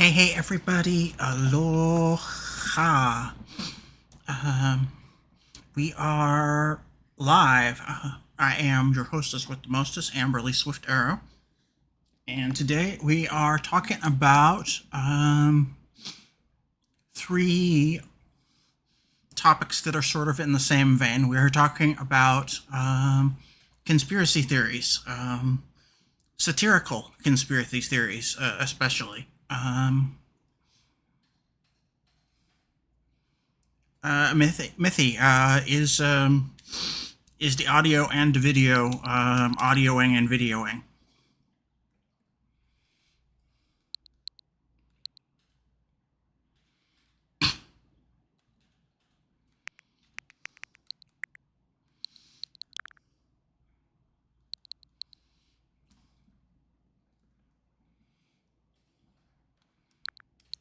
Hey, everybody. Aloha. Um, we are live. I am your hostess with the mostest, Amberlee Swift Arrow. And today we are talking about three topics that are sort of in the same vein. We are talking about conspiracy theories, satirical conspiracy theories, especially. Mithy is the audio and the video, audioing and videoing.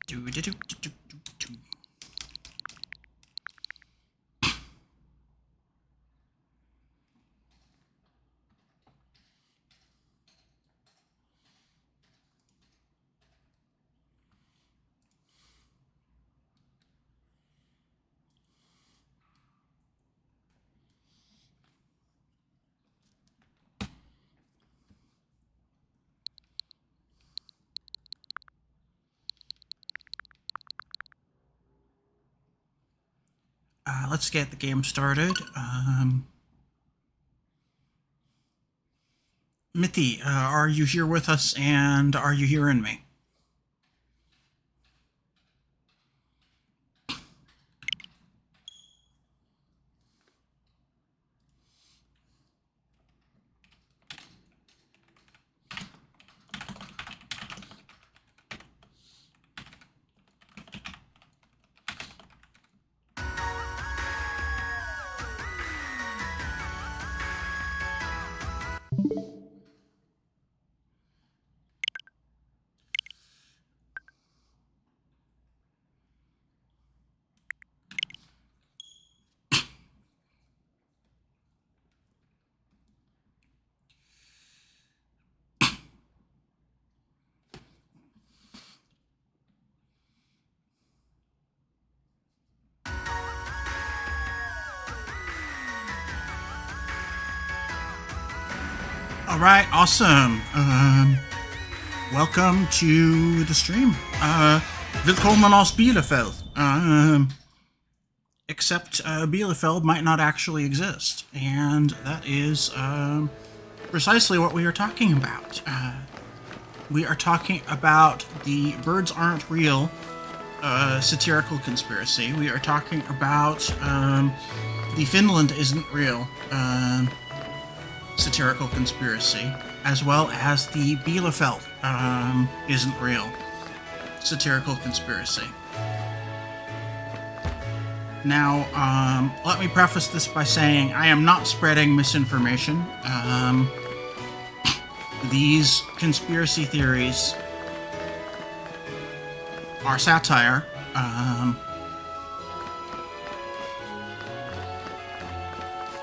Do do do do do do. Let's get the game started. Mithy, are you here with us, and are you hearing me? All right, awesome. Welcome to the stream. Willkommen aus Bielefeld. Except Bielefeld might not actually exist, and that is precisely what we are talking about. We are talking about the birds aren't real satirical conspiracy. We are talking about the Finland isn't real satirical conspiracy, as well as the Bielefeld isn't real satirical conspiracy. Now, let me preface this by saying I am not spreading misinformation. These conspiracy theories are satire.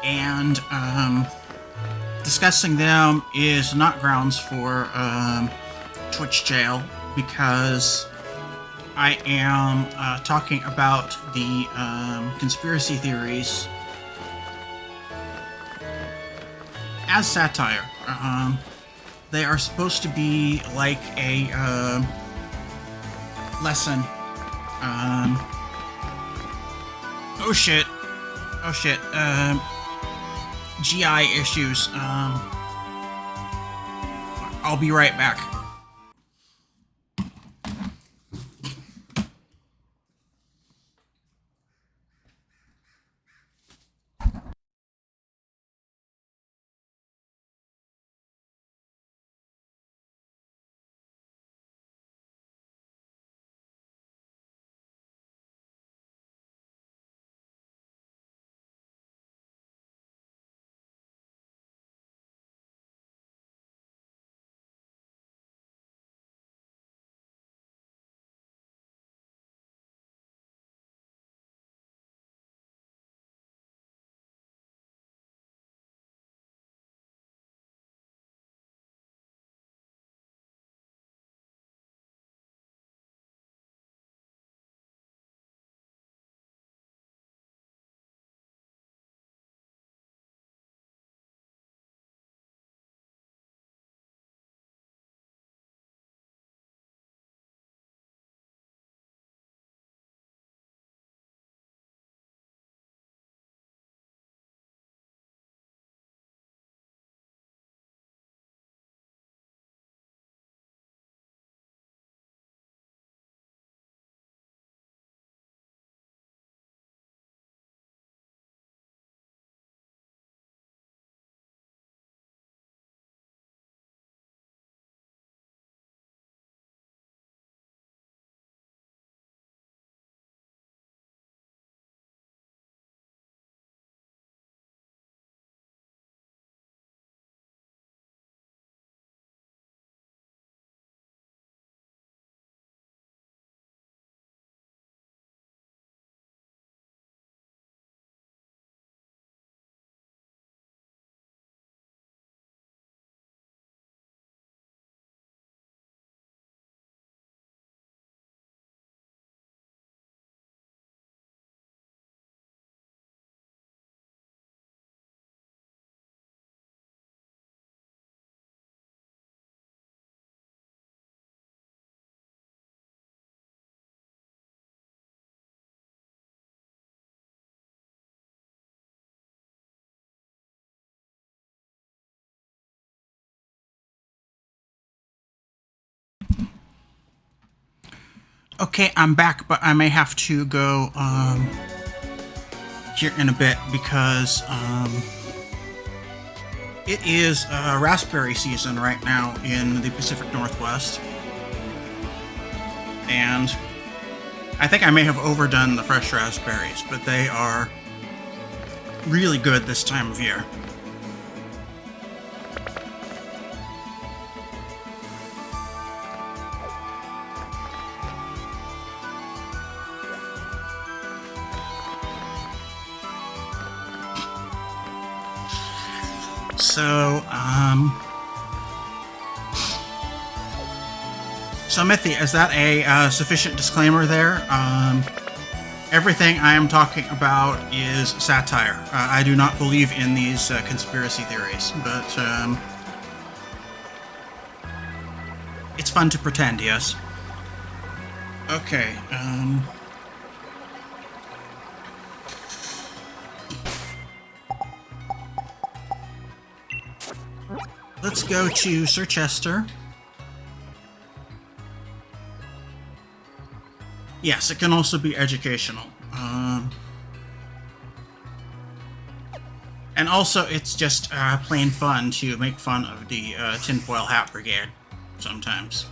And discussing them is not grounds for Twitch jail, because I am talking about the conspiracy theories as satire. They are supposed to be like a lesson. Oh shit. GI issues. I'll be right back. Okay, I'm back, but I may have to go here in a bit because it is raspberry season right now in the Pacific Northwest. And I think I may have overdone the fresh raspberries, but they are really good this time of year. So Mithy, is that a sufficient disclaimer there? Everything I am talking about is satire. I do not believe in these conspiracy theories, but it's fun to pretend, yes? Okay, let's go to Sir Chester. Yes, it can also be educational. And also, it's just plain fun to make fun of the Tinfoil Hat Brigade sometimes.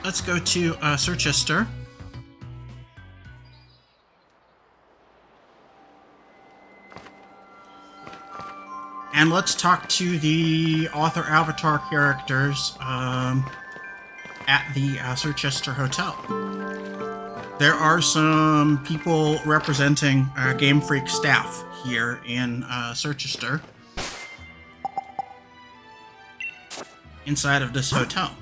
Let's go to Sir Chester. And let's talk to the author avatar characters at the Sir Chester Hotel. There are some people representing Game Freak staff here in Sir Chester inside of this hotel.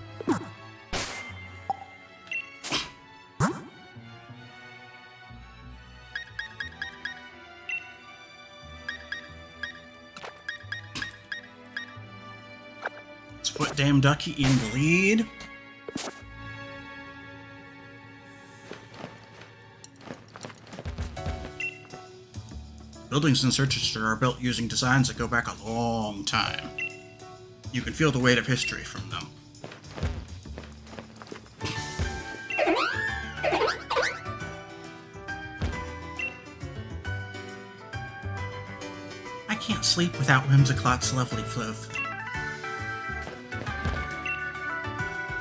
Put Dame Ducky in the lead. Buildings in Sir Chester are built using designs that go back a long time. You can feel the weight of history from them. I can't sleep without Whimsiclot's lovely floof.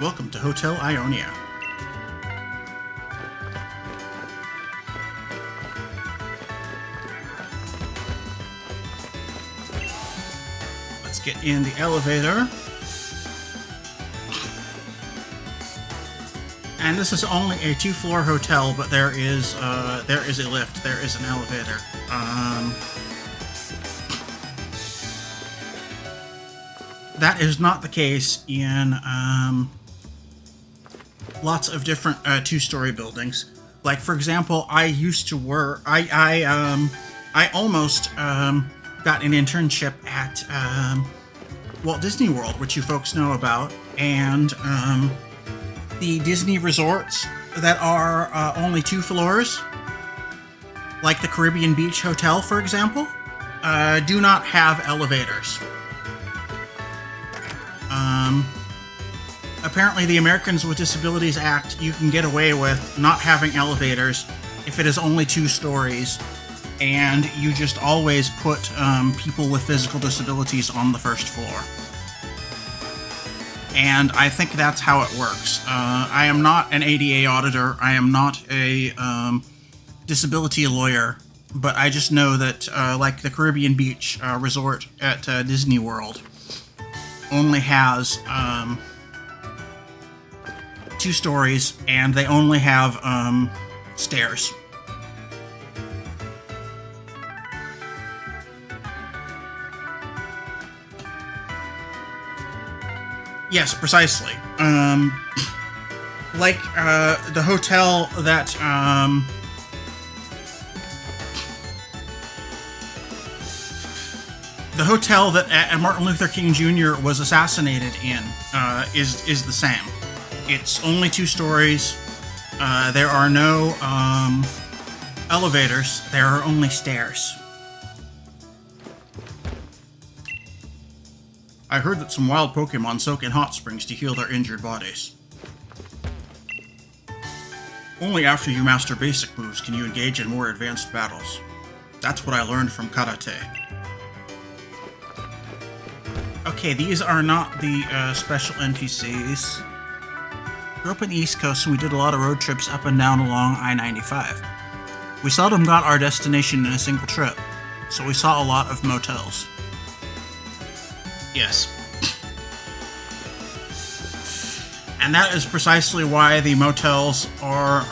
Welcome to Hotel Ionia. Let's get in the elevator. And this is only a 2-floor hotel, but there is a lift, there is an elevator. That is not the case in lots of different 2-story buildings. Like, for example, I used to work. I almost got an internship at Walt Disney World, which you folks know about, and the Disney resorts that are only 2 floors, like the Caribbean Beach Hotel, for example, do not have elevators. Apparently, the Americans with Disabilities Act, you can get away with not having elevators if it is only 2 stories, and you just always put people with physical disabilities on the first floor. And I think that's how it works. I am not an ADA auditor. I am not a disability lawyer, but I just know that, like the Caribbean Beach resort at Disney World, only has 2 stories, and they only have stairs. Yes, precisely. Like the hotel that Martin Luther King Jr. was assassinated in is the same. It's only 2 stories. There are no elevators. There are only stairs. I heard that some wild Pokemon soak in hot springs to heal their injured bodies. Only after you master basic moves can you engage in more advanced battles. That's what I learned from karate. Okay, these are not the special NPCs. Grew up in the East Coast and we did a lot of road trips up and down along I-95. We seldom got our destination in a single trip, so we saw a lot of motels. Yes. And that is precisely why the motels are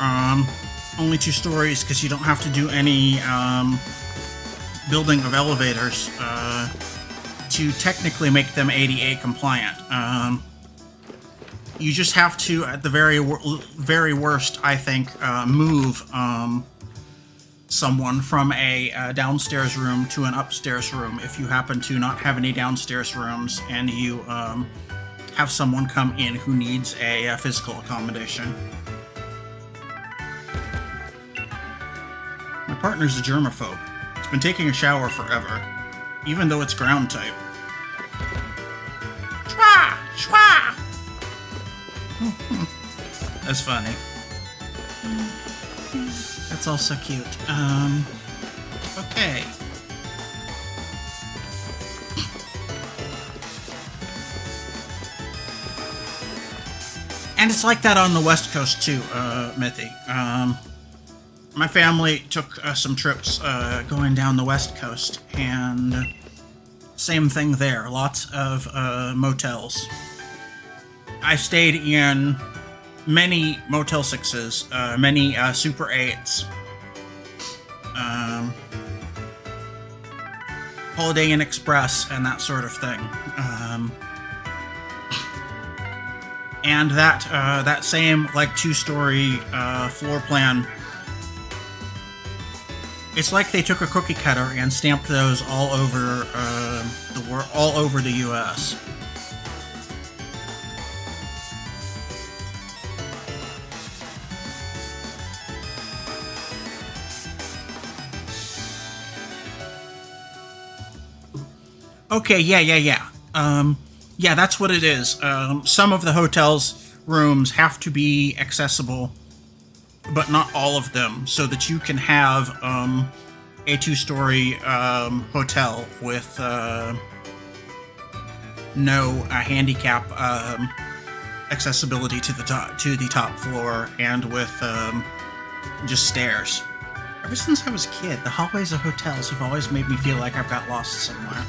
only 2 stories, because you don't have to do any building of elevators to technically make them ADA compliant. You just have to, at the very worst, I think, move someone from a downstairs room to an upstairs room if you happen to not have any downstairs rooms and you have someone come in who needs a physical accommodation. My partner's a germaphobe. He's been taking a shower forever, even though it's ground type. Schwa! Schwa! That's funny. That's also cute. Okay. And it's like that on the West Coast too, Mithy. My family took some trips going down the West Coast, and same thing there. Lots of motels. I stayed in many Motel 6s, many Super 8s, Holiday Inn Express, and that sort of thing. And that same, like, 2-story floor plan, it's like they took a cookie cutter and stamped those all over all over the U.S. Okay, yeah. Yeah, that's what it is. Some of the hotel's rooms have to be accessible, but not all of them, so that you can have a 2-story hotel with no handicap accessibility to the top floor, and with just stairs. Ever since I was a kid, the hallways of hotels have always made me feel like I've got lost somewhere.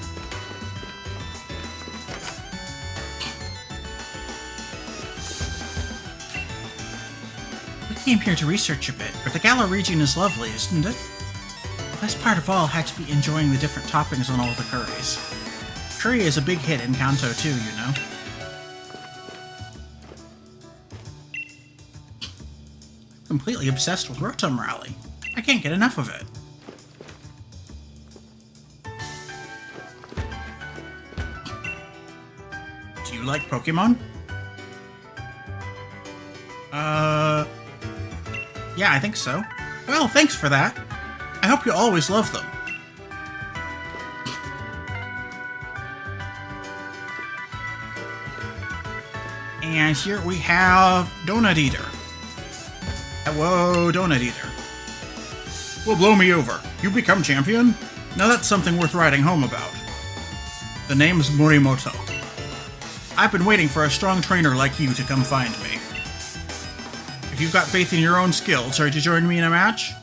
I came here to research a bit, but the Galar region is lovely, isn't it? The best part of all had to be enjoying the different toppings on all the curries. Curry is a big hit in Kanto too, you know. Completely obsessed with Rotom Rally. I can't get enough of it. Do you like Pokemon? Yeah, I think so. Well, thanks for that. I hope you always love them. And here we have Donut Eater. Hello, Donut Eater. Well, blow me over. You become champion? Now that's something worth writing home about. The name's Morimoto. I've been waiting for a strong trainer like you to come find me. If you've got faith in your own skills, ready to join me in a match?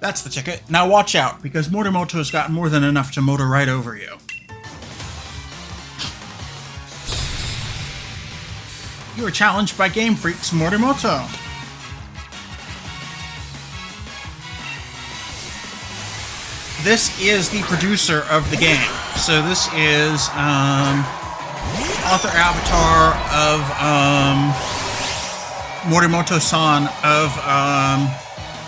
That's the ticket. Now watch out, because Morimoto's got more than enough to motor right over you. You are challenged by Game Freak's Morimoto. This is the producer of the game. So this is author avatar of Morimoto-san of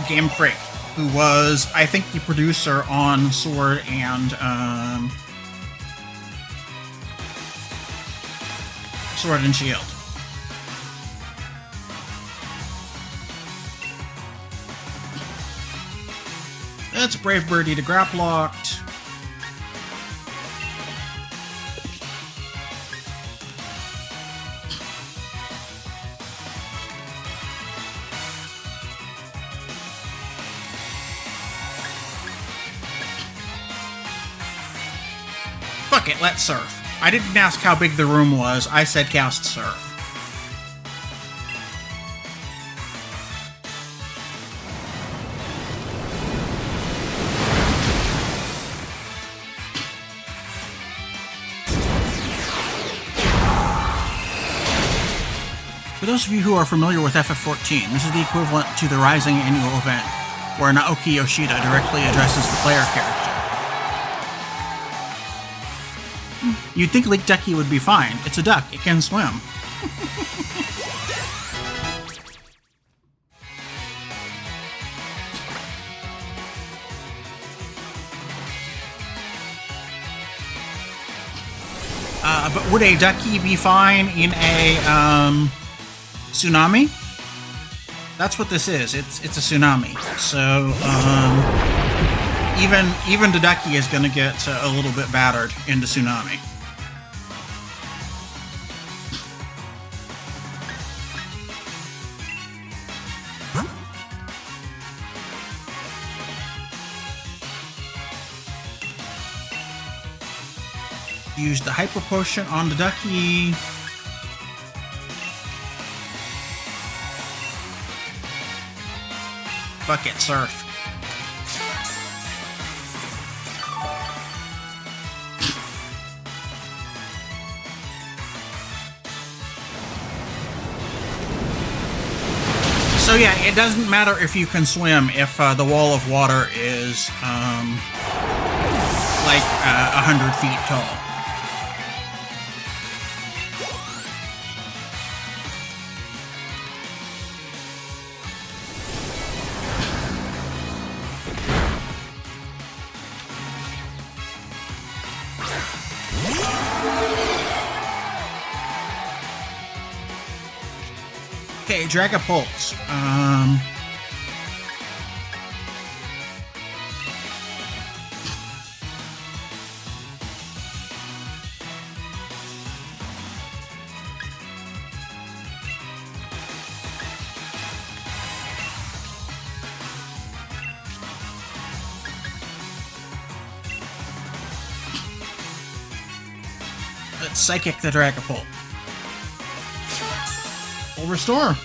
Game Freak, who was, I think, the producer on Sword and Shield. That's Brave Birdie to Grapplocked. Fuck it, let's surf. I didn't ask how big the room was, I said cast surf. For those of you who are familiar with FF14, this is the equivalent to the Rising annual event, where Naoki Yoshida directly addresses the player character. You'd think Leak Ducky would be fine. It's a duck. It can swim. But would a ducky be fine in a tsunami? That's what this is. It's a tsunami. So even the ducky is going to get a little bit battered in the tsunami. Use the hyper potion on the ducky. Fuck it, surf. So yeah, it doesn't matter if you can swim if the wall of water is like 100 feet tall. Okay, Dragapult. Let's Psychic the Dragapult. Full restore.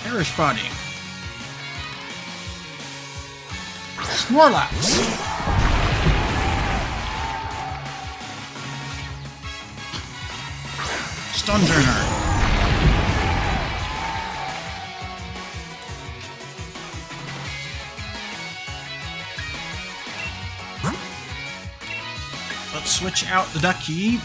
Irish Body. Snorlax. Stunjourner. Let's switch out the ducky.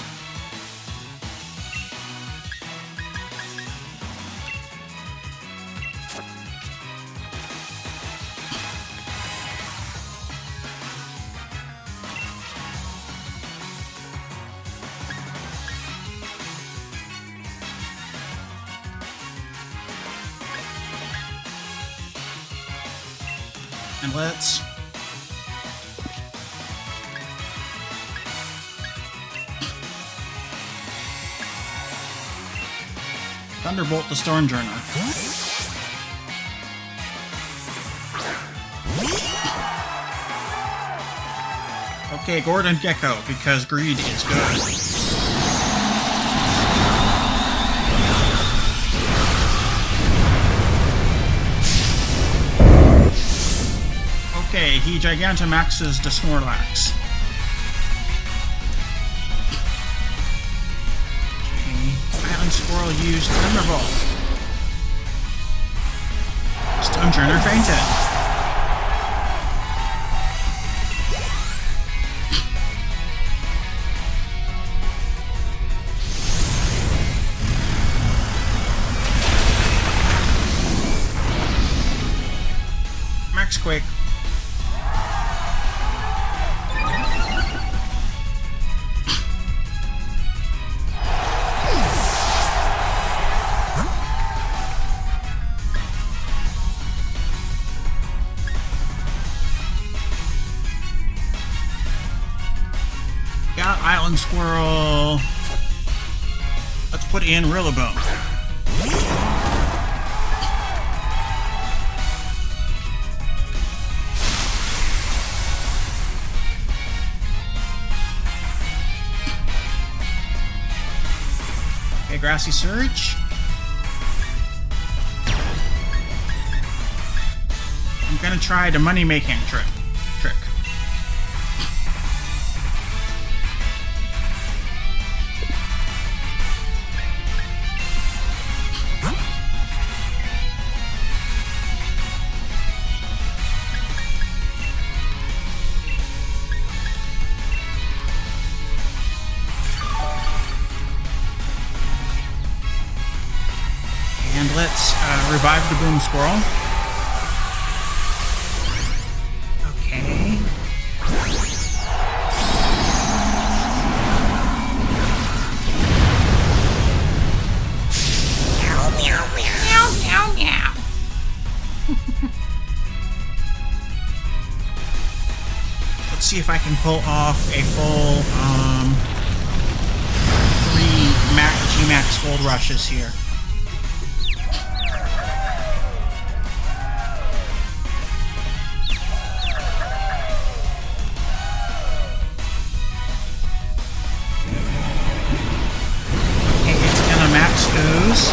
And let's Thunderbolt the Stormjourner. Okay, Gordon Gecko, because greed is good. Okay, he Gigantamaxes the Snorlax. Okay, Island Squirrel used Thunderbolt. Stunjourner fainted. quick. Got Island Squirrel. Let's put in Rillaboom. Okay, Grassy Surge. I'm gonna try the money-making trick. And let's revive the Boom Squirrel. Okay. Meow, meow, meow, meow. Let's see if I can pull off a full 3 G-Max Gold Rushes here. Max Ooze.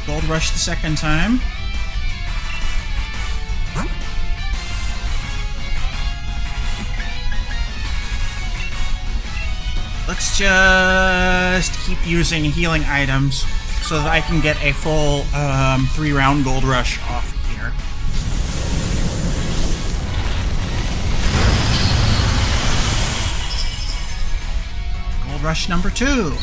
Gold Rush the second time. Let's just keep using healing items so that I can get a full 3-round Gold Rush off here. Gold Rush number 2.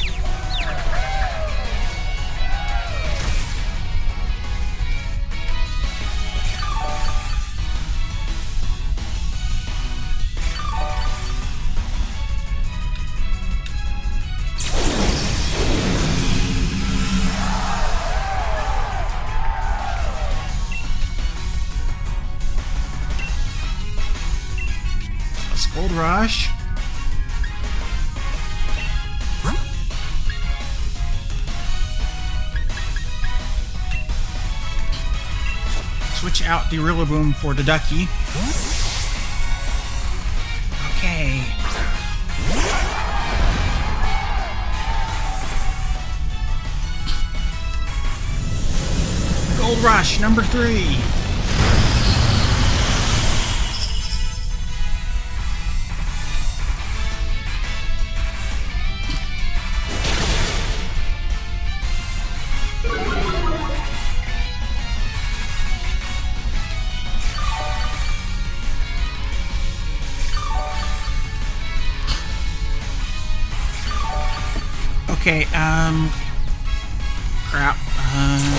Gold Rush. Switch out the Rillaboom for the Ducky. Okay. Gold Rush number 3. Okay, crap.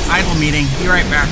Idle meeting. Be right back.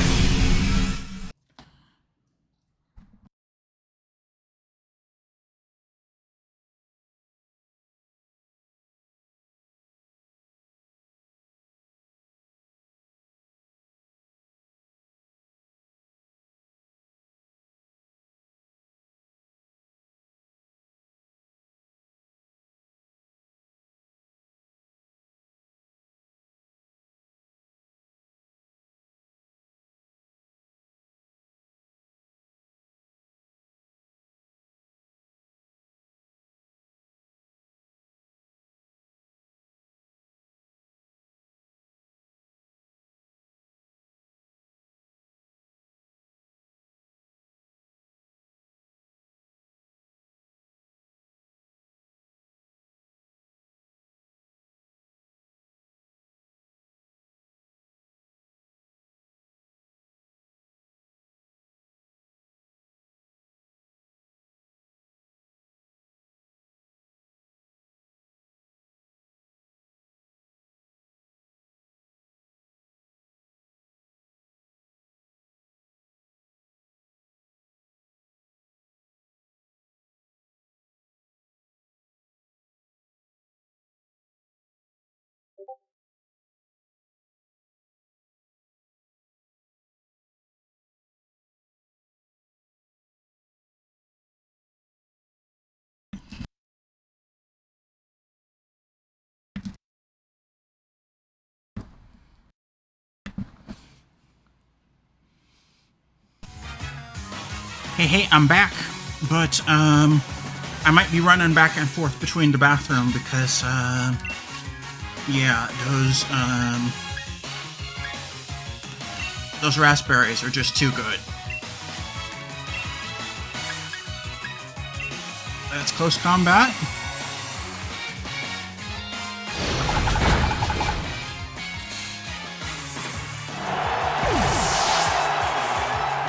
Hey, I'm back, but I might be running back and forth between the bathroom because yeah, those raspberries are just too good. That's close combat.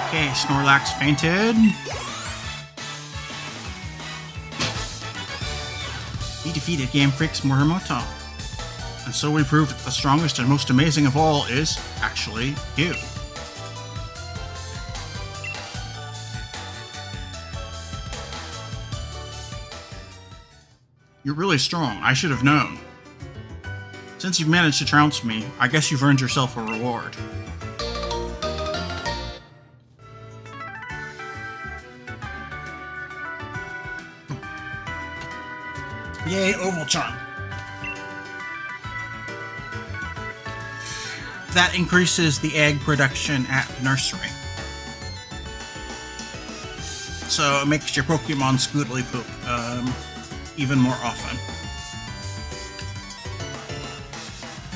Okay, Snorlax fainted. He defeated Game Freak's Muramoto. And so we proved that the strongest and most amazing of all is actually you. You're really strong. I should have known. Since you've managed to trounce me, I guess you've earned yourself a reward. Yay, Oval Charm. That increases the egg production at the nursery. So it makes your Pokemon Scoodly Poop even more often.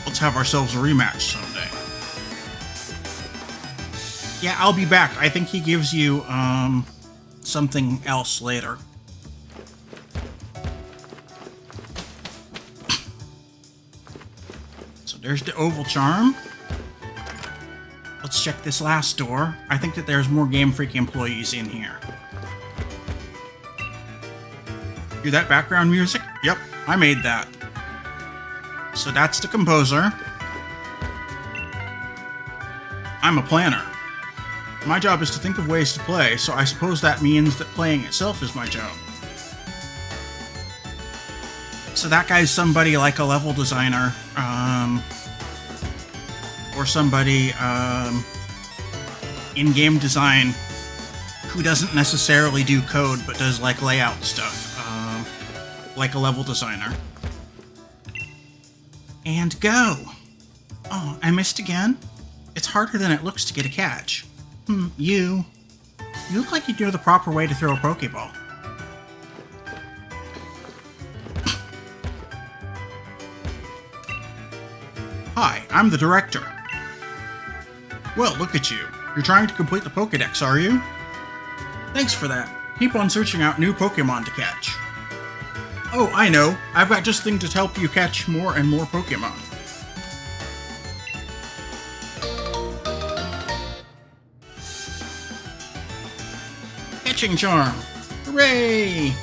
Let's have ourselves a rematch someday. Yeah, I'll be back. I think he gives you something else later. There's the Oval Charm. Let's check this last door. I think that there's more Game Freak employees in here. Hear that background music? Yep, I made that. So that's the composer. I'm a planner. My job is to think of ways to play, so I suppose that means that playing itself is my job. So that guy's somebody like a level designer, or somebody in game design who doesn't necessarily do code but does like layout stuff, like a level designer. And go! Oh, I missed again? It's harder than it looks to get a catch. You look like you know the proper way to throw a Pokeball. Hi, I'm the director. Well, look at you. You're trying to complete the Pokédex, are you? Thanks for that. Keep on searching out new Pokémon to catch. Oh, I know. I've got just things to help you catch more and more Pokémon. Catching Charm! Hooray!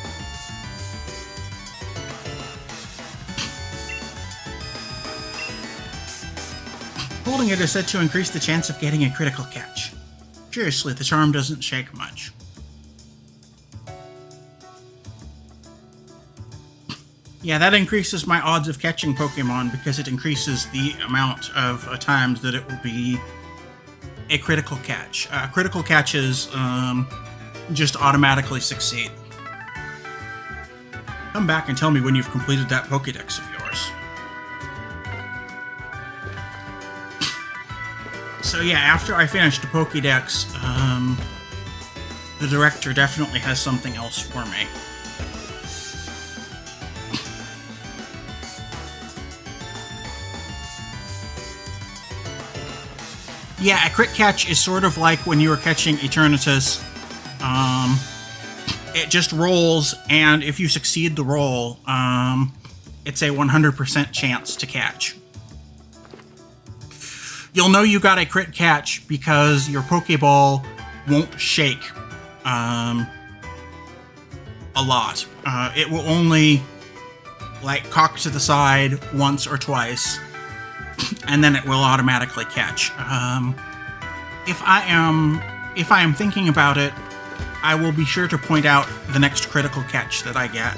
Holding it is said to increase the chance of getting a critical catch. Curiously, the charm doesn't shake much. Yeah, that increases my odds of catching Pokemon because it increases the amount of times that it will be a critical catch. Critical catches just automatically succeed. Come back and tell me when you've completed that Pokédex of yours. So yeah, after I finish the Pokédex, the director definitely has something else for me. Yeah, a crit catch is sort of like when you were catching Eternatus. It just rolls, and if you succeed the roll, it's a 100% chance to catch. You'll know you got a crit catch because your Pokeball won't shake a lot. It will only like cock to the side once or twice, and then it will automatically catch. If I am thinking about it, I will be sure to point out the next critical catch that I get.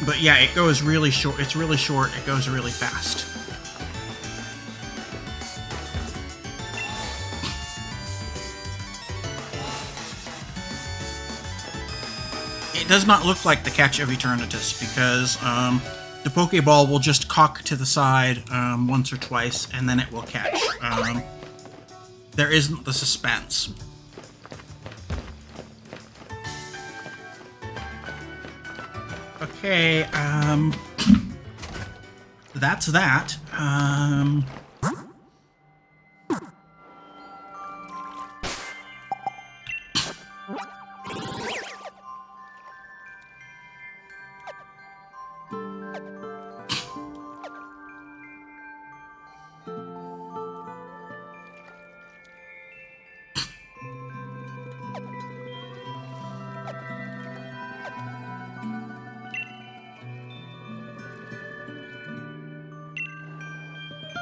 But yeah, it goes really short. It's really short. It goes really fast. It does not look like the catch of Eternatus because the Pokeball will just cock to the side once or twice, and then it will catch. There isn't the suspense. Okay, that's that.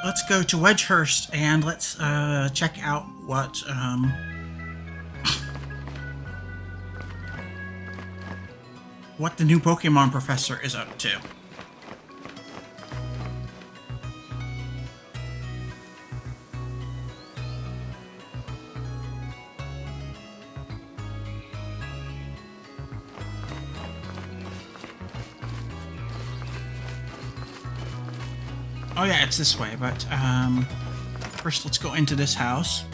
Let's go to Wedgehurst and let's check out what the new Pokemon professor is up to. Oh yeah, it's this way, but first let's go into this house.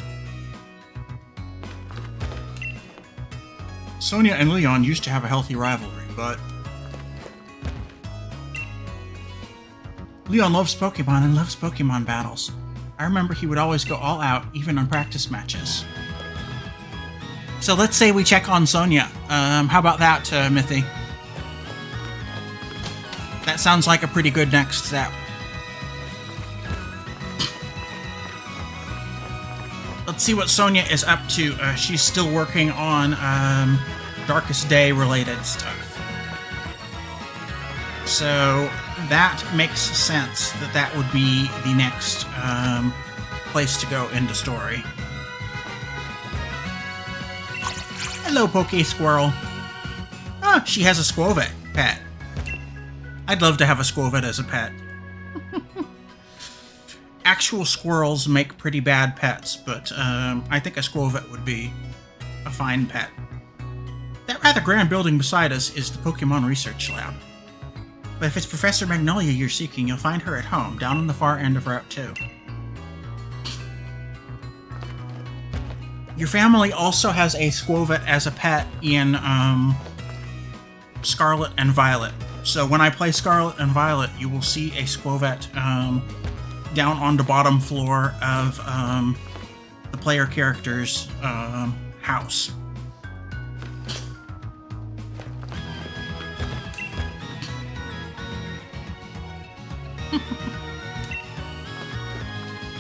Sonia and Leon used to have a healthy rivalry, but Leon loves Pokemon and loves Pokemon battles. I remember he would always go all out, even on practice matches. So let's say we check on Sonia. How about that, Mithy? That sounds like a pretty good next step. Let's see what Sonia is up to. She's still working on Darkest Day related stuff. So that makes sense that would be the next place to go in the story. Hello, Poke Squirrel. Ah, she has a Squovet pet. I'd love to have a Squovet as a pet. Actual squirrels make pretty bad pets, but I think a Squovet would be a fine pet. That rather grand building beside us is the Pokemon Research Lab. But if it's Professor Magnolia you're seeking, you'll find her at home, down on the far end of Route 2. Your family also has a Squovet as a pet in Scarlet and Violet. So when I play Scarlet and Violet, you will see a Squovet down on the bottom floor of the player character's house.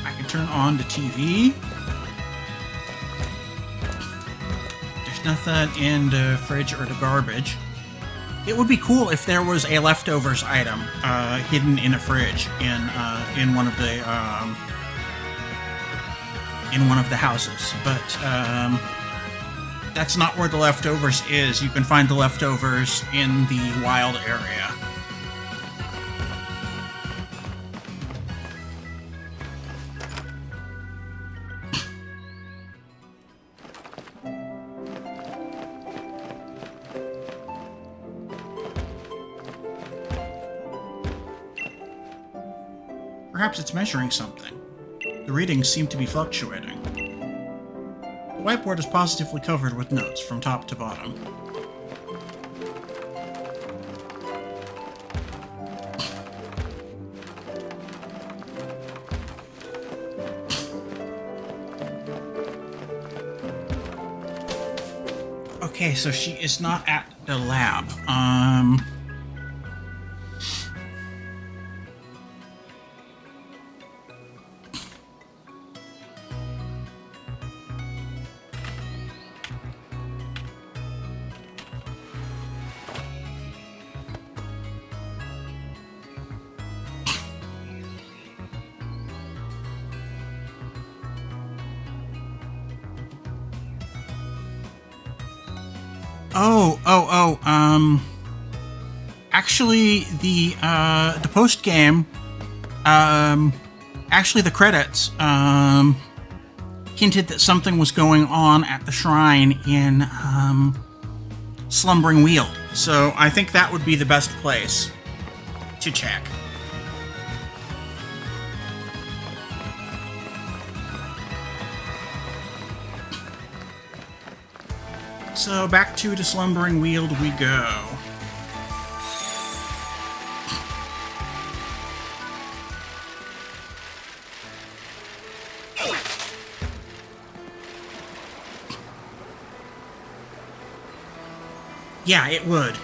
I can turn on the TV. There's nothing in the fridge or the garbage. It would be cool if there was a leftovers item hidden in a fridge in one of the houses, but that's not where the leftovers is. You can find the leftovers in the wild area. Perhaps it's measuring something. The readings seem to be fluctuating. The whiteboard is positively covered with notes from top to bottom. Okay, so she is not at the lab. Actually, the post game, actually the credits, hinted that something was going on at the shrine in, Slumbering Wheel. So I think that would be the best place to check. So back to the Slumbering Weald we go. Yeah, it would.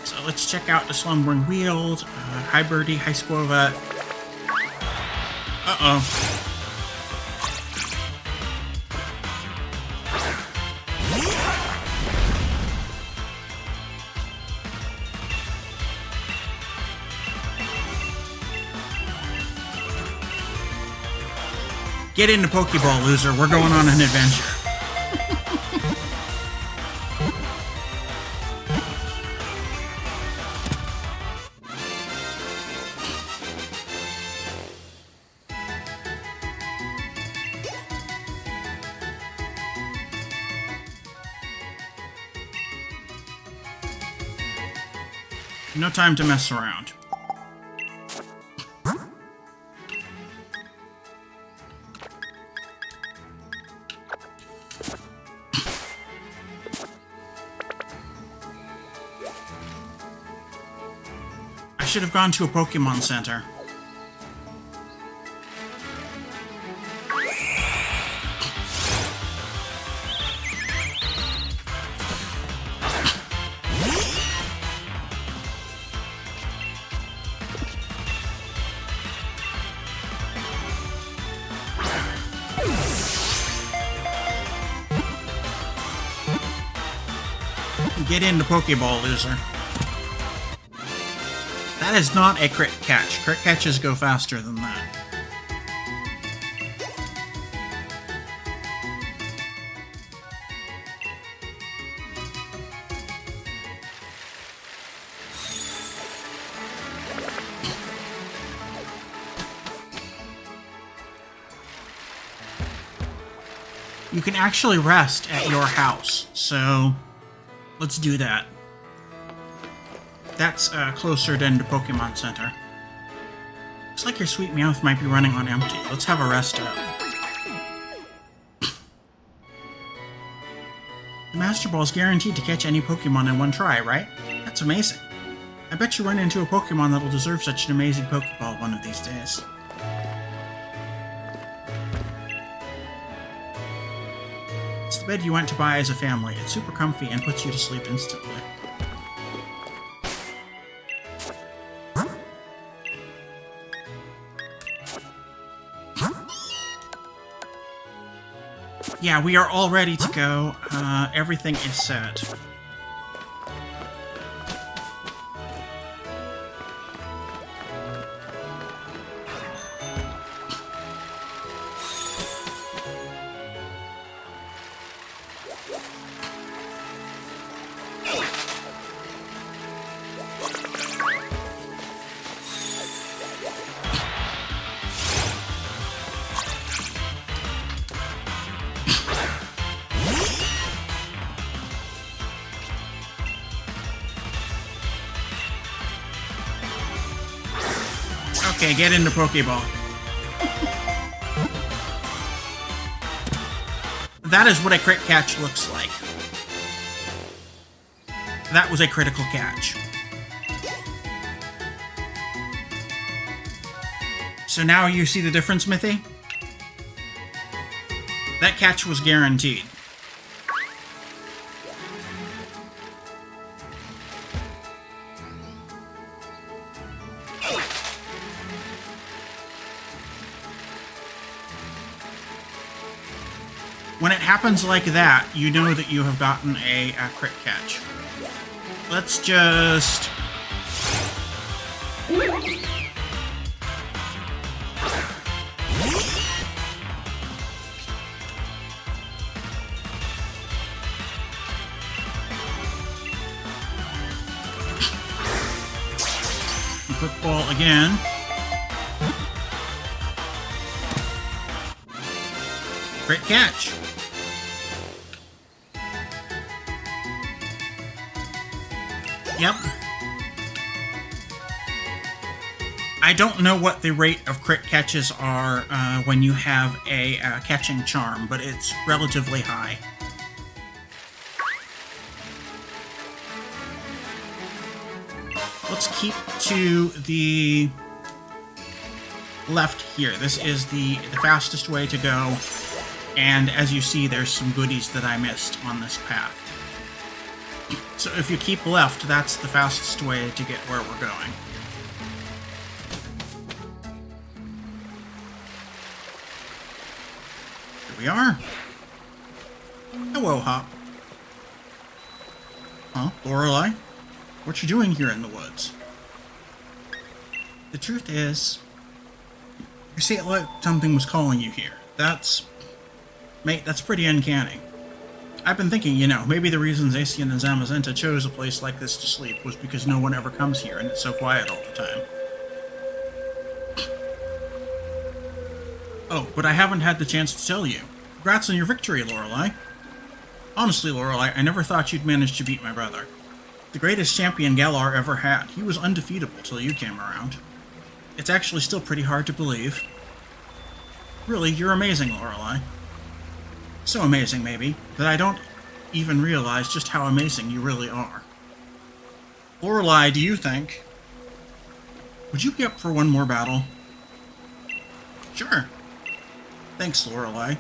So let's check out the Slumbering Weald, Hi Birdie, Hi Squova. Uh-oh. Get into Pokeball, loser. We're going on an adventure. No time to mess around. I should have gone to a Pokemon Center. Get into Pokeball, loser. That is not a crit catch. Crit catches go faster than that. You can actually rest at your house, so let's do that. That's closer than the Pokemon Center. Looks like your sweet Meowth might be running on empty. Let's have a rest up. The Master Ball is guaranteed to catch any Pokemon in one try, right? That's amazing. I bet you run into a Pokemon that'll deserve such an amazing Pokeball one of these days. It's the bed you went to buy as a family. It's super comfy and puts you to sleep instantly. Yeah, we are all ready to go. Everything is set. Okay, get into Pokeball. That is what a crit catch looks like. That was a critical catch. So now you see the difference, Mithy? That catch was guaranteed. When it happens like that, you know that you have gotten a crit catch. Let's just... Quick ball again. Crit catch. Yep. I don't know what the rate of crit catches are when you have a catching charm, but it's relatively high. Let's keep to the left here. This is the fastest way to go. And as you see, there's some goodies that I missed on this path. So if you keep left, that's the fastest way to get where we're going. Here we are. Hello, Hop. Huh, Lorelei? What you doing here in the woods? The truth is, you see it like something was calling you here. Mate, that's pretty uncanny. I've been thinking, you know, maybe the reason Zacian and Zamazenta chose a place like this to sleep was because no one ever comes here and it's so quiet all the time. Oh, but I haven't had the chance to tell you. Congrats on your victory, Lorelei. Honestly, Lorelei, I never thought you'd manage to beat my brother. The greatest champion Galar ever had. He was undefeatable till you came around. It's actually still pretty hard to believe. Really, you're amazing, Lorelei. So amazing, maybe, that I don't even realize just how amazing you really are. Lorelei, do you think... Would you be up for one more battle? Sure. Thanks, Lorelei.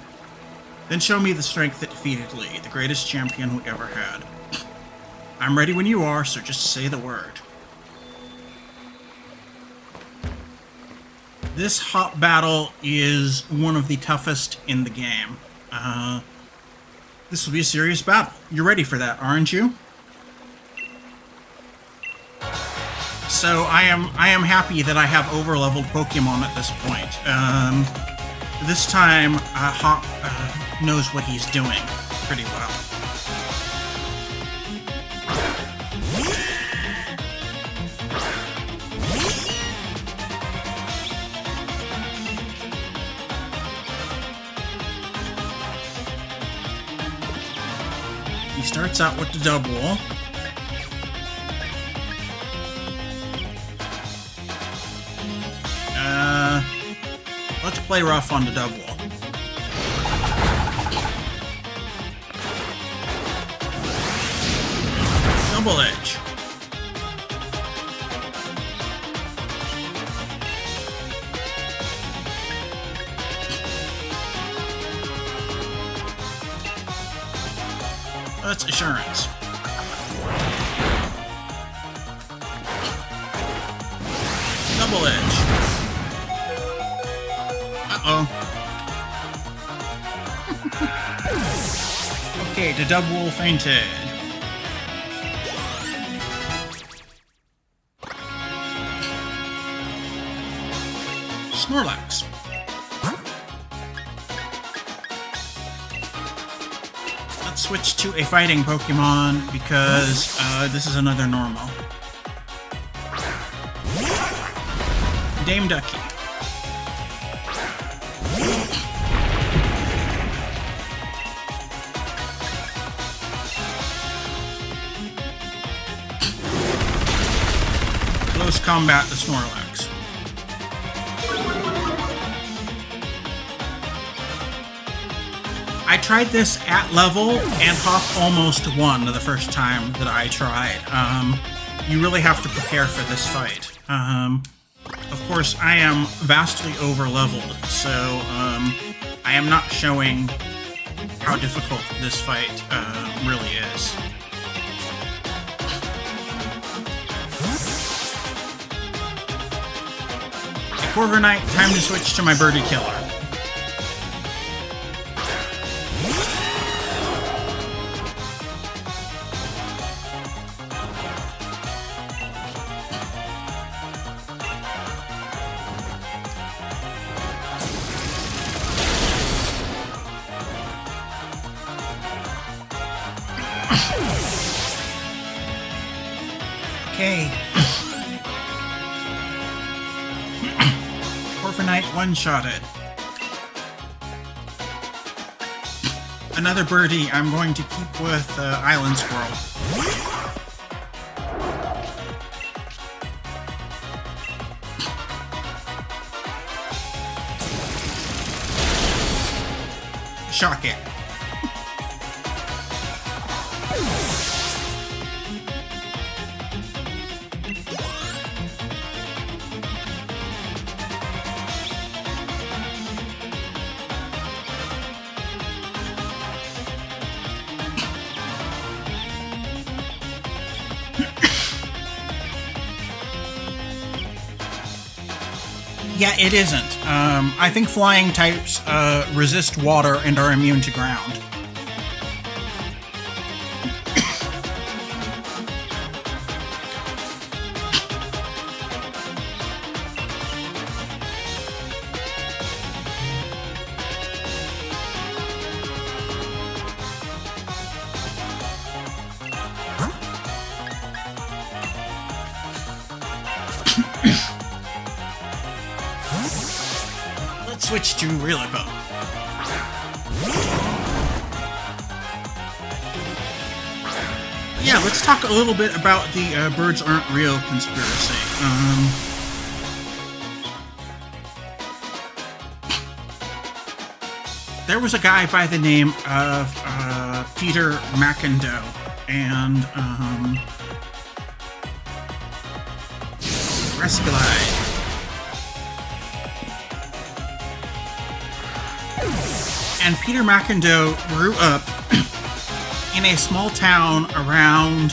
Then show me the strength that defeated Lee, the greatest champion we ever had. I'm ready when you are, so just say the word. This Hop battle is one of the toughest in the game. This will be a serious battle. You're ready for that, aren't you? So I am happy that I have overleveled Pokemon at this point. This time Hop knows what he's doing pretty well. He starts out with the double. Let's play rough on the double. Double edge. That's assurance. Double edge. Uh-oh. Okay, the double fainted. Snorlax. Let's switch to a fighting Pokemon because this is another normal. Dame Ducky. Close combat to Snorlax. I tried this at level, and Hop almost won the first time that I tried. You really have to prepare for this fight. Of course, I am vastly over-leveled, so I am not showing how difficult this fight really is. Corviknight, time to switch to my Birdie Killer. Okay. Corviknight one-shotted. Another birdie I'm going to keep with Island Squirrel. Shock it. Yeah, it isn't. I think flying types resist water and are immune to ground. Let's switch to Bielef. Yeah, let's talk a little bit about the birds aren't real conspiracy. There was a guy by the name of Peter McIndoe, and Rescalide. And Peter McIndoe grew up in a small town around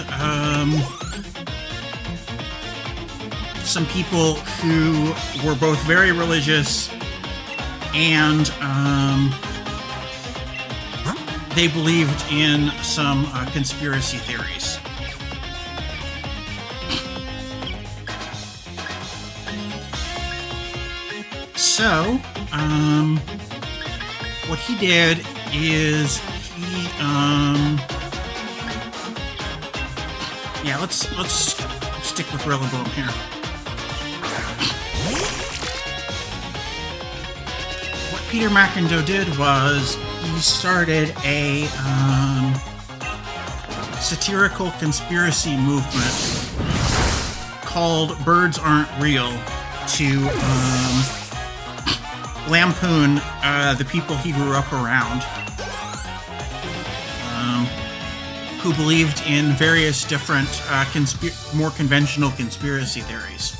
some people who were both very religious and they believed in some conspiracy theories. So, what he did is he, yeah, let's stick with Rillaboom here. What Peter McIndoe did was he started a satirical conspiracy movement called Birds Aren't Real to lampoon the people he grew up around who believed in various different more conventional conspiracy theories.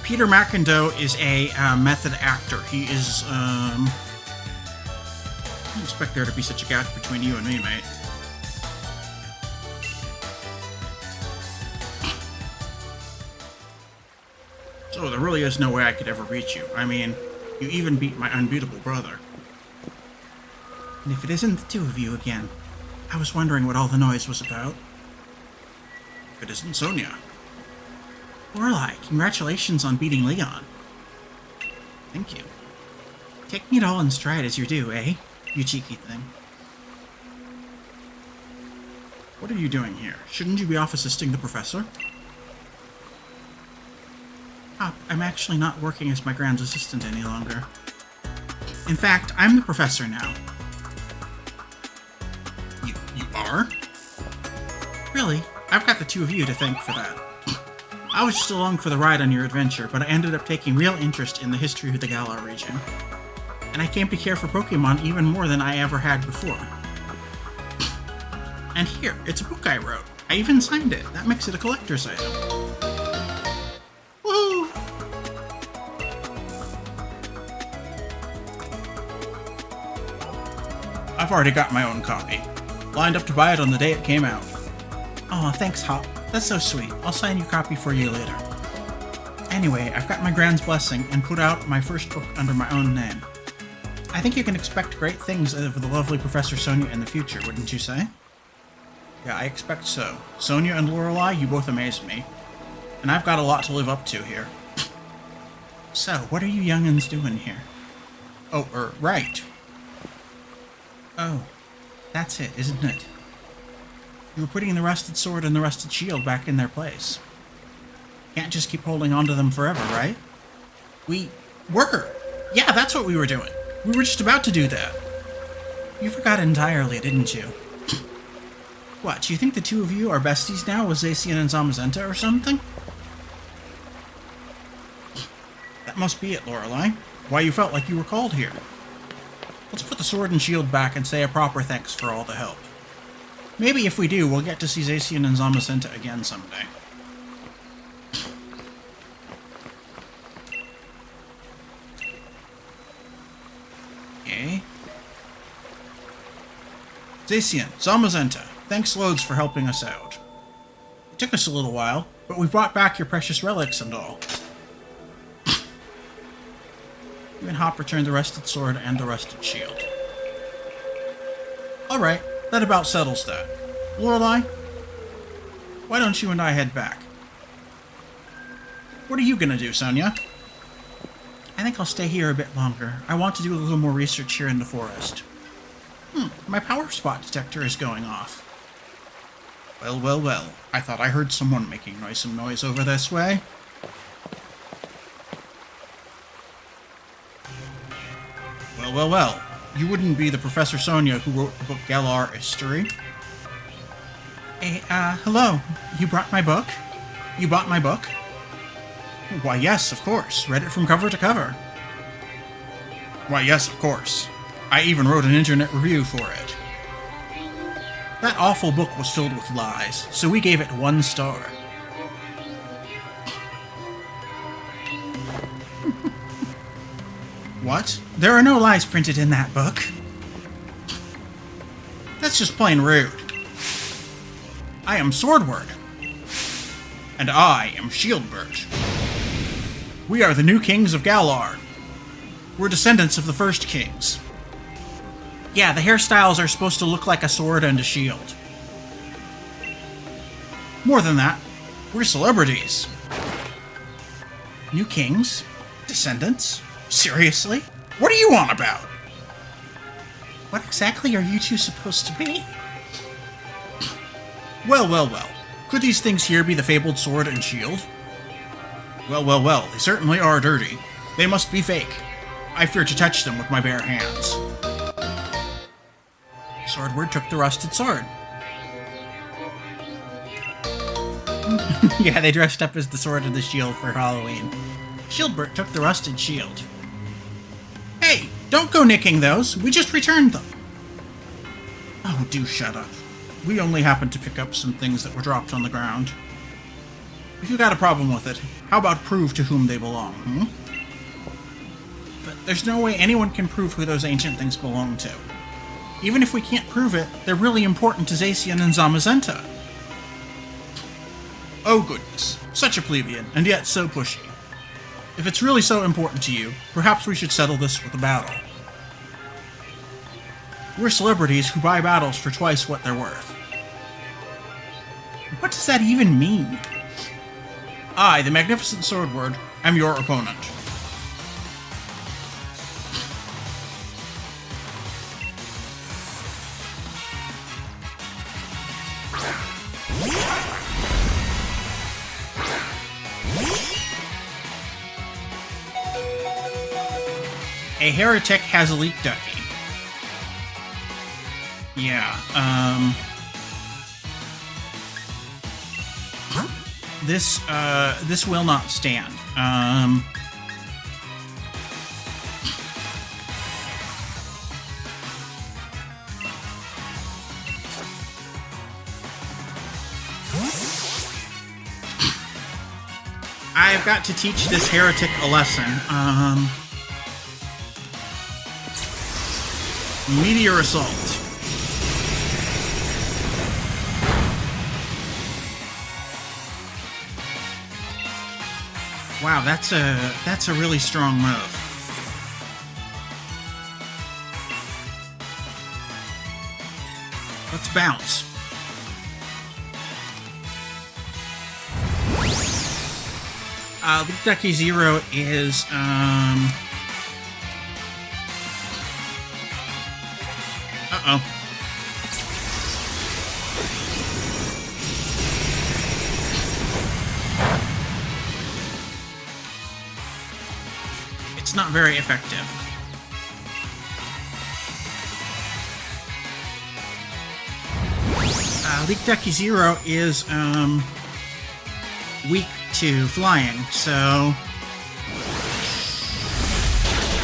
Peter McIndoe is a method actor. He is I don't expect there to be such a gap between you and me, mate. So there really is no way I could ever reach you. I mean, you even beat my unbeatable brother. And if it isn't the two of you again, I was wondering what all the noise was about. If it isn't Sonia. Lorelei, congratulations on beating Leon. Thank you. Taking it all in stride as you do, eh? You cheeky thing. What are you doing here? Shouldn't you be off assisting the professor? I'm actually not working as my grand's assistant any longer. In fact, I'm the professor now. You are? Really? I've got the two of you to thank for that. I was just along for the ride on your adventure, but I ended up taking real interest in the history of the Galar region. And I came to care for Pokemon even more than I ever had before. And here, it's a book I wrote. I even signed it. That makes it a collector's item. Woo! I've already got my own copy. Lined up to buy it on the day it came out. Aw, thanks, Hop. That's so sweet. I'll sign your copy for you later. Anyway, I've got my grand's blessing and put out my first book under my own name. I think you can expect great things of the lovely Professor Sonia in the future, wouldn't you say? Yeah, I expect so. Sonia and Lorelei, you both amaze me. And I've got a lot to live up to here. So, what are you young'uns doing here? Oh, right. Oh, that's it, isn't it? You were putting the rusted sword and the rusted shield back in their place. Can't just keep holding on to them forever, right? We were. Yeah, that's what we were doing. We were just about to do that. You forgot entirely, didn't you? What, you think the two of you are besties now with Zacian and Zamazenta or something? That must be it, Lorelei. Why you felt like you were called here. Let's put the sword and shield back and say a proper thanks for all the help. Maybe if we do, we'll get to see Zacian and Zamazenta again someday. Okay. Zacian, Zamazenta, thanks loads for helping us out. It took us a little while, but we brought back your precious relics and all. You and Hop returned the rusted sword and the rusted shield. Alright, that about settles that. Lorelei, why don't you and I head back? What are you gonna do, Sonia? I think I'll stay here a bit longer. I want to do a little more research here in the forest. My power spot detector is going off. Well, well, well. I thought I heard someone making some noise over this way. Well, well, well. You wouldn't be the Professor Sonia who wrote the book Galar History? Hey, hello. You brought my book? You bought my book? Why, yes, of course. Read it from cover to cover. Why, yes, of course. I even wrote an internet review for it. That awful book was filled with lies, so we gave it 1 star. What? There are no lies printed in that book. That's just plain rude. I am Swordward. And I am Shieldbert. We are the new kings of Galar. We're descendants of the first kings. Yeah, the hairstyles are supposed to look like a sword and a shield. More than that, we're celebrities. New kings? Descendants? Seriously? What are you on about? What exactly are you two supposed to be? Well, well, well. Could these things here be the fabled sword and shield? Well, well, well. They certainly are dirty. They must be fake. I fear to touch them with my bare hands. Swordward took the rusted sword. Yeah, they dressed up as the sword and the shield for Halloween. Shieldbert took the rusted shield. Hey, don't go nicking those. We just returned them. Oh, do shut up. We only happened to pick up some things that were dropped on the ground. If you got a problem with it, how about prove to whom they belong, But there's no way anyone can prove who those ancient things belong to. Even if we can't prove it, they're really important to Zacian and Zamazenta. Oh goodness, such a plebeian, and yet so pushy. If it's really so important to you, perhaps we should settle this with a battle. We're celebrities who buy battles for twice what they're worth. What does that even mean? I, the magnificent Swordward, am your opponent. A heretic has a leak ducky. Yeah, this will not stand. I've got to teach this heretic a lesson. Meteor Assault. Wow, that's a really strong move. Let's bounce. Leak Ducky 0 is Uh-oh. It's not very effective. Leak Ducky 0 is, weak to flying, so...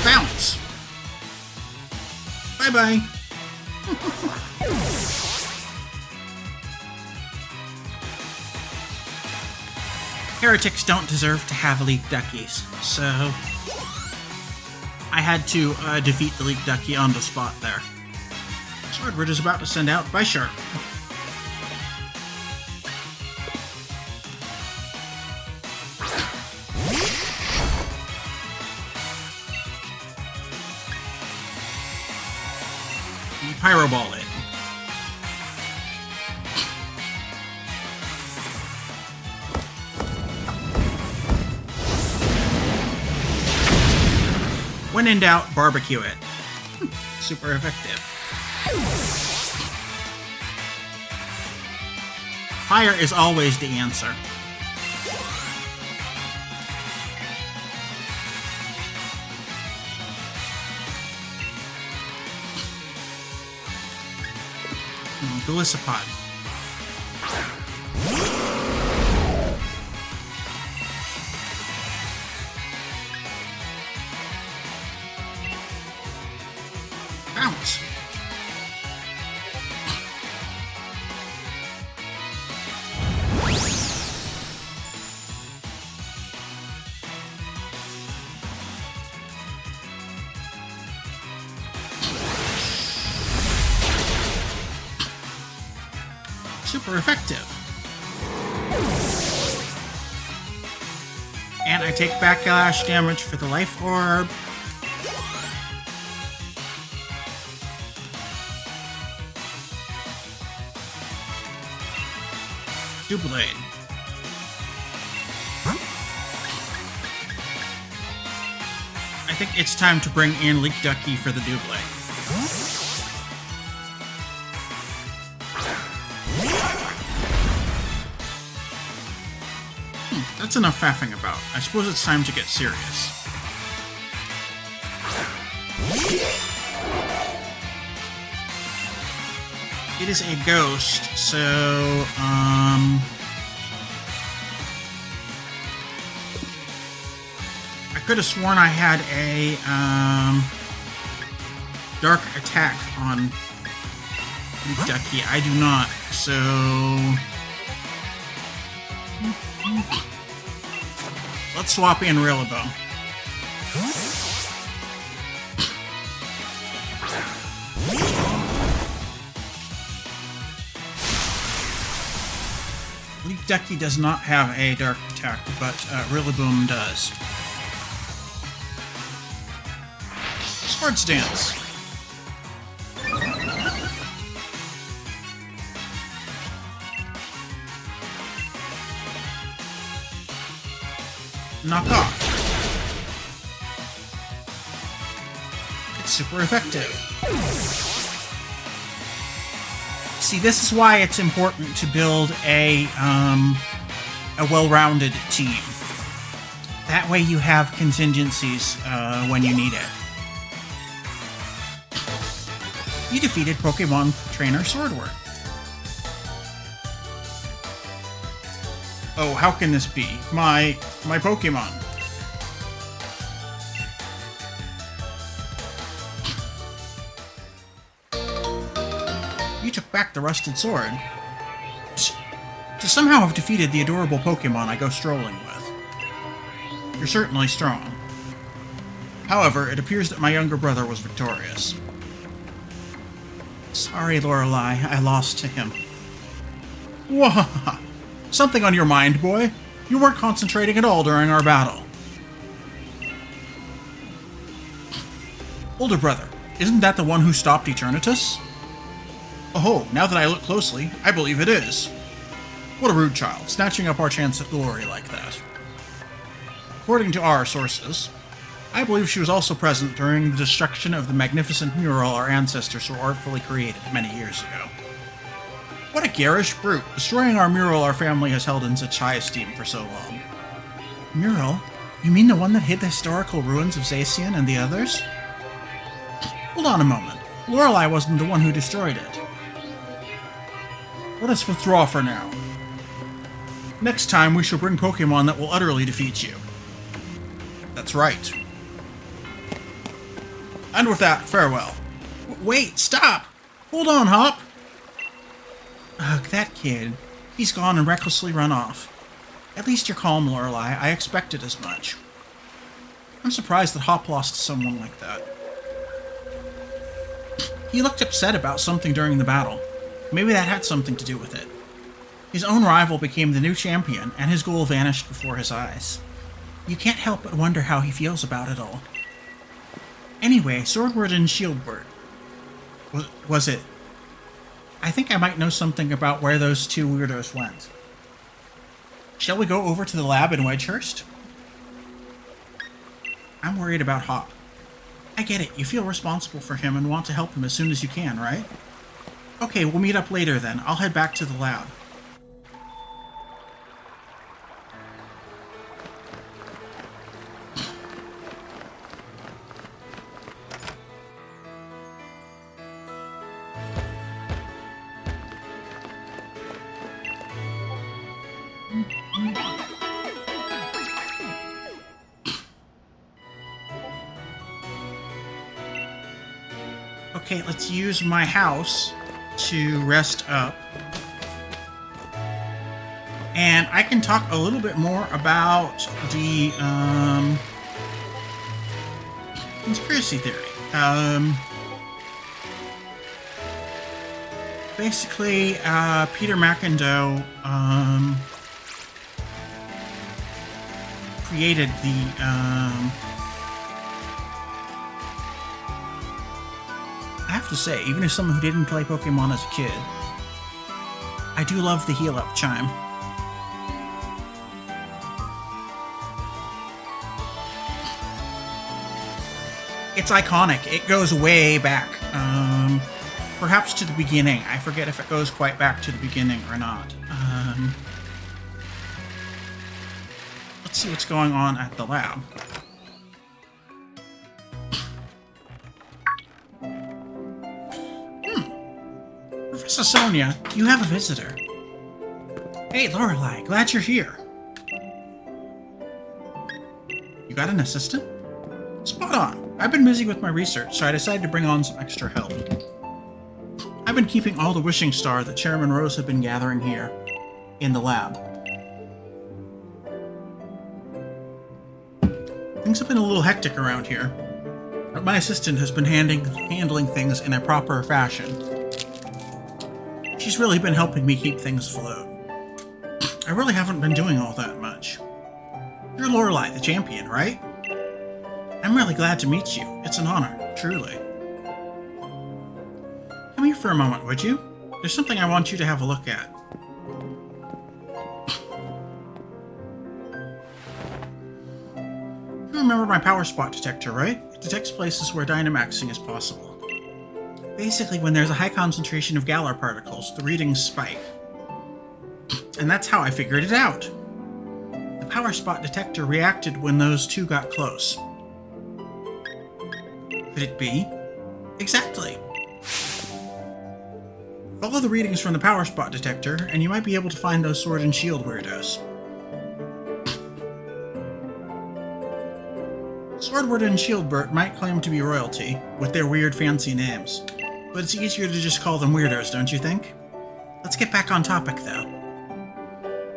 Bounce! Bye-bye! Heretics don't deserve to have leak duckies, so I had to defeat the leak ducky on the spot there. Swordward is about to send out by Sharp. Pyro Ball it. When in doubt, barbecue it. Super effective. Fire is always the answer. Golisopod. Bounce. Super effective. And I take backlash damage for the life orb. Doublade. I think it's time to bring in Leak Ducky for the Doublade. That's enough faffing about. I suppose it's time to get serious. It is a ghost, so, I could have sworn I had a, dark attack on Ducky. I do not, so... Let's swap in Rillaboom. Leak Ducky does not have a dark attack, but Rillaboom does. Swords Dance. Knock off. It's super effective. See, this is why it's important to build a well-rounded team. That way you have contingencies when you need it. You defeated Pokemon Trainer Swordward. Oh, how can this be? My Pokemon. You took back the rusted sword. To somehow have defeated the adorable Pokemon I go strolling with. You're certainly strong. However, it appears that my younger brother was victorious. Sorry, Lorelei, I lost to him. Wah! Something on your mind, boy? You weren't concentrating at all during our battle. Older brother, isn't that the one who stopped Eternatus? Oh, now that I look closely, I believe it is. What a rude child, snatching up our chance at glory like that. According to our sources, I believe she was also present during the destruction of the magnificent mural our ancestors so artfully created many years ago. What a garish brute, destroying our mural our family has held in such high esteem for so long. Mural? You mean the one that hid the historical ruins of Zacian and the others? Hold on a moment. Lorelei wasn't the one who destroyed it. Let us withdraw for now. Next time we shall bring Pokemon that will utterly defeat you. That's right. And with that, farewell. Wait, stop! Hold on, Hop! Ugh, that kid. He's gone and recklessly run off. At least you're calm, Lorelei. I expected as much. I'm surprised that Hop lost to someone like that. He looked upset about something during the battle. Maybe that had something to do with it. His own rival became the new champion, and his goal vanished before his eyes. You can't help but wonder how he feels about it all. Anyway, Swordward and Shieldward. Was it? I think I might know something about where those two weirdos went. Shall we go over to the lab in Wedgehurst? I'm worried about Hop. I get it. You feel responsible for him and want to help him as soon as you can, right? Okay, we'll meet up later then. I'll head back to the lab. Okay, let's use my house to rest up. And I can talk a little bit more about the conspiracy theory. Basically, Peter McIndoe created the I have to say, even as someone who didn't play Pokemon as a kid, I do love the heal up chime. It's iconic. It goes way back. Perhaps to the beginning. I forget if it goes quite back to the beginning or not. Let's see what's going on at the lab. Professor Sonia, you have a visitor. Hey, Lorelei, glad you're here. You got an assistant? Spot on. I've been busy with my research, so I decided to bring on some extra help. I've been keeping all the wishing star that Chairman Rose had been gathering here in the lab. Things have been a little hectic around here, but my assistant has been handling things in a proper fashion. She's really been helping me keep things afloat. I really haven't been doing all that much. You're Lorelei, the champion, right? I'm really glad to meet you. It's an honor, truly. Come here for a moment, would you? There's something I want you to have a look at. You remember my power spot detector, right? It detects places where Dynamaxing is possible. Basically, when there's a high concentration of Galar particles, the readings spike. And that's how I figured it out. The power spot detector reacted when those two got close. Could it be? Exactly. Follow the readings from the power spot detector, and you might be able to find those Sword and Shield weirdos. Swordward and Shieldbert might claim to be royalty, with their weird fancy names. But it's easier to just call them weirdos, don't you think? Let's get back on topic, though.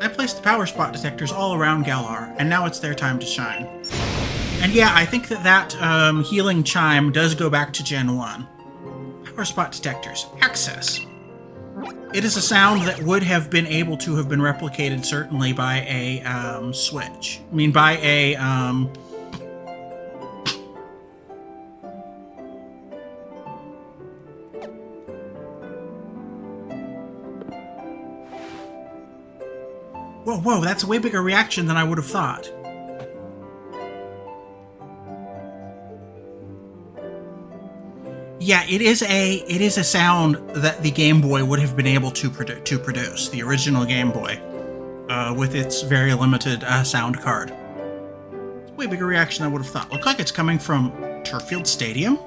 I placed the power spot detectors all around Galar, and now it's their time to shine. And yeah, I think that healing chime does go back to Gen 1. Power spot detectors. Access. It is a sound that would have been able to have been replicated, certainly, by a Switch. I mean, by a... Whoa, that's a way bigger reaction than I would have thought. Yeah, it is a sound that the Game Boy would have been able to produce, the original Game Boy, with its very limited sound card. It's a way bigger reaction than I would have thought. Looks like it's coming from Turffield Stadium?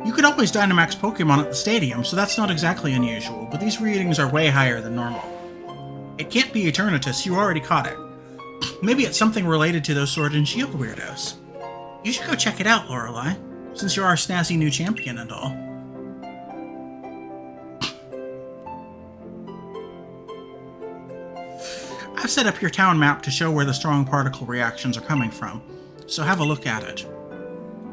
You could always Dynamax Pokemon at the stadium, so that's not exactly unusual, but these readings are way higher than normal. It can't be Eternatus, you already caught it. Maybe it's something related to those Sword and Shield weirdos. You should go check it out, Lorelei, since you're our snazzy new champion and all. I've set up your town map to show where the strong particle reactions are coming from, so have a look at it.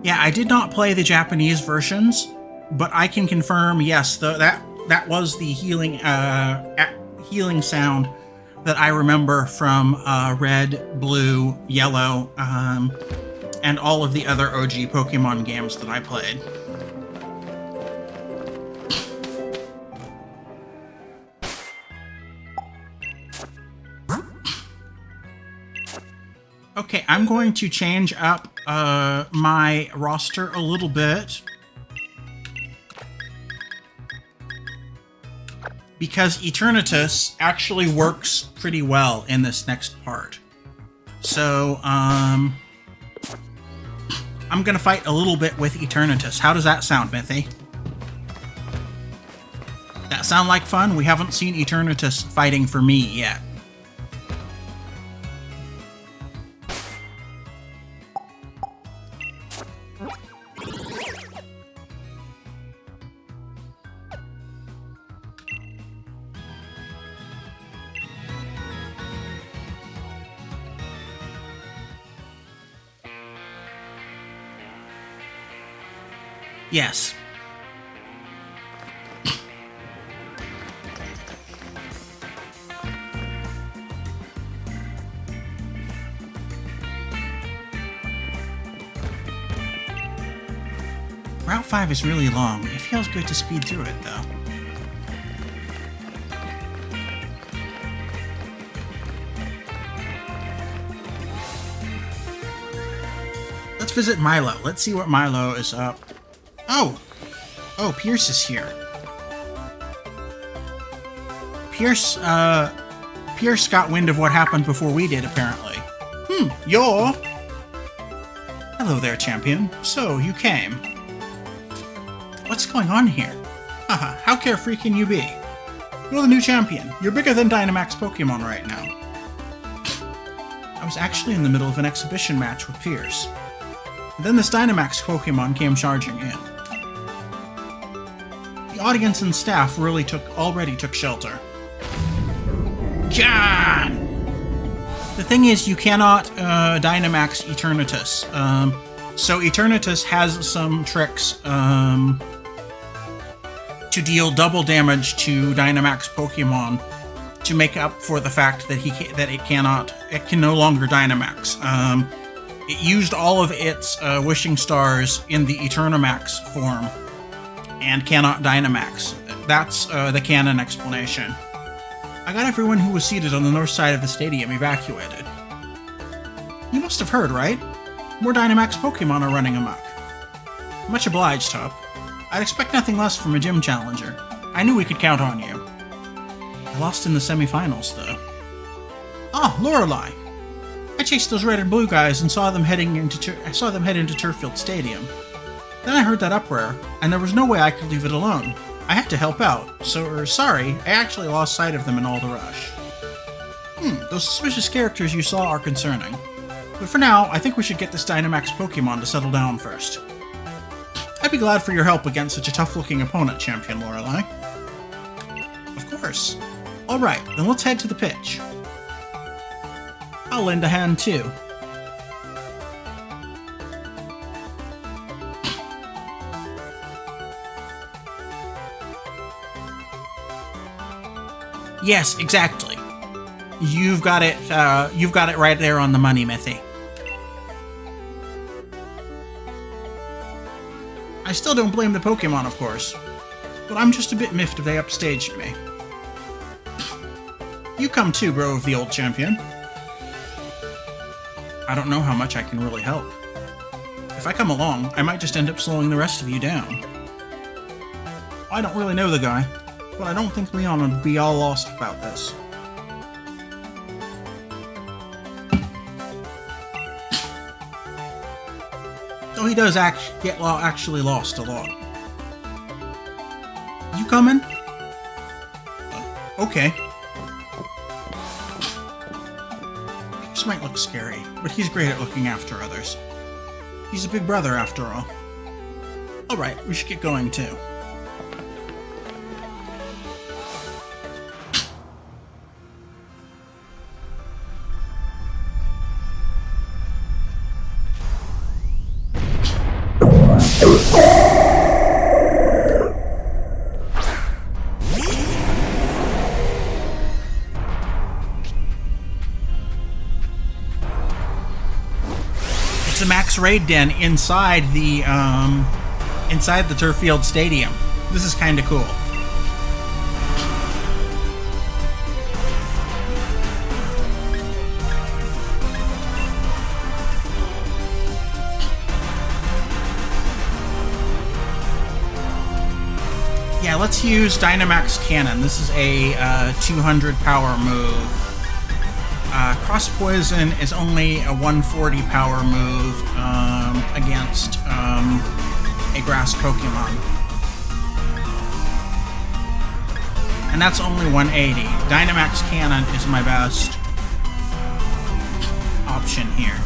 Yeah, I did not play the Japanese versions, but I can confirm, yes, that was the healing sound that I remember from Red, Blue, Yellow, and all of the other OG Pokemon games that I played. Okay, I'm going to change up my roster a little bit. Because Eternatus actually works pretty well in this next part. So, I'm gonna fight a little bit with Eternatus. How does that sound, Mithy? That sound like fun? We haven't seen Eternatus fighting for me yet. Yes. Route 5 is really long. It feels good to speed through it, though. Let's visit Milo. Let's see what Milo is up. Oh! Oh, Pierce is here. Pierce got wind of what happened before we did, apparently. You're... Hello there, champion. So, you came. What's going on here? Haha, how carefree can you be? You're the new champion. You're bigger than Dynamax Pokemon right now. I was actually in the middle of an exhibition match with Pierce. And then this Dynamax Pokemon came charging in. The audience and staff already took shelter. John! The thing is, you cannot Dynamax Eternatus. So Eternatus has some tricks to deal double damage to Dynamax Pokemon to make up for the fact that it can no longer Dynamax. It used all of its Wishing Stars in the Eternamax form and cannot Dynamax. That's the canon explanation. I got everyone who was seated on the north side of the stadium evacuated. You must have heard, right? More Dynamax Pokemon are running amok. Much obliged, Tup. I'd expect nothing less from a gym challenger. I knew we could count on you. I lost in the semifinals, though. Ah, Lorelei! I chased those red and blue guys and saw them head into Turffield Stadium. Then I heard that uproar, and there was no way I could leave it alone. I had to help out, so sorry, I actually lost sight of them in all the rush. Those suspicious characters you saw are concerning. But for now, I think we should get this Dynamax Pokemon to settle down first. I'd be glad for your help against such a tough-looking opponent, Champion Lorelei. Of course. Alright, then let's head to the pitch. I'll lend a hand, too. Yes, exactly. You've got it right there on the money, Mithy. I still don't blame the Pokemon, of course, but I'm just a bit miffed if they upstaged me. You come too, bro of the old champion. I don't know how much I can really help. If I come along, I might just end up slowing the rest of you down. I don't really know the guy, but I don't think Leon would be all lost about this. So he does get actually lost a lot. You coming? Okay. This might look scary, but he's great at looking after others. He's a big brother, after all. Alright, we should get going, too. It's a max raid den inside the Turffield Stadium. This is kind of cool. Yeah, let's use Dynamax Cannon. This is a 200 power move. Cross Poison is only a 140 power move against a grass Pokemon. And that's only 180. Dynamax Cannon is my best option here.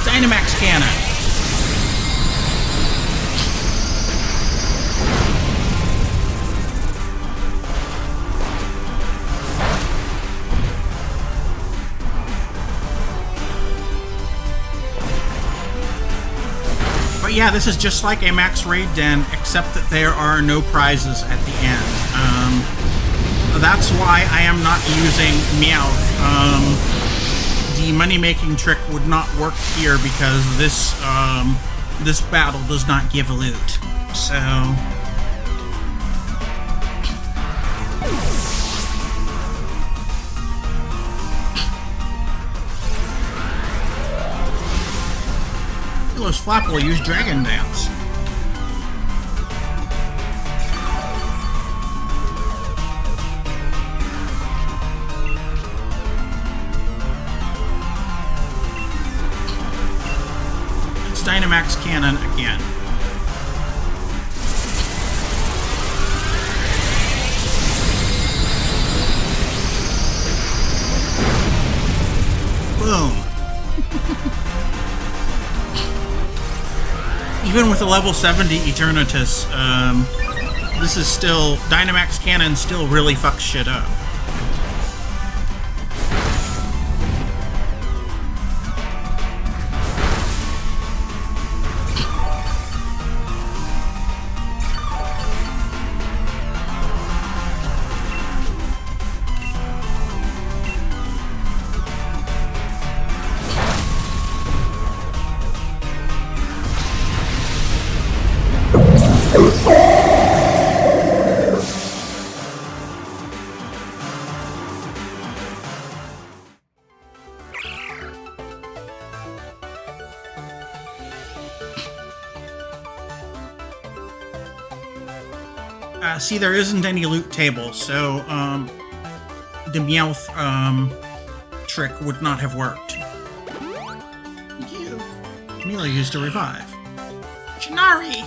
Dynamax Cannon! But yeah, this is just like a Max Raid Den, except that there are no prizes at the end. That's why I am not using Meowth. The money-making trick would not work here because this this battle does not give loot. So Flap will use Dragon Dance. It's Dynamax Cannon again. Boom. Even with a level 70 Eternatus, this is still... Dynamax Cannon still really fucks shit up. See, there isn't any loot table, so the Meowth trick would not have worked. Thank you. Mila used to revive. Shinari!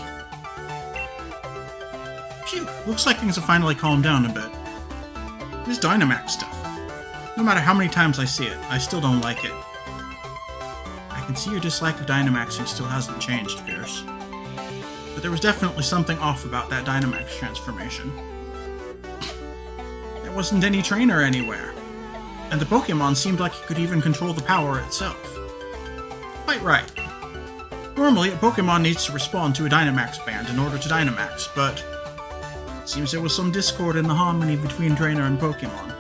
Phew, looks like things have finally calmed down a bit. This Dynamax stuff. No matter how many times I see it, I still don't like it. I can see your dislike of Dynamaxing still hasn't changed, Pierce. But there was definitely something off about that Dynamax transformation. There wasn't any trainer anywhere, and the Pokemon seemed like it could even control the power itself. Quite right. Normally, a Pokemon needs to respond to a Dynamax band in order to Dynamax, but it seems there was some discord in the harmony between trainer and Pokemon.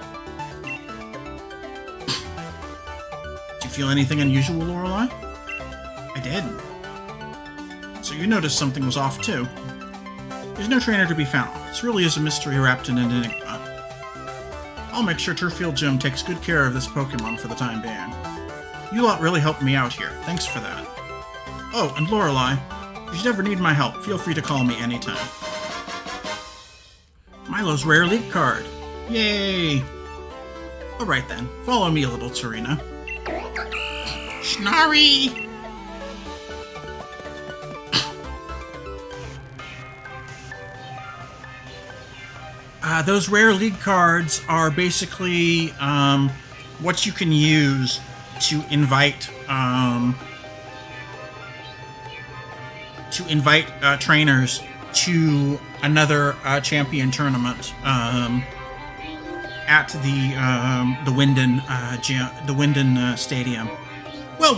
Did you feel anything unusual, Lorelei? I did. So you noticed something was off, too. There's no trainer to be found. This really is a mystery wrapped in an enigma. I'll make sure Turffield Gym takes good care of this Pokemon for the time being. You lot really helped me out here. Thanks for that. Oh, and Lorelei, if you ever need my help, feel free to call me anytime. Milo's rare league card. Yay! Alright then, follow me a little, Serena. Schnarry! Those rare league cards are basically what you can use to invite trainers to another champion tournament at the Winden Stadium. Well.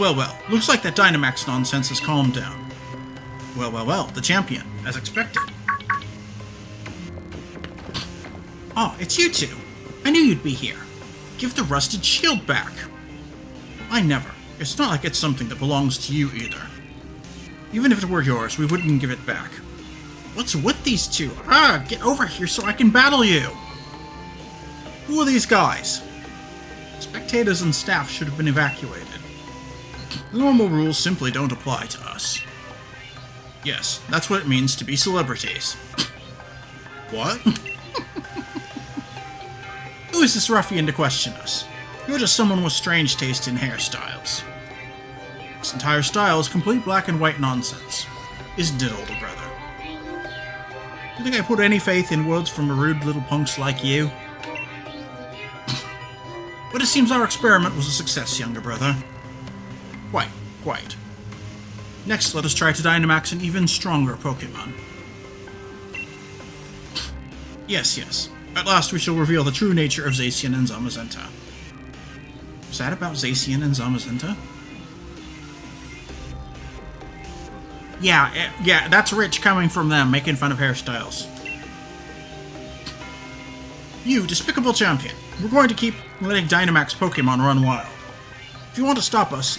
Looks like that Dynamax nonsense has calmed down. Well. The champion, as expected. Oh, it's you two. I knew you'd be here. Give the rusted shield back. I never. It's not like it's something that belongs to you either. Even if it were yours, we wouldn't give it back. What's with these two? Get over here so I can battle you! Who are these guys? Spectators and staff should have been evacuated. The normal rules simply don't apply to us. Yes, that's what it means to be celebrities. What? Who is this ruffian to question us? You're just someone with strange taste in hairstyles. This entire style is complete black and white nonsense. Isn't it, older brother? You think I put any faith in words from a rude little punks like you? But it seems our experiment was a success, younger brother. Quite. Next, let us try to Dynamax an even stronger Pokemon. Yes. At last we shall reveal the true nature of Zacian and Zamazenta. Was that about Zacian and Zamazenta? Yeah, that's rich coming from them, making fun of hairstyles. You, despicable champion. We're going to keep letting Dynamax Pokemon run wild. If you want to stop us,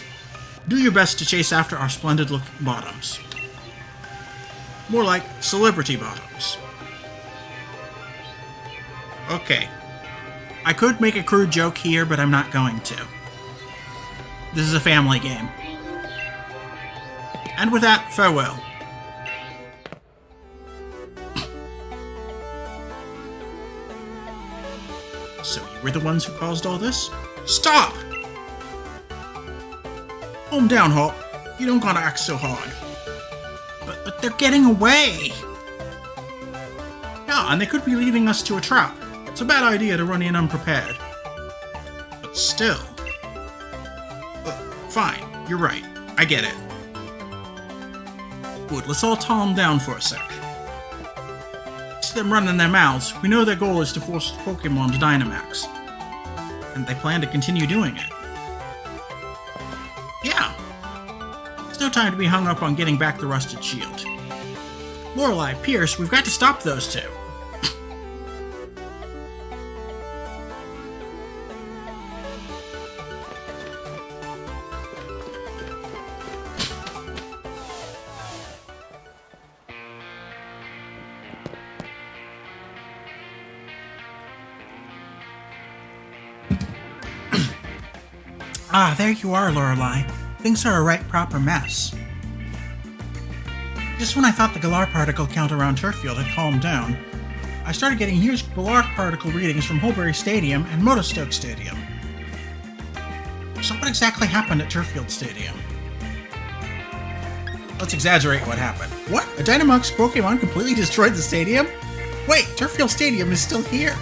do your best to chase after our splendid-looking bottoms. More like celebrity bottoms. Okay. I could make a crude joke here, but I'm not going to. This is a family game. And with that, farewell. So you were the ones who caused all this? Stop! Calm down, Hop. You don't gotta act so hard. But they're getting away! Yeah, and they could be leading us to a trap. It's a bad idea to run in unprepared. But still... fine, you're right. I get it. Good, let's all calm down for a sec. See them running their mouths, we know their goal is to force Pokemon to Dynamax. And they plan to continue doing it. Yeah. There's no time to be hung up on getting back the rusted shield. Lorelei, Pierce, we've got to stop those two. Ah, there you are, Lorelei. Things are a right proper mess. Just when I thought the Galar particle count around Turffield had calmed down, I started getting huge Galar particle readings from Holbury Stadium and Motostoke Stadium. So what exactly happened at Turffield Stadium? Let's exaggerate what happened. What? A Dynamax Pokemon completely destroyed the stadium? Wait, Turffield Stadium is still here!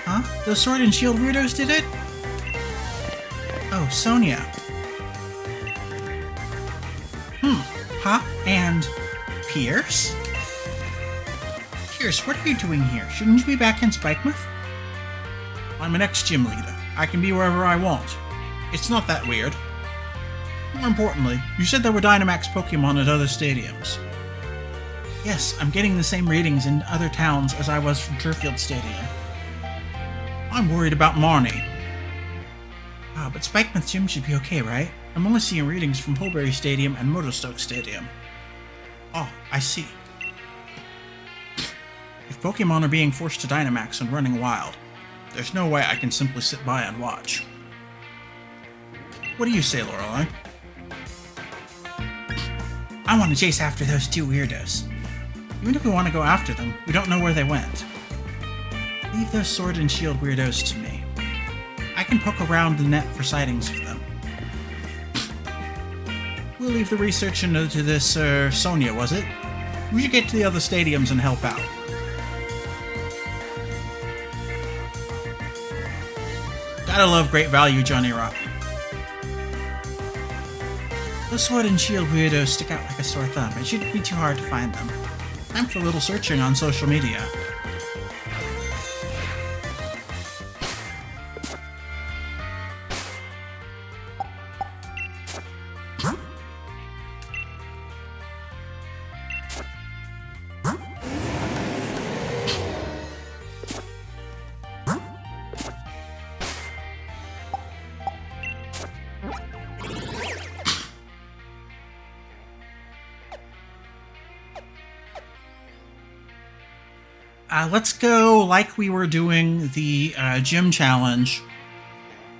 Huh? Those Sword and Shield weirdos did it? Oh, Sonia. Huh? And... Pierce? Pierce, what are you doing here? Shouldn't you be back in Spikemouth? I'm an ex-gym leader. I can be wherever I want. It's not that weird. More importantly, you said there were Dynamax Pokemon at other stadiums. Yes, I'm getting the same readings in other towns as I was from Turffield Stadium. I'm worried about Marnie. Ah, but Spikemouth Gym should be okay, right? I'm only seeing readings from Holbury Stadium and Motostoke Stadium. Oh, I see. If Pokemon are being forced to Dynamax and running wild, there's no way I can simply sit by and watch. What do you say, Lorelei? I want to chase after those two weirdos. Even if we want to go after them, we don't know where they went. Leave those Sword and Shield weirdos to me. I can poke around the net for sightings of them. We'll leave the research to this, Sonia, was it? We should get to the other stadiums and help out. Gotta love Great Value, Johnny Rock. Those Sword and Shield weirdos stick out like a sore thumb. It shouldn't be too hard to find them. Time for a little searching on social media. Let's go like we were doing the gym challenge,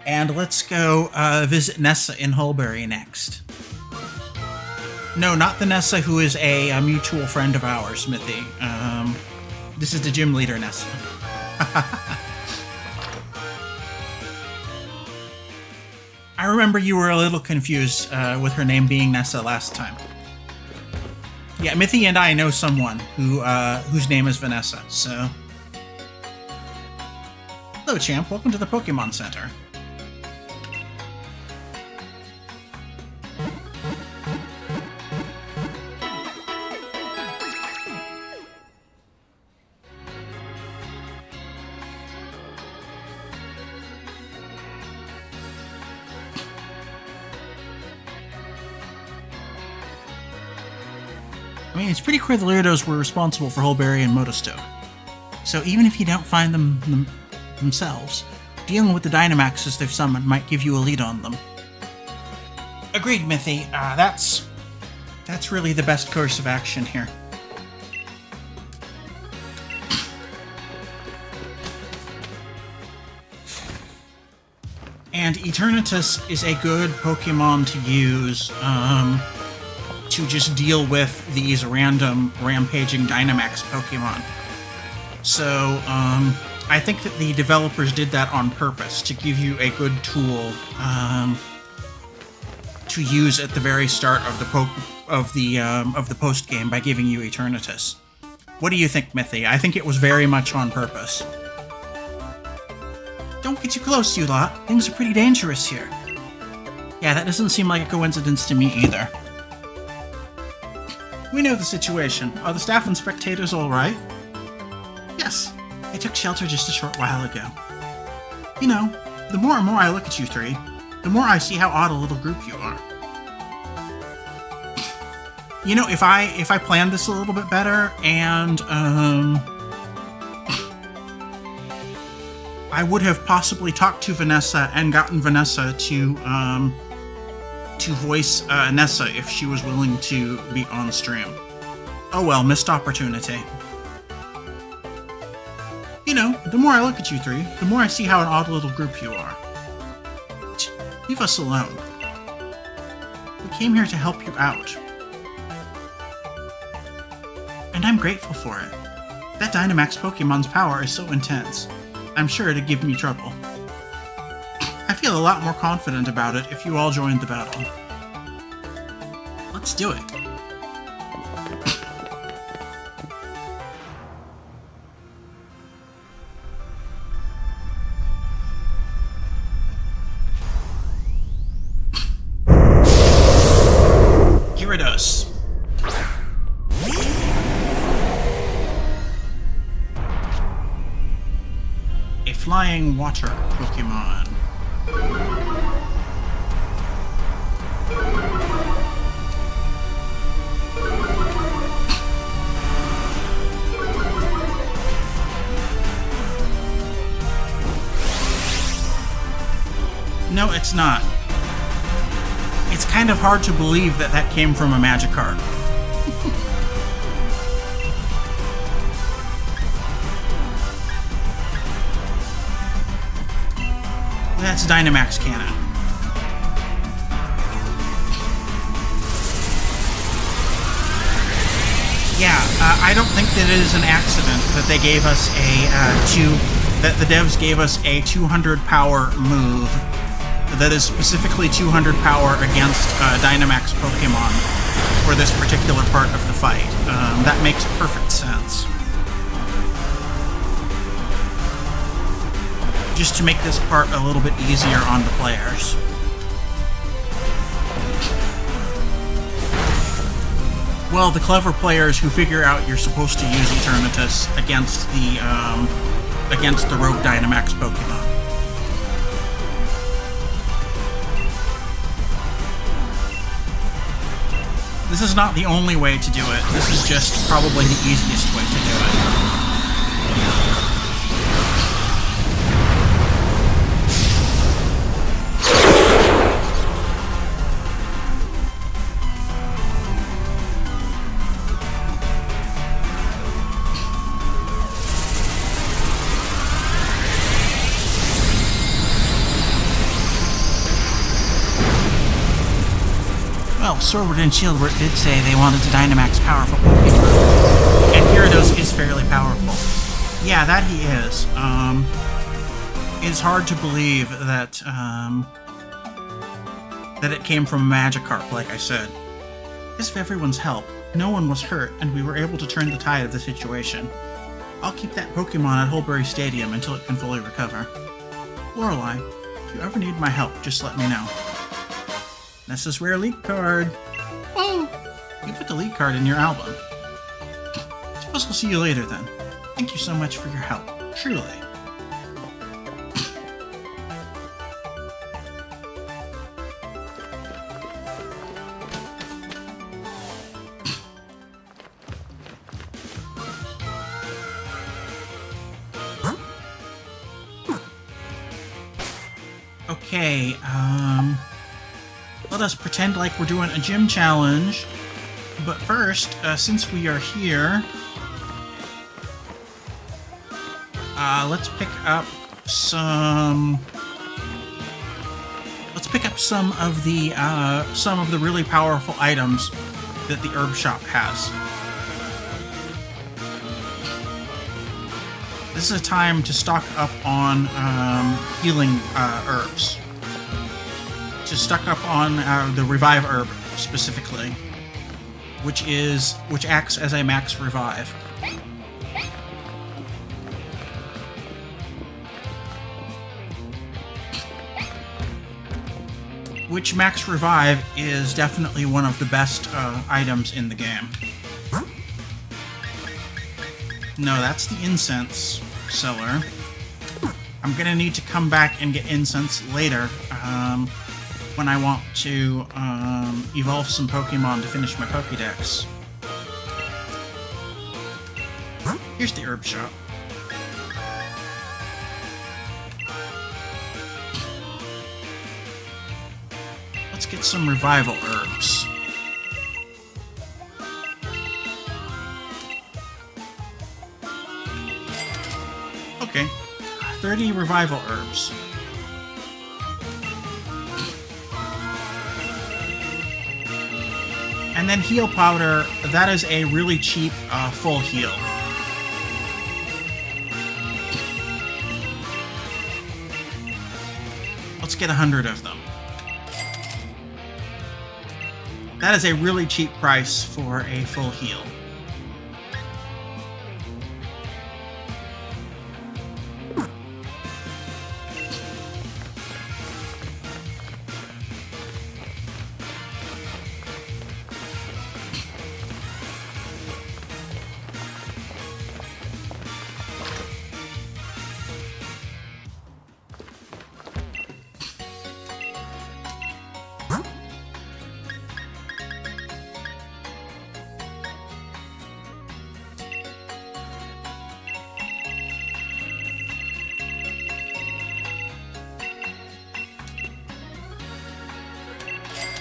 and let's go visit Nessa in Holbury next. No, not the Nessa who is a mutual friend of ours, Smithy. This is the gym leader, Nessa. I remember you were a little confused with her name being Nessa last time. Yeah, Mithy and I know someone whose name is Vanessa, so... Hello, champ. Welcome to the Pokemon Center. I mean, it's pretty clear the Gyarados were responsible for Hulberry and Motostoke. So even if you don't find them themselves, dealing with the Dynamaxes they've summoned might give you a lead on them. Agreed, Mithy. That's really the best course of action here. And Eternatus is a good Pokemon to use, to just deal with these random rampaging Dynamax Pokemon. So, I think that the developers did that on purpose, to give you a good tool to use at the very start of the post game by giving you Eternatus. What do you think, Mithy? I think it was very much on purpose. Don't get too close, you lot. Things are pretty dangerous here. Yeah, that doesn't seem like a coincidence to me either. We know the situation. Are the staff and spectators all right? Yes. I took shelter just a short while ago. You know, the more and more I look at you three, the more I see how odd a little group you are. You know, if I planned this a little bit better and, I would have possibly talked to Vanessa and gotten Vanessa to voice Nessa if she was willing to be on stream. Oh well, missed opportunity. You know, the more I look at you three, the more I see how an odd little group you are. Leave us alone. We came here to help you out. And I'm grateful for it. That Dynamax Pokemon's power is so intense. I'm sure it'd give me trouble. I feel a lot more confident about it if you all joined the battle. Let's do it. Gyarados. A flying water Pokemon. No, it's not. It's kind of hard to believe that that came from a Magikarp. That's Dynamax Cannon. Yeah, I don't think that it is an accident that they gave us that the devs gave us a 200 power move that is specifically 200 power against Dynamax Pokemon for this particular part of the fight. That makes perfect sense. Just to make this part a little bit easier on the players. Well, the clever players who figure out you're supposed to use Eternatus against the rogue Dynamax Pokemon. This is not the only way to do it. This is just probably the easiest way to do it. Well, Sword and Shieldwort did say they wanted to Dynamax powerful Pokemon. And Gyarados is fairly powerful. Yeah, that he is. It's hard to believe that, that it came from Magikarp, like I said. Because of everyone's help, no one was hurt, and we were able to turn the tide of the situation. I'll keep that Pokemon at Holbury Stadium until it can fully recover. Lorelei, if you ever need my help, just let me know. This is Rare League Card. Oh, you put the league card in your album. Suppose I'll see you later then. Thank you so much for your help. Truly. Okay, let us pretend like we're doing a gym challenge. But first, since we are here, let's pick up some. Let's pick up some of the really powerful items that the herb shop has. This is a time to stock up on healing herbs. To stock up on the revive herb specifically, which acts as a max revive. Which max revive is definitely one of the best items in the game. No, that's the incense seller. I'm gonna need to come back and get incense later when I want to evolve some Pokemon to finish my Pokédex. Here's the herb shop. Let's get some revival herbs. Okay, 30 revival herbs. And then heal powder, that is a really cheap full heal. Let's get 100 of them. That is a really cheap price for a full heal.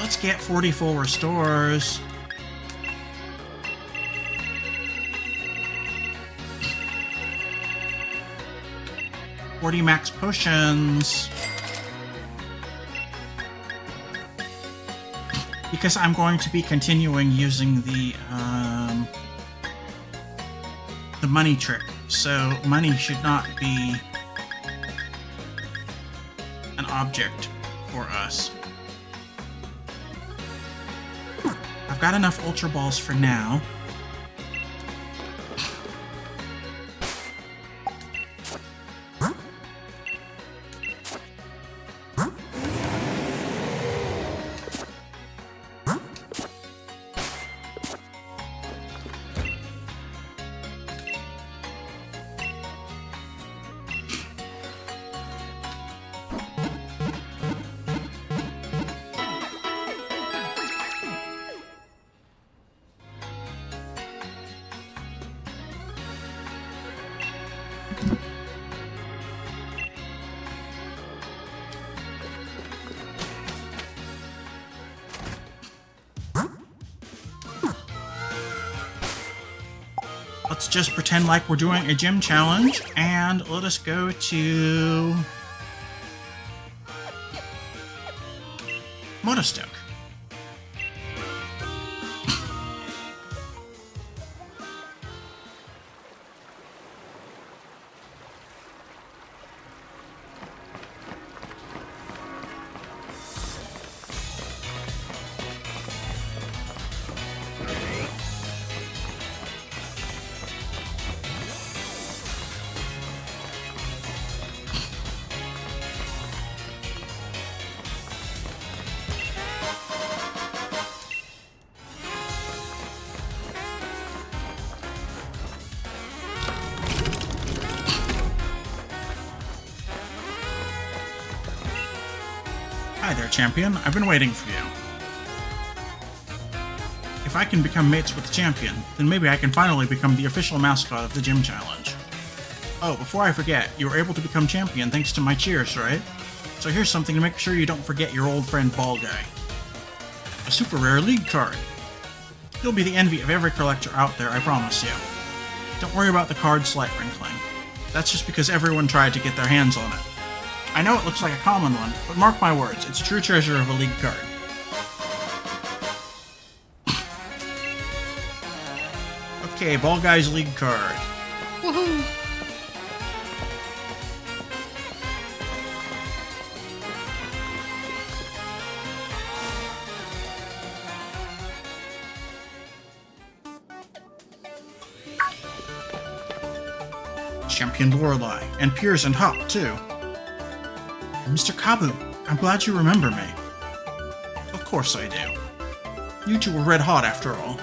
Let's get 40 full restores. $40 max potions. Because I'm going to be continuing using the money trick, so money should not be an object for us. I've got enough Ultra Balls for now. Let's just pretend like we're doing a gym challenge, and let us go to Motostoke. champion. I've been waiting for you. If I can become mates with the champion, then maybe I can finally become the official mascot of the gym challenge. Oh, before I forget, you were able to become champion thanks to my cheers, right? So here's something to make sure you don't forget your old friend Ball Guy. A super rare league card. You'll be the envy of every collector out there, I promise you. Don't worry about the card's slight wrinkling. That's just because everyone tried to get their hands on it. I know it looks like a common one, but mark my words, it's a true treasure of a league card. Okay, Ball Guy's league card. Woohoo! Champion Lorelei, and Piers and Hop, too. Mr. Kabu, I'm glad you remember me. Of course I do. You two were red hot after all.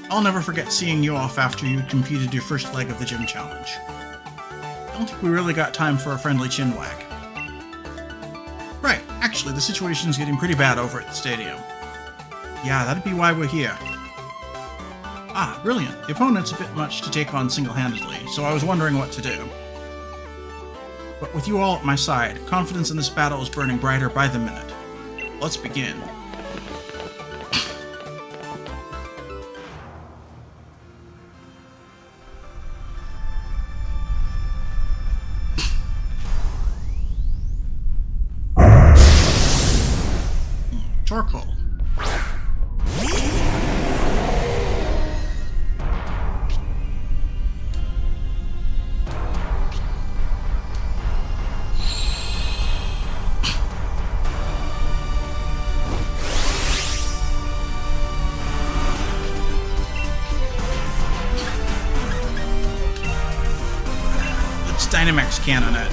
I'll never forget seeing you off after you competed your first leg of the gym challenge. I don't think we really got time for a friendly chin wag. Right, actually, the situation's getting pretty bad over at the stadium. Yeah, that'd be why we're here. Ah, brilliant. The opponent's a bit much to take on single-handedly, so I was wondering what to do. But with you all at my side, confidence in this battle is burning brighter by the minute. Let's begin. Charcoal. Let's Dynamax cannon it.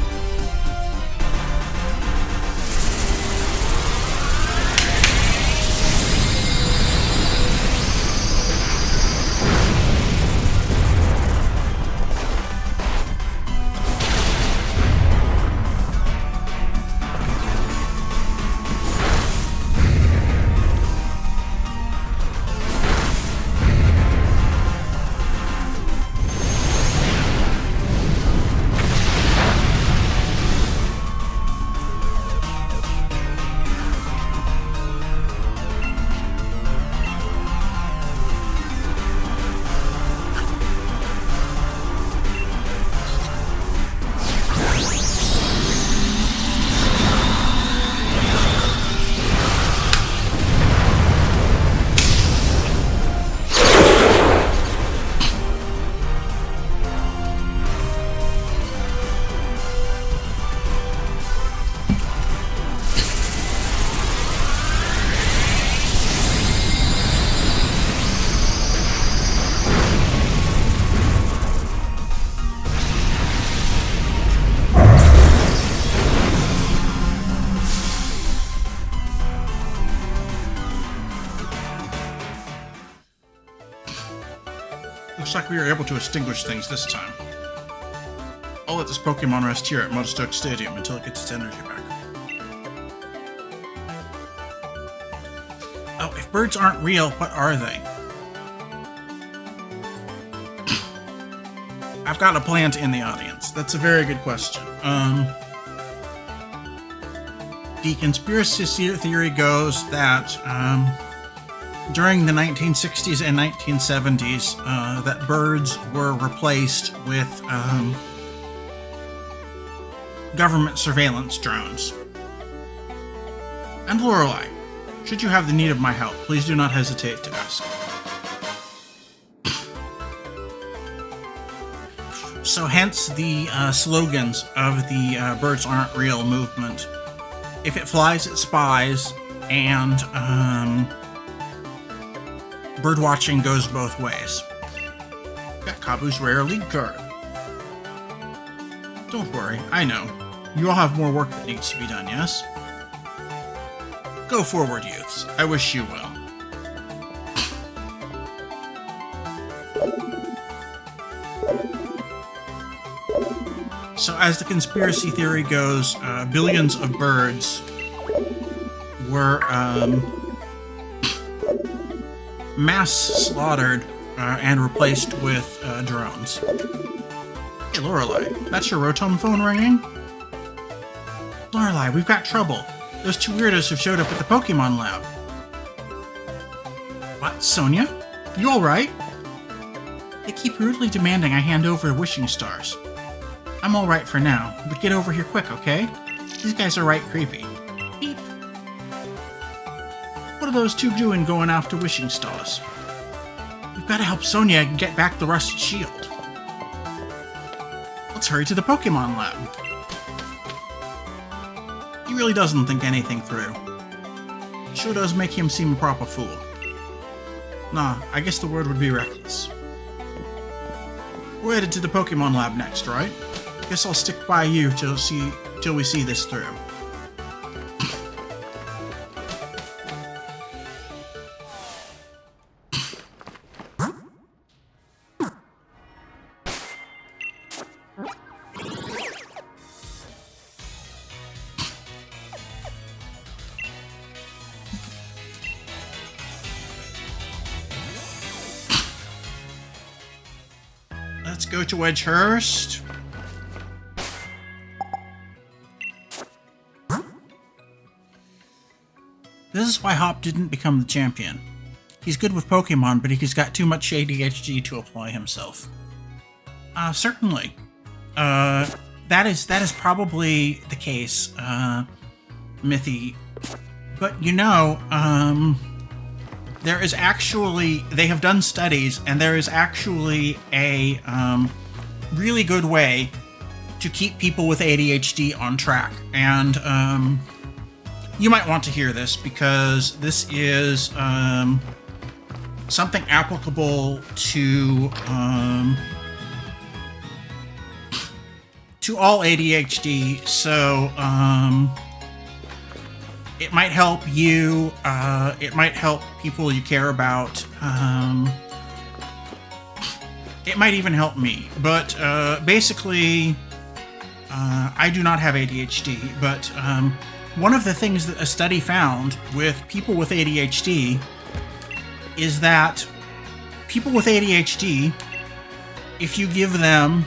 Looks like we were able to extinguish things this time. I'll let this Pokemon rest here at Motostoke Stadium until it gets its energy back. Oh, if birds aren't real, what are they? I've got a plant in the audience. That's a very good question. The conspiracy theory goes that, during the 1960s and 1970s, that birds were replaced with government surveillance drones. And Lorelei, should you have the need of my help, please do not hesitate to ask. So hence the slogans of the Birds Aren't Real movement. If it flies, it spies, and birdwatching goes both ways. Got Kabu's rare league card. Don't worry, I know. You all have more work that needs to be done, yes? Go forward, youths. I wish you well. So as the conspiracy theory goes, billions of birds were mass slaughtered and replaced with drones. Hey, Lorelei, that's your Rotom phone ringing? Lorelei, we've got trouble. Those two weirdos have showed up at the Pokemon Lab. What, Sonia? You alright? They keep rudely demanding I hand over wishing stars. I'm alright for now, but get over here quick, okay? These guys are right creepy. Beep. What are those two doing going after wishing stars? We've got to help Sonia get back the rusted shield. Let's hurry to the Pokemon Lab. He really doesn't think anything through. Sure does make him seem a proper fool. Nah, I guess the word would be reckless. We're headed to the Pokemon Lab next, right? Guess I'll stick by you till we see this through. Let's go to Edgehurst. This is why Hop didn't become the champion. He's good with Pokemon, but he's got too much ADHD to apply himself. Certainly. That is probably the case, Mithy. But you know, there is actually, they have done studies, and there is actually a really good way to keep people with ADHD on track. And you might want to hear this, because this is something applicable to all ADHD. So it might help you. It might help people you care about. It might even help me. But basically, I do not have ADHD. But one of the things that a study found with people with ADHD is that people with ADHD, if you give them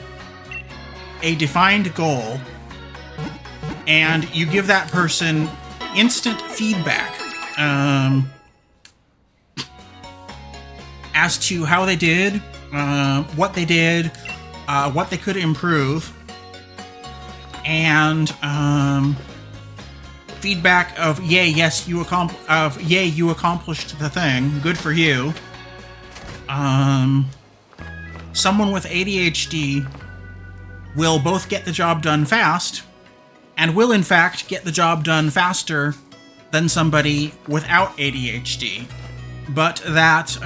a defined goal and you give that person instant feedback as to how they did, what they did, what they could improve, and feedback of yay, yes, you accomplished the thing, good for you. Someone with ADHD will both get the job done fast, and will in fact get the job done faster than somebody without ADHD. But that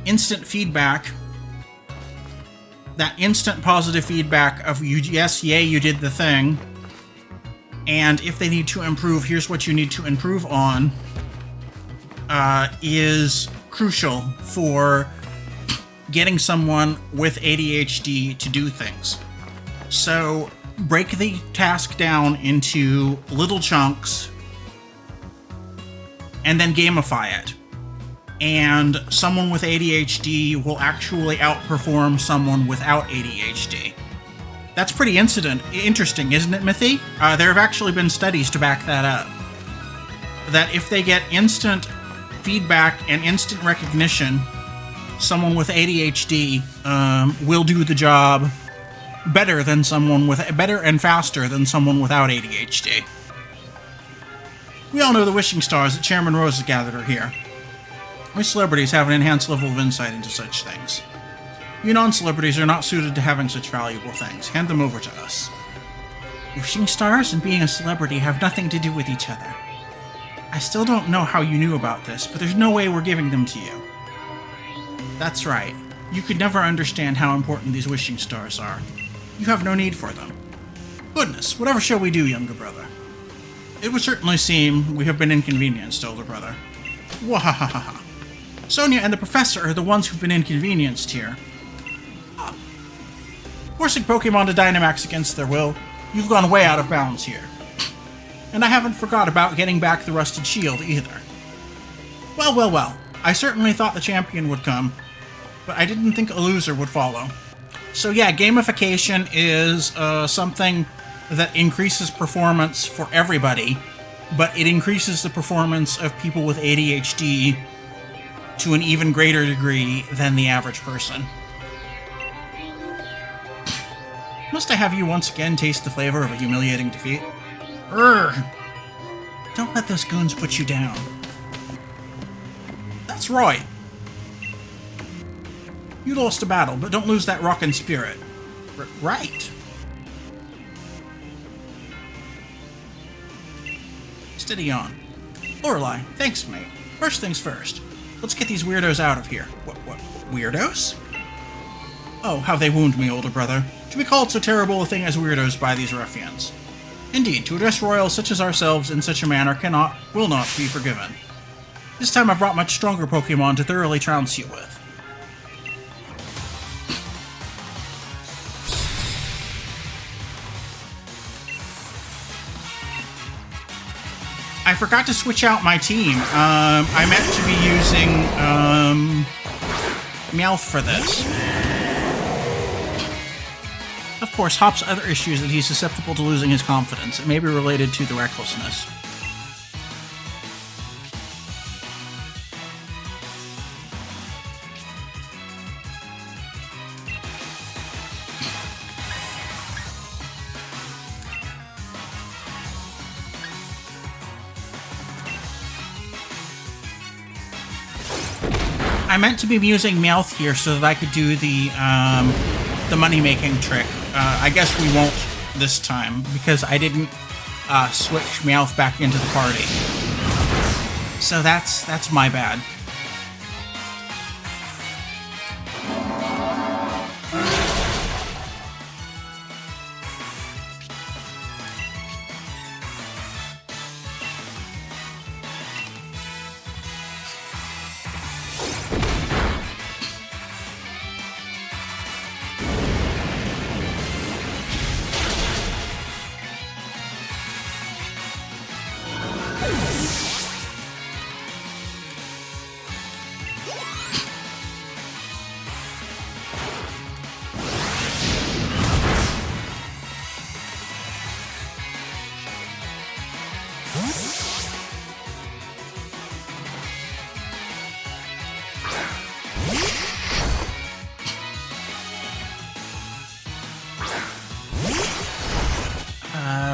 instant feedback, that instant positive feedback of you, yes, yay, you did the thing, and if they need to improve, here's what you need to improve on, is crucial for getting someone with ADHD to do things. So break the task down into little chunks and then gamify it. And someone with ADHD will actually outperform someone without ADHD. That's pretty interesting, isn't it, Mithy? There have actually been studies to back that up. That if they get instant feedback and instant recognition, someone with ADHD will do the job better and faster than someone without ADHD. We all know the wishing stars that Chairman Rose has gathered are here. We celebrities have an enhanced level of insight into such things. You non-celebrities are not suited to having such valuable things. Hand them over to us. Wishing stars and being a celebrity have nothing to do with each other. I still don't know how you knew about this, but there's no way we're giving them to you. That's right. You could never understand how important these wishing stars are. You have no need for them. Goodness, whatever shall we do, younger brother? It would certainly seem we have been inconvenienced, older brother. Wahahaha. Sonia and the professor are the ones who've been inconvenienced here. Forcing Pokemon to Dynamax against their will, you've gone way out of bounds here. And I haven't forgot about getting back the rusted shield either. Well, well, well. I certainly thought the champion would come, but I didn't think a loser would follow. So yeah, gamification is something that increases performance for everybody, but it increases the performance of people with ADHD to an even greater degree than the average person. Must I have you once again taste the flavor of a humiliating defeat? Urgh! Don't let those goons put you down. That's right. You lost a battle, but don't lose that rockin' spirit. Right. Steady on. Lorelei, thanks, mate. First things first. Let's get these weirdos out of here. What, weirdos? Oh, how they wound me, older brother. To be called so terrible a thing as weirdos by these ruffians. Indeed, to address royals such as ourselves in such a manner will not be forgiven. This time I've brought much stronger Pokemon to thoroughly trounce you with. I forgot to switch out my team. I meant to be using Bielef for this. Of course, Hop's other issue is that he's susceptible to losing his confidence. It may be related to the recklessness. I meant to be using Meowth here so that I could do the money-making trick. I guess we won't this time, because I didn't switch Meowth back into the party. So that's my bad.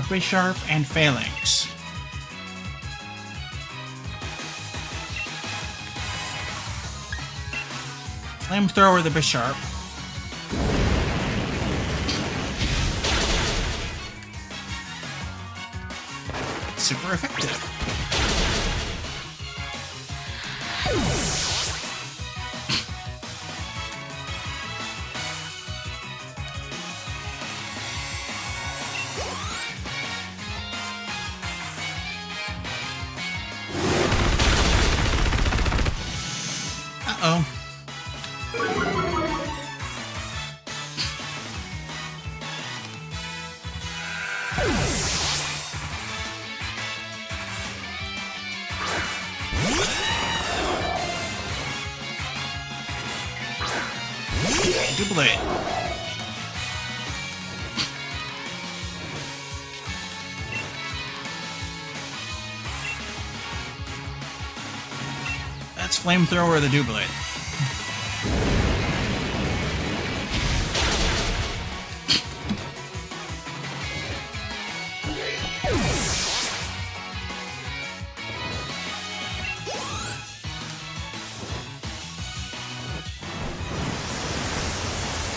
Bisharp and Phalanx. Flamethrower the Bisharp. Super effective. Uh-oh. Duplicate. That's Flamethrower the Doublade.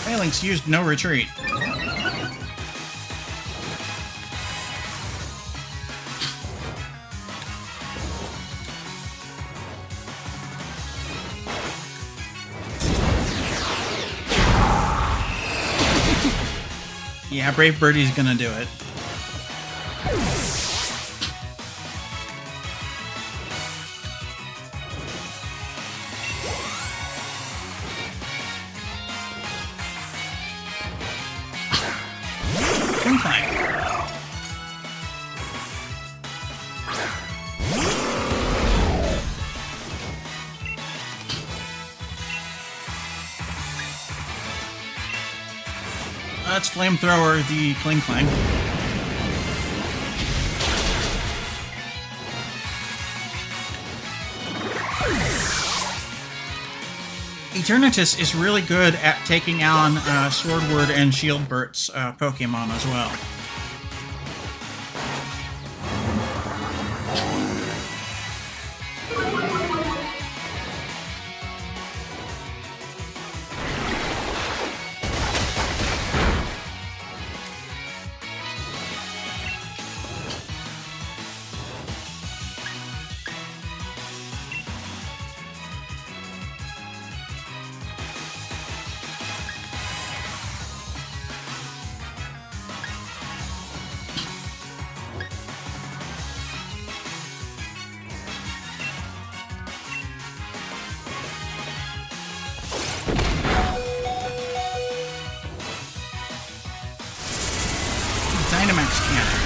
Phalanx used no retreat. Yeah, Brave Birdie's gonna do it. Let's flamethrower the Kling Kling. Eternatus is really good at taking on Swordward and Shieldburt's Pokemon as well. Dynamax cannon.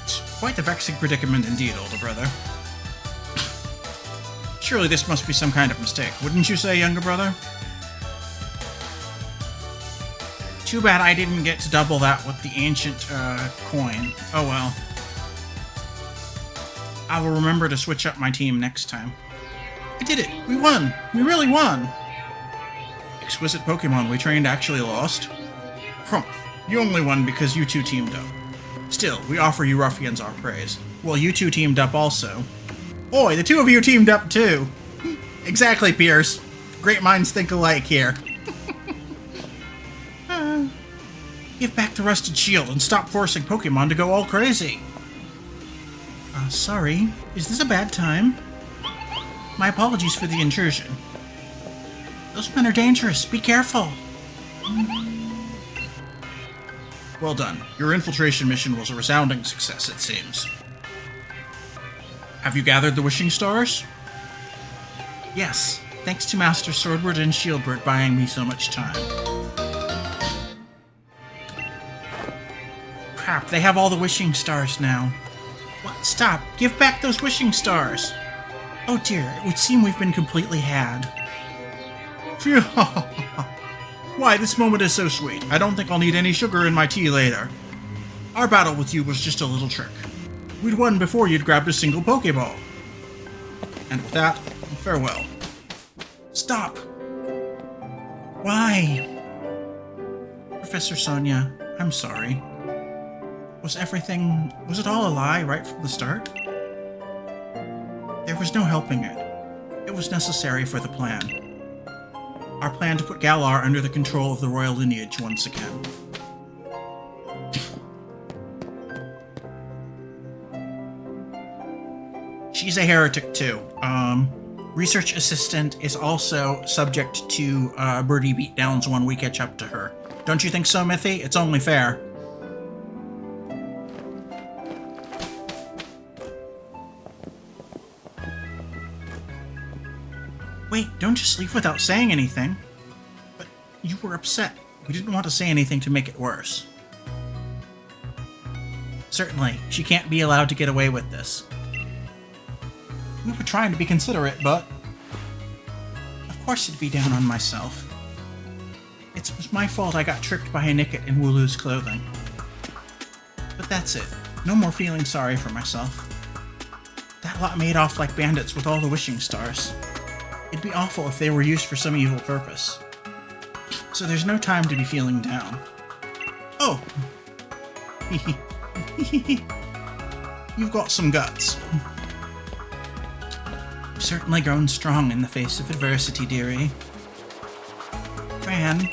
It's quite a vexing predicament indeed, older brother. Surely this must be some kind of mistake, wouldn't you say, younger brother? Too bad I didn't get to double that with the ancient coin. Oh well. I will remember to switch up my team next time. I did it! We won! We really won! Exquisite Pokemon we trained actually lost? Humph. You only won because you two teamed up. Still, we offer you ruffians our praise. Well, you two teamed up also. Oi, the two of you teamed up too! Exactly, Pierce. Great minds think alike here. Give back the Rusted Shield and stop forcing Pokemon to go all crazy. Sorry. Is this a bad time? My apologies for the intrusion. Those men are dangerous. Be careful. Well done. Your infiltration mission was a resounding success, it seems. Have you gathered the wishing stars? Yes. Thanks to Master Swordward and Shieldbird buying me so much time. Crap, they have all the wishing stars now. What? Stop! Give back those wishing stars! Oh dear, it would seem we've been completely had. Phew! Why, this moment is so sweet. I don't think I'll need any sugar in my tea later. Our battle with you was just a little trick. We'd won before you'd grabbed a single Pokeball. And with that, farewell. Stop! Why? Professor Sonia, I'm sorry. Was it all a lie right from the start? There was no helping it. It was necessary for the plan. Our plan to put Galar under the control of the royal lineage once again. She's a heretic too. Research assistant is also subject to birdie beatdowns when we catch up to her. Don't you think so, Mithy? It's only fair. Wait, don't just leave without saying anything. But you were upset. We didn't want to say anything to make it worse. Certainly, she can't be allowed to get away with this. We were trying to be considerate, but... Of course it'd be down on myself. It was my fault I got tricked by a Nickit in Wooloo's clothing. But that's it. No more feeling sorry for myself. That lot made off like bandits with all the wishing stars. It'd be awful if they were used for some evil purpose. So there's no time to be feeling down. Oh! You've got some guts. You've certainly grown strong in the face of adversity, dearie. Fran,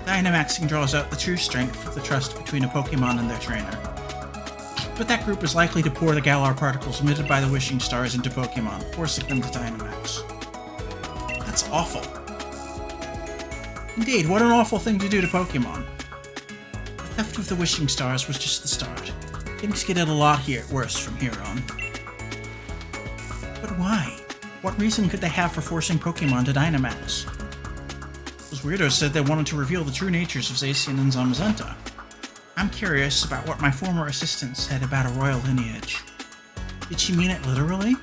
Dynamaxing draws out the true strength of the trust between a Pokemon and their trainer. But that group is likely to pour the Galar particles emitted by the wishing stars into Pokemon, forcing them to Dynamax. That's awful. Indeed, what an awful thing to do to Pokemon. The theft of the wishing stars was just the start. Things get a lot worse from here on. But why? What reason could they have for forcing Pokemon to Dynamax? Those weirdos said they wanted to reveal the true natures of Zacian and Zamazenta. I'm curious about what my former assistant said about a royal lineage. Did she mean it literally?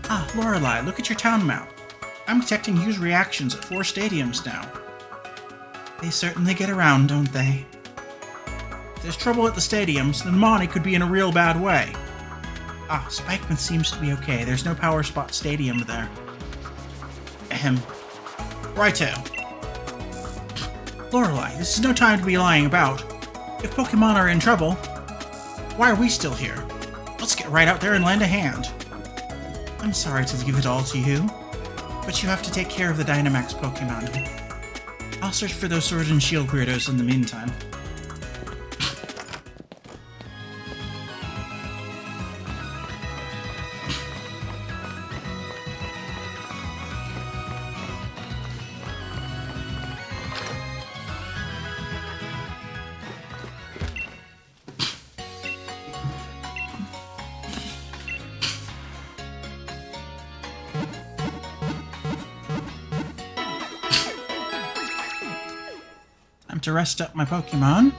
Ah, Lorelei, look at your town map. I'm detecting huge reactions at 4 stadiums now. They certainly get around, don't they? If there's trouble at the stadiums, then Monty could be in a real bad way. Ah, Spikeman seems to be okay. There's no Power Spot Stadium there. Ahem. Righto. Lorelei, this is no time to be lying about. If Pokemon are in trouble, why are we still here? Let's get right out there and lend a hand. I'm sorry to leave it all to you, but you have to take care of the Dynamax Pokemon. I'll search for those Sword and Shield weirdos in the meantime. To rest up my Pokemon.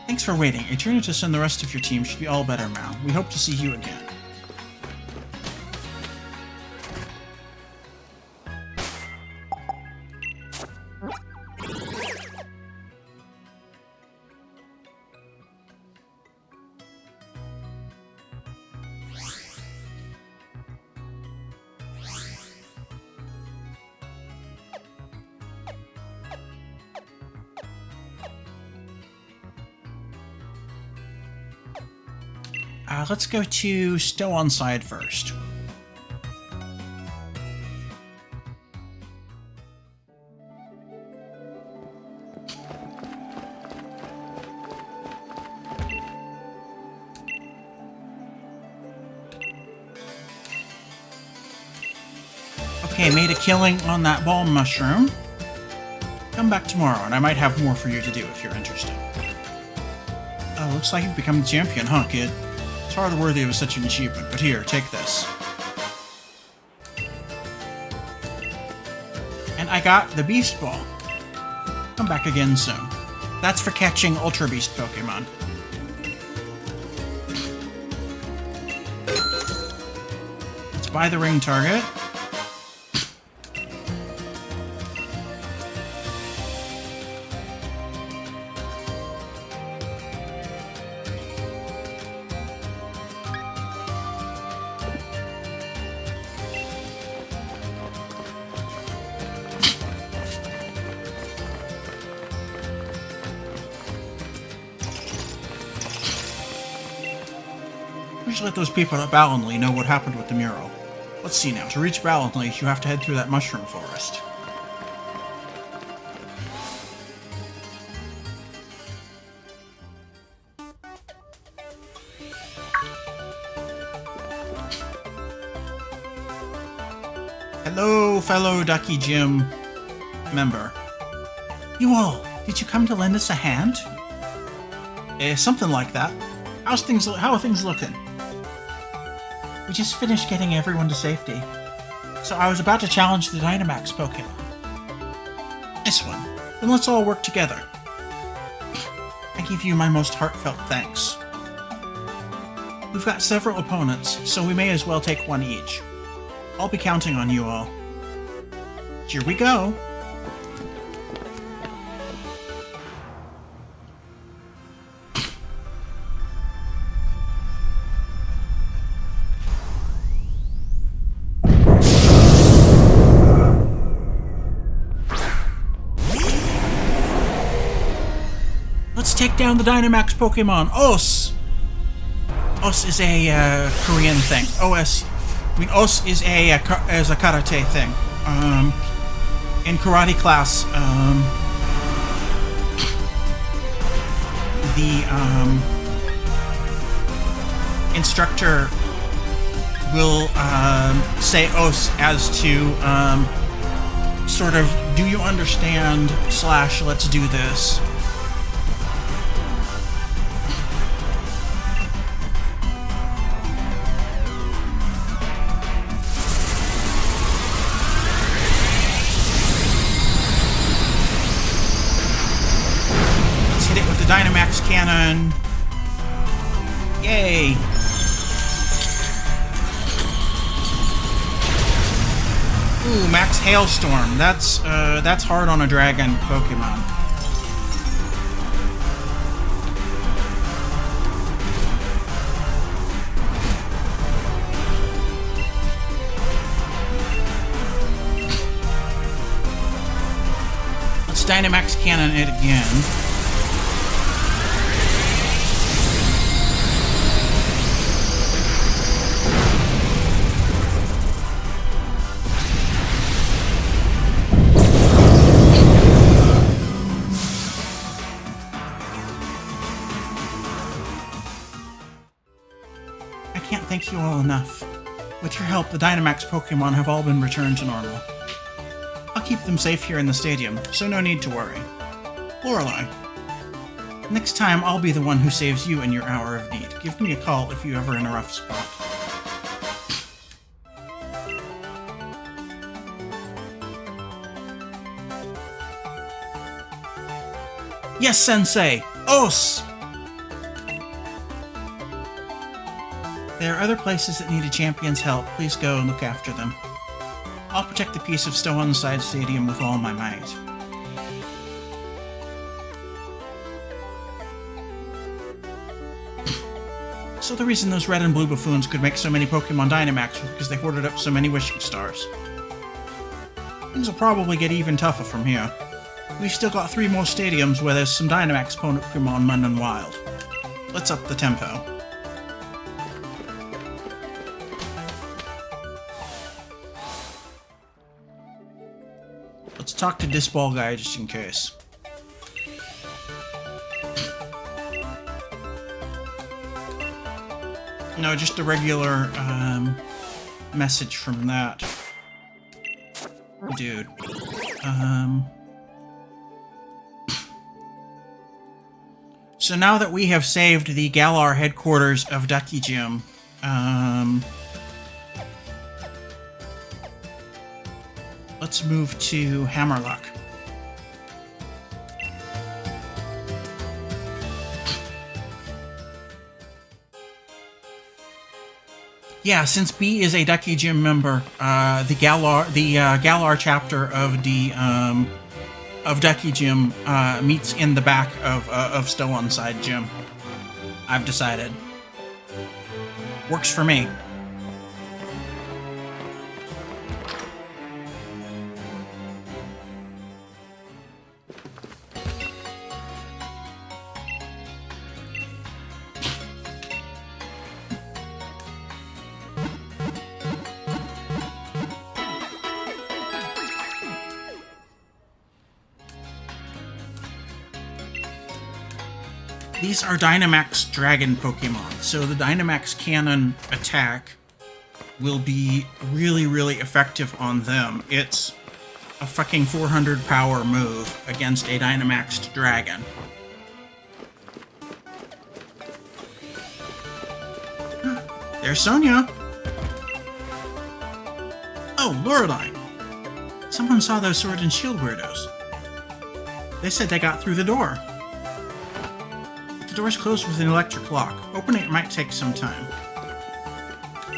Thanks for waiting. Eternatus and the rest of your team should be all better now. We hope to see you again. Let's go to Stow on Side first. Okay, made a killing on that ball mushroom. Come back tomorrow and I might have more for you to do if you're interested. Oh, looks like you've become the champion, huh, kid? It's hardly worthy of such an achievement, but here, take this. And I got the Beast Ball. Come back again soon. That's for catching Ultra Beast Pokemon. Let's buy the ring target. We should let those people at Ballinley know what happened with the mural. Let's see now. To reach Ballinley, you have to head through that mushroom forest. Hello, fellow Ducky Gym member. You all, did you come to lend us a hand? Something like that. How are things looking? We just finished getting everyone to safety, so I was about to challenge the Dynamax Pokemon. Nice one. Then let's all work together. I give you my most heartfelt thanks. We've got several opponents, so we may as well take one each. I'll be counting on you all. Here we go! Let's take down the Dynamax Pokemon. Os! Os is a Korean thing. Os is a karate thing. In karate class, the instructor will say Os as to sort of, do you understand / let's do this. Dynamax Cannon. Yay! Ooh, Max Hailstorm. That's hard on a dragon Pokemon. Let's Dynamax Cannon it again. Thank you all enough. With your help, the Dynamax Pokemon have all been returned to normal. I'll keep them safe here in the stadium, so no need to worry. Lorelei. Next time, I'll be the one who saves you in your hour of need. Give me a call if you're ever in a rough spot. Yes, Sensei! Os! There are other places that need a champion's help. Please go and look after them. I'll protect the piece of Stow-on-Side Stadium with all my might. So the reason those red and blue buffoons could make so many Pokemon Dynamax was because they hoarded up so many wishing stars. Things will probably get even tougher from here. We've still got 3 more stadiums where there's some Dynamax Pokemon running wild. Let's up the tempo. Let's talk to this ball guy just in case. No, just a regular message from that dude. So now that we have saved the Galar headquarters of Ducky Gym, let's move to Hammerluck. Yeah, since B is a Ducky Gym member, the Galar chapter of the Ducky Gym meets in the back of Stow-on-Side Gym. I've decided. Works for me. These are Dynamax Dragon Pokemon, so the Dynamax Cannon attack will be really, really effective on them. It's a fucking 400 power move against a Dynamaxed Dragon. There's Sonia! Oh, Lorelei! Someone saw those Sword and Shield weirdos. They said they got through the door. The door's closed with an electric lock. Opening it might take some time.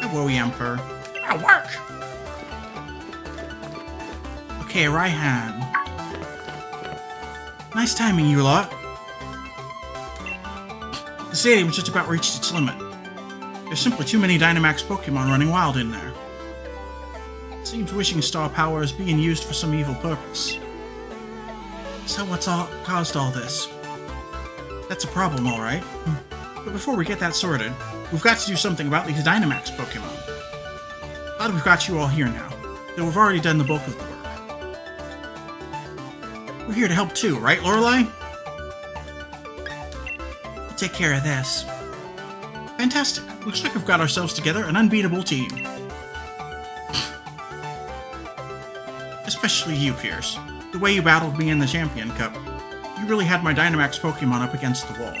Hello, Emperor. That'll work! Okay, Raihan. Nice timing, you lot. The stadium's just about reached its limit. There's simply too many Dynamax Pokemon running wild in there. It seems Wishing Star power is being used for some evil purpose. So what's caused all this? That's a problem, alright. But before we get that sorted, we've got to do something about these Dynamax Pokemon. Glad we've got you all here now, though we've already done the bulk of the work. We're here to help too, right, Lorelei? We'll take care of this. Fantastic. Looks like we've got ourselves together an unbeatable team. Especially you, Pierce. The way you battled me in the Champion Cup. You really had my Dynamax Pokemon up against the wall.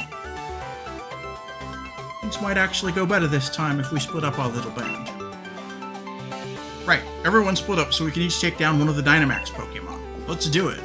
Things might actually go better this time if we split up our little band. Right, everyone split up so we can each take down one of the Dynamax Pokemon. Let's do it.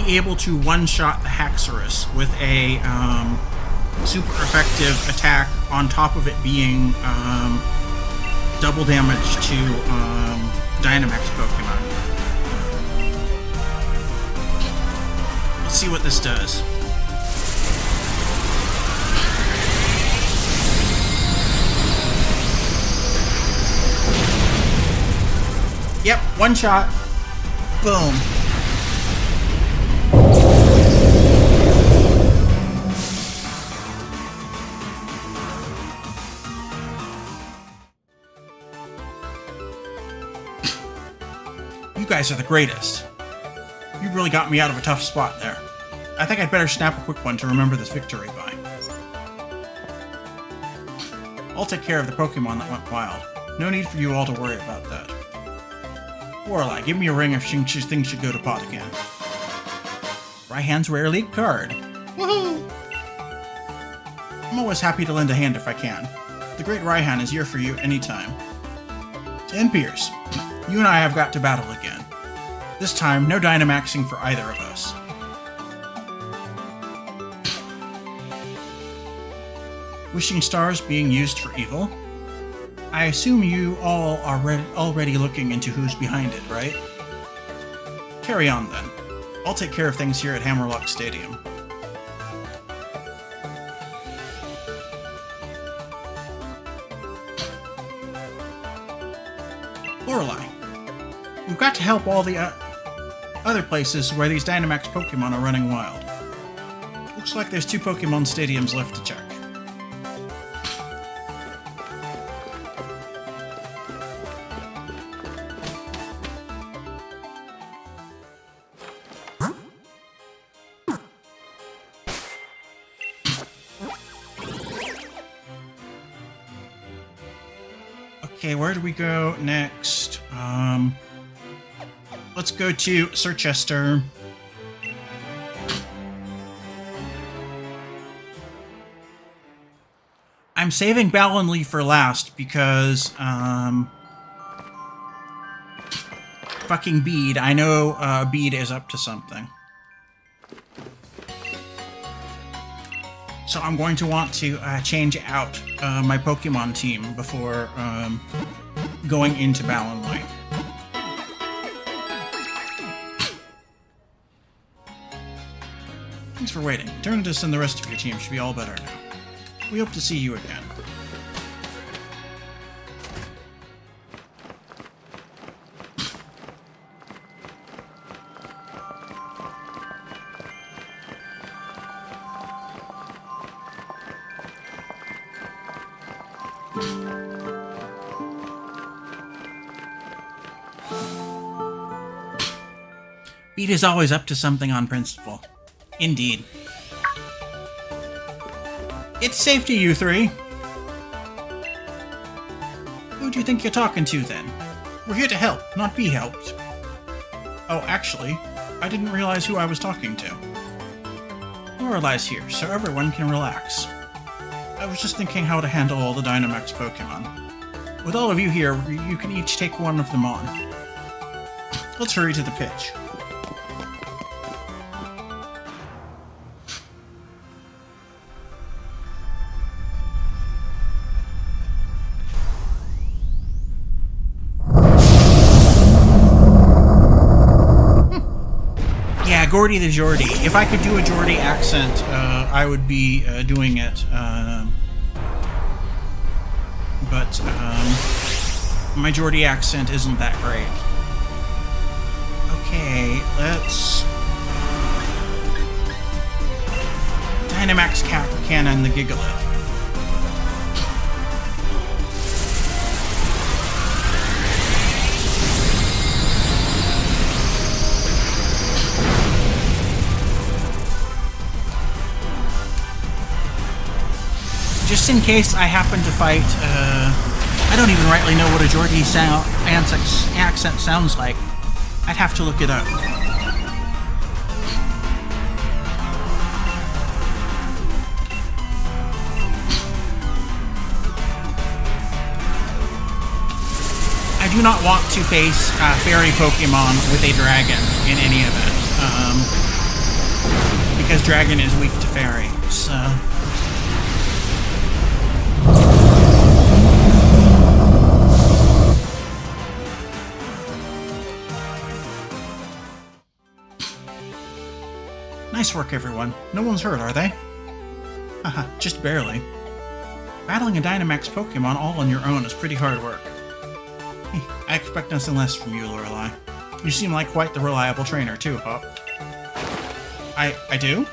be able to one-shot the Haxorus with a super effective attack on top of it being double damage to Dynamax Pokemon. Let's see what this does. Yep, one shot. Boom. You guys are the greatest. You really got me out of a tough spot there. I think I'd better snap a quick one to remember this victory by. I'll take care of the Pokemon that went wild. No need for you all to worry about that. Lorelei, give me a ring if things should go to pot again. Raihan's Rare League card. Woohoo! I'm always happy to lend a hand if I can. The Great Raihan is here for you anytime. And Pierce, you and I have got to battle again. This time, no Dynamaxing for either of us. Wishing Stars being used for evil? I assume you all are already looking into who's behind it, right? Carry on then. I'll take care of things here at Hammerlock Stadium. Lorelei, we've got to help all the other places where these Dynamax Pokemon are running wild. Looks like there's 2 Pokemon stadiums left to check. Okay, where do we go next? Let's go to Circhester. I'm saving Amberlee for last because, fucking Bede. I know, Bede is up to something. So I'm going to want to change out my Pokemon team before going into Balonlite. Thanks for waiting. Eternatus and the rest of your team should be all better now. We hope to see you again. Bede is always up to something on principle. Indeed. It's safe to you 3. Who do you think you're talking to, then? We're here to help, not be helped. Oh, actually, I didn't realize who I was talking to. Lorelei's here, so everyone can relax. I was just thinking how to handle all the Dynamax Pokemon. With all of you here, you can each take one of them on. Let's hurry to the pitch. Gordy the Geordie. If I could do a Geordie accent, I would be doing it. But my Geordie accent isn't that great. Okay, let's... Dynamax Cannon the Gigalith. Just in case I happen to fight, I don't even rightly know what a Geordie accent sounds like. I'd have to look it up. I do not want to face fairy Pokemon with a dragon in any event. because Dragon is weak to Fairy, so... Nice work, everyone. No one's hurt, are they? Haha, just barely. Battling a Dynamax Pokemon all on your own is pretty hard work. I expect nothing less from you, Lorelei. You seem like quite the reliable trainer, too, huh? I do?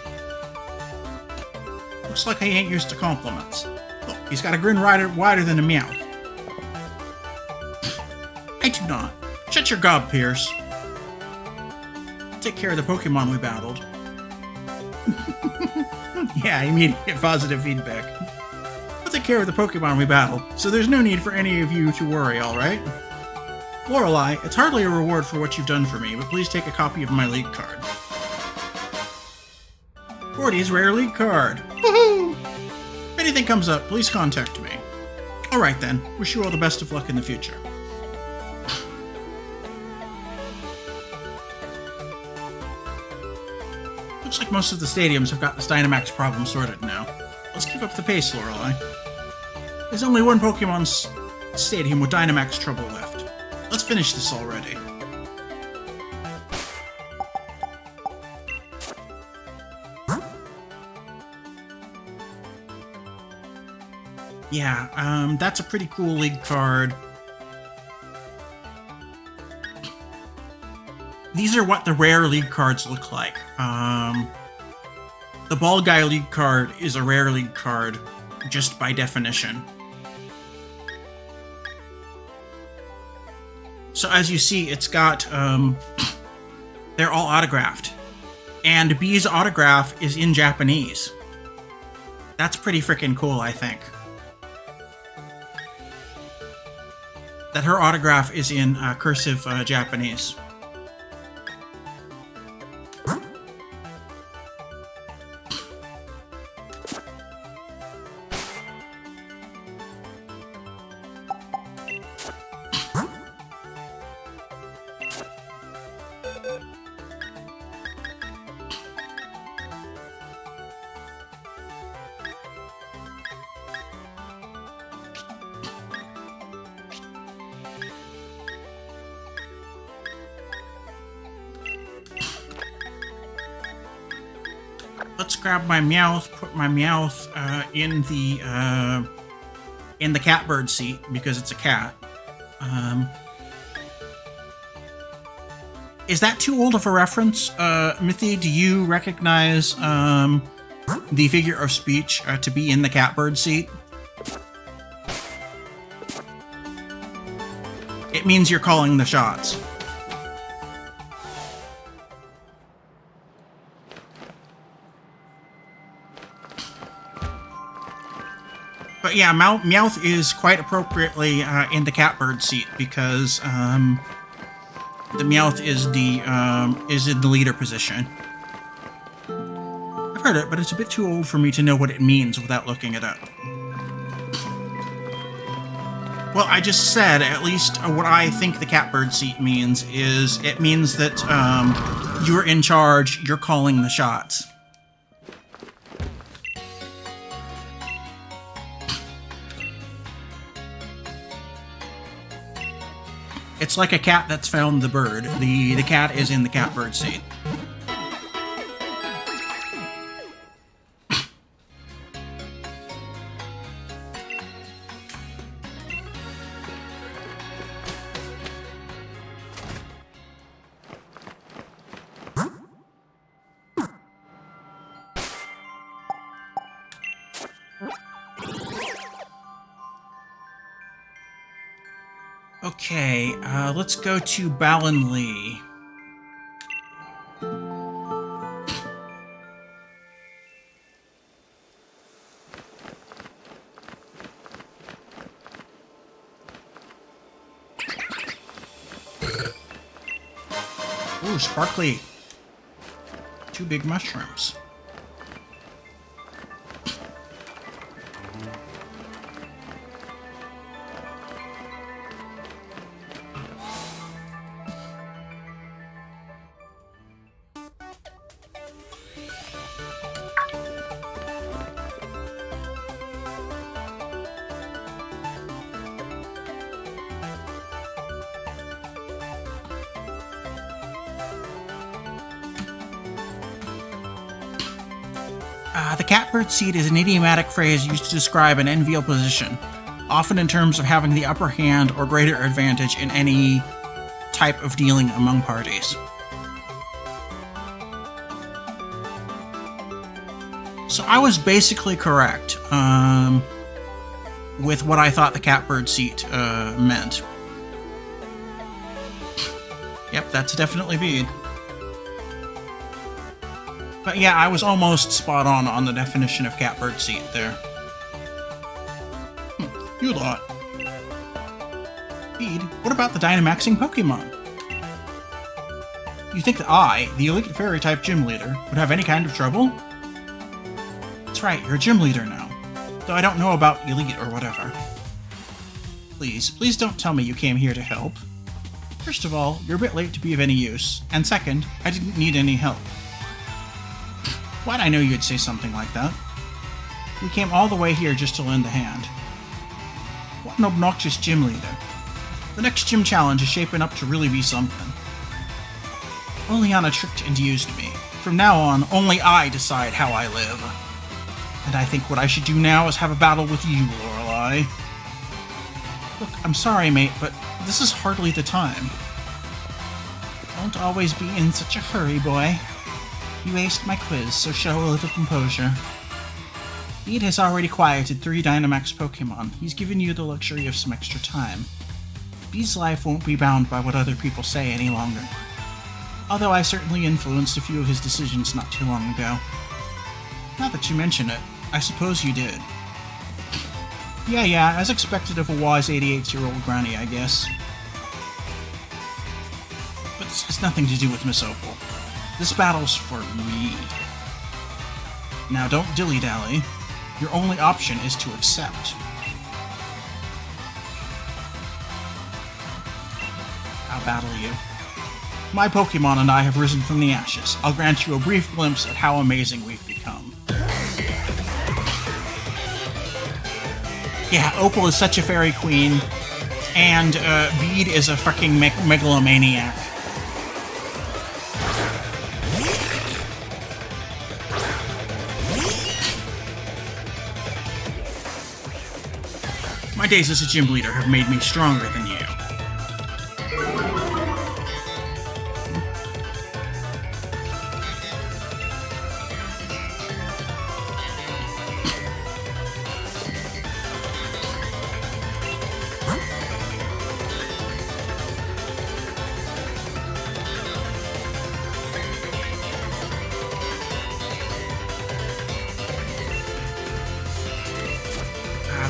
Looks like he ain't used to compliments. Look, he's got a grin wider than a mouth. I do not. Shut your gob, Pierce. Take care of the Pokemon we battled. Yeah, immediate positive feedback. I'll take care of the Pokemon we battled, so there's no need for any of you to worry, alright? Lorelei, it's hardly a reward for what you've done for me, but please take a copy of my league card. Gordy's rare league card! Woohoo! If anything comes up, please contact me. Alright then, wish you all the best of luck in the future. Looks like most of the stadiums have got this Dynamax problem sorted now. Let's keep up the pace, Lorelei. There's only one Pokemon stadium with Dynamax trouble left. Let's finish this already. Yeah, that's a pretty cool league card. These are what the rare league cards look like. The Ball Guy league card is a rare league card, just by definition. So as you see, it's got, they're all autographed. And B's autograph is in Japanese. That's pretty freaking cool, I think. That her autograph is in cursive Japanese. Let's grab my Meowth, put my Meowth in the catbird seat because it's a cat. Is that too old of a reference? Mithy, do you recognize the figure of speech to be in the catbird seat? It means you're calling the shots. But yeah, Meowth is quite appropriately in the catbird seat because the Meowth is in the leader position. I've heard it, but it's a bit too old for me to know what it means without looking it up. Well, I just said at least what I think the catbird seat means is it means that you're in charge, you're calling the shots. It's like a cat that's found the bird. The cat is in the catbird seat. Okay, let's go to Amberlee. Ooh, sparkly. 2 big mushrooms. The catbird seat is an idiomatic phrase used to describe an enviable position, often in terms of having the upper hand or greater advantage in any type of dealing among parties. So I was basically correct with what I thought the catbird seat meant. Yep, that's definitely Bede. But yeah, I was almost spot on the definition of catbird seat there. You lot. Bede, what about the Dynamaxing Pokemon? You think that I, the Elite Fairy-type gym leader, would have any kind of trouble? That's right, you're a gym leader now. Though I don't know about Elite or whatever. Please don't tell me you came here to help. First of all, you're a bit late to be of any use, and second, I didn't need any help. Why'd I know you'd say something like that? We came all the way here just to lend a hand. What an obnoxious gym leader. The next gym challenge is shaping up to really be something. Oleana tricked and used me. From now on, only I decide how I live. And I think what I should do now is have a battle with you, Lorelei. Look, I'm sorry, mate, but this is hardly the time. Don't always be in such a hurry, boy. You aced my quiz, so show a little composure. Bede has already quieted 3 Dynamax Pokemon. He's given you the luxury of some extra time. Bede's life won't be bound by what other people say any longer. Although I certainly influenced a few of his decisions not too long ago. Now that you mention it, I suppose you did. Yeah, as expected of a wise 88-year-old granny, I guess. But this has nothing to do with Miss Opal. This battle's for me. Now don't dilly-dally. Your only option is to accept. I'll battle you. My Pokemon and I have risen from the ashes. I'll grant you a brief glimpse at how amazing we've become. Yeah, Opal is such a fairy queen, and Bede is a fucking megalomaniac. My days as a gym leader have made me stronger than you.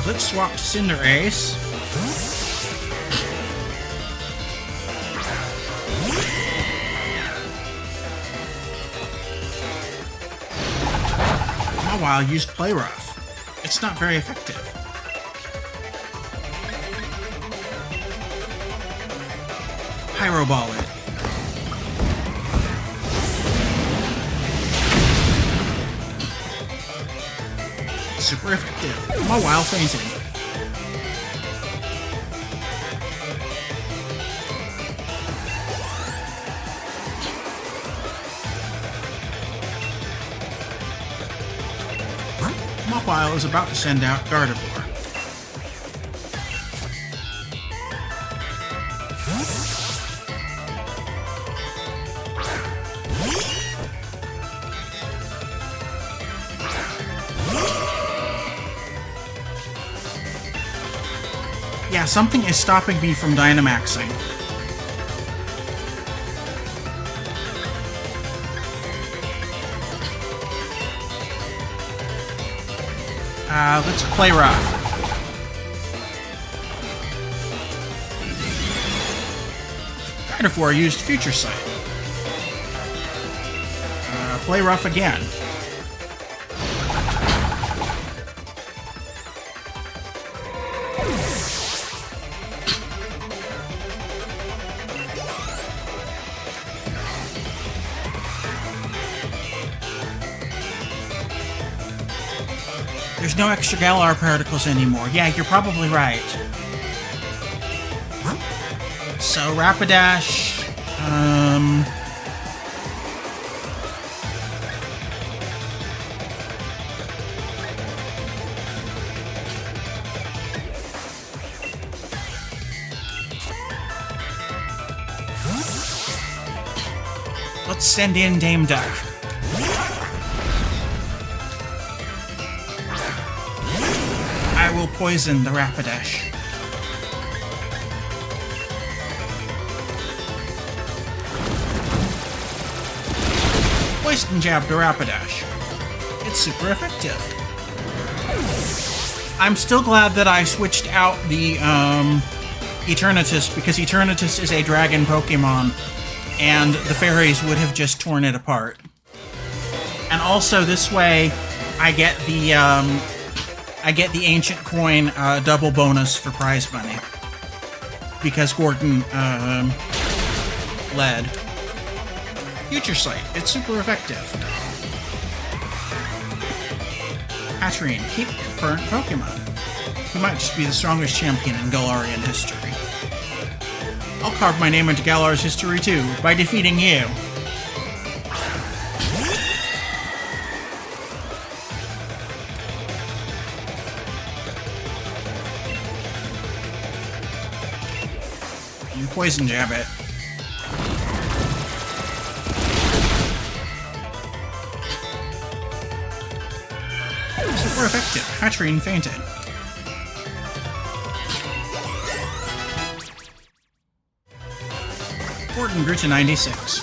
Let's swap to Cinderace. Mawile used Play Rough. It's not very effective. Pyro Ball it. Super effective. Mawile fainted. Mawile is about to send out Gardevoir. Yeah, something is stopping me from Dynamaxing. Let's Play Rough. Gardevoir used Future Sight. Play Rough again. There's no extra Galar particles anymore. Yeah, you're probably right. So, Rapidash... Let's send in Dame Duck. I will poison the Rapidash. Poison jab the Rapidash. It's super effective. I'm still glad that I switched out the Eternatus, because Eternatus is a dragon Pokemon, and the fairies would have just torn it apart. And also this way, I get the ancient coin double bonus for prize money, because Gordon led. Future Sight, it's super effective. Hatterene, keep current Pokemon. He might just be the strongest champion in Galarian history. I'll carve my name into Galar's history too, by defeating you. You poison jab it. Super effective. Hatterene fainted. Gordon grew to 96.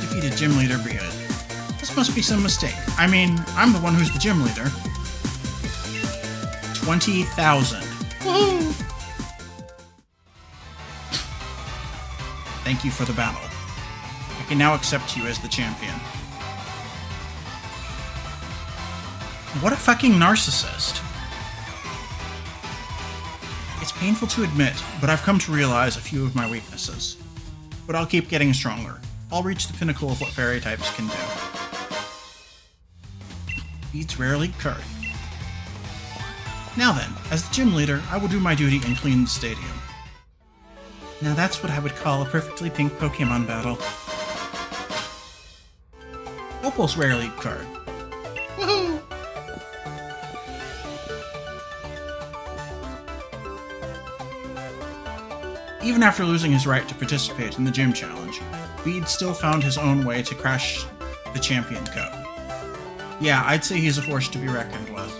Defeated gym leader Bielef. This must be some mistake. I mean, I'm the one who's the gym leader. 20,000. Woohoo! Thank you for the battle. I can now accept you as the champion. What a fucking narcissist. It's painful to admit, but I've come to realize a few of my weaknesses. But I'll keep getting stronger. I'll reach the pinnacle of what fairy types can do. Beats Rare League card. Now then, as the gym leader, I will do my duty and clean the stadium. Now that's what I would call a perfectly pink Pokemon battle. Opal's Rare League card. Woohoo! Even after losing his right to participate in the gym challenge, Bede still found his own way to crash the Champion Cup. Yeah, I'd say he's a force to be reckoned with.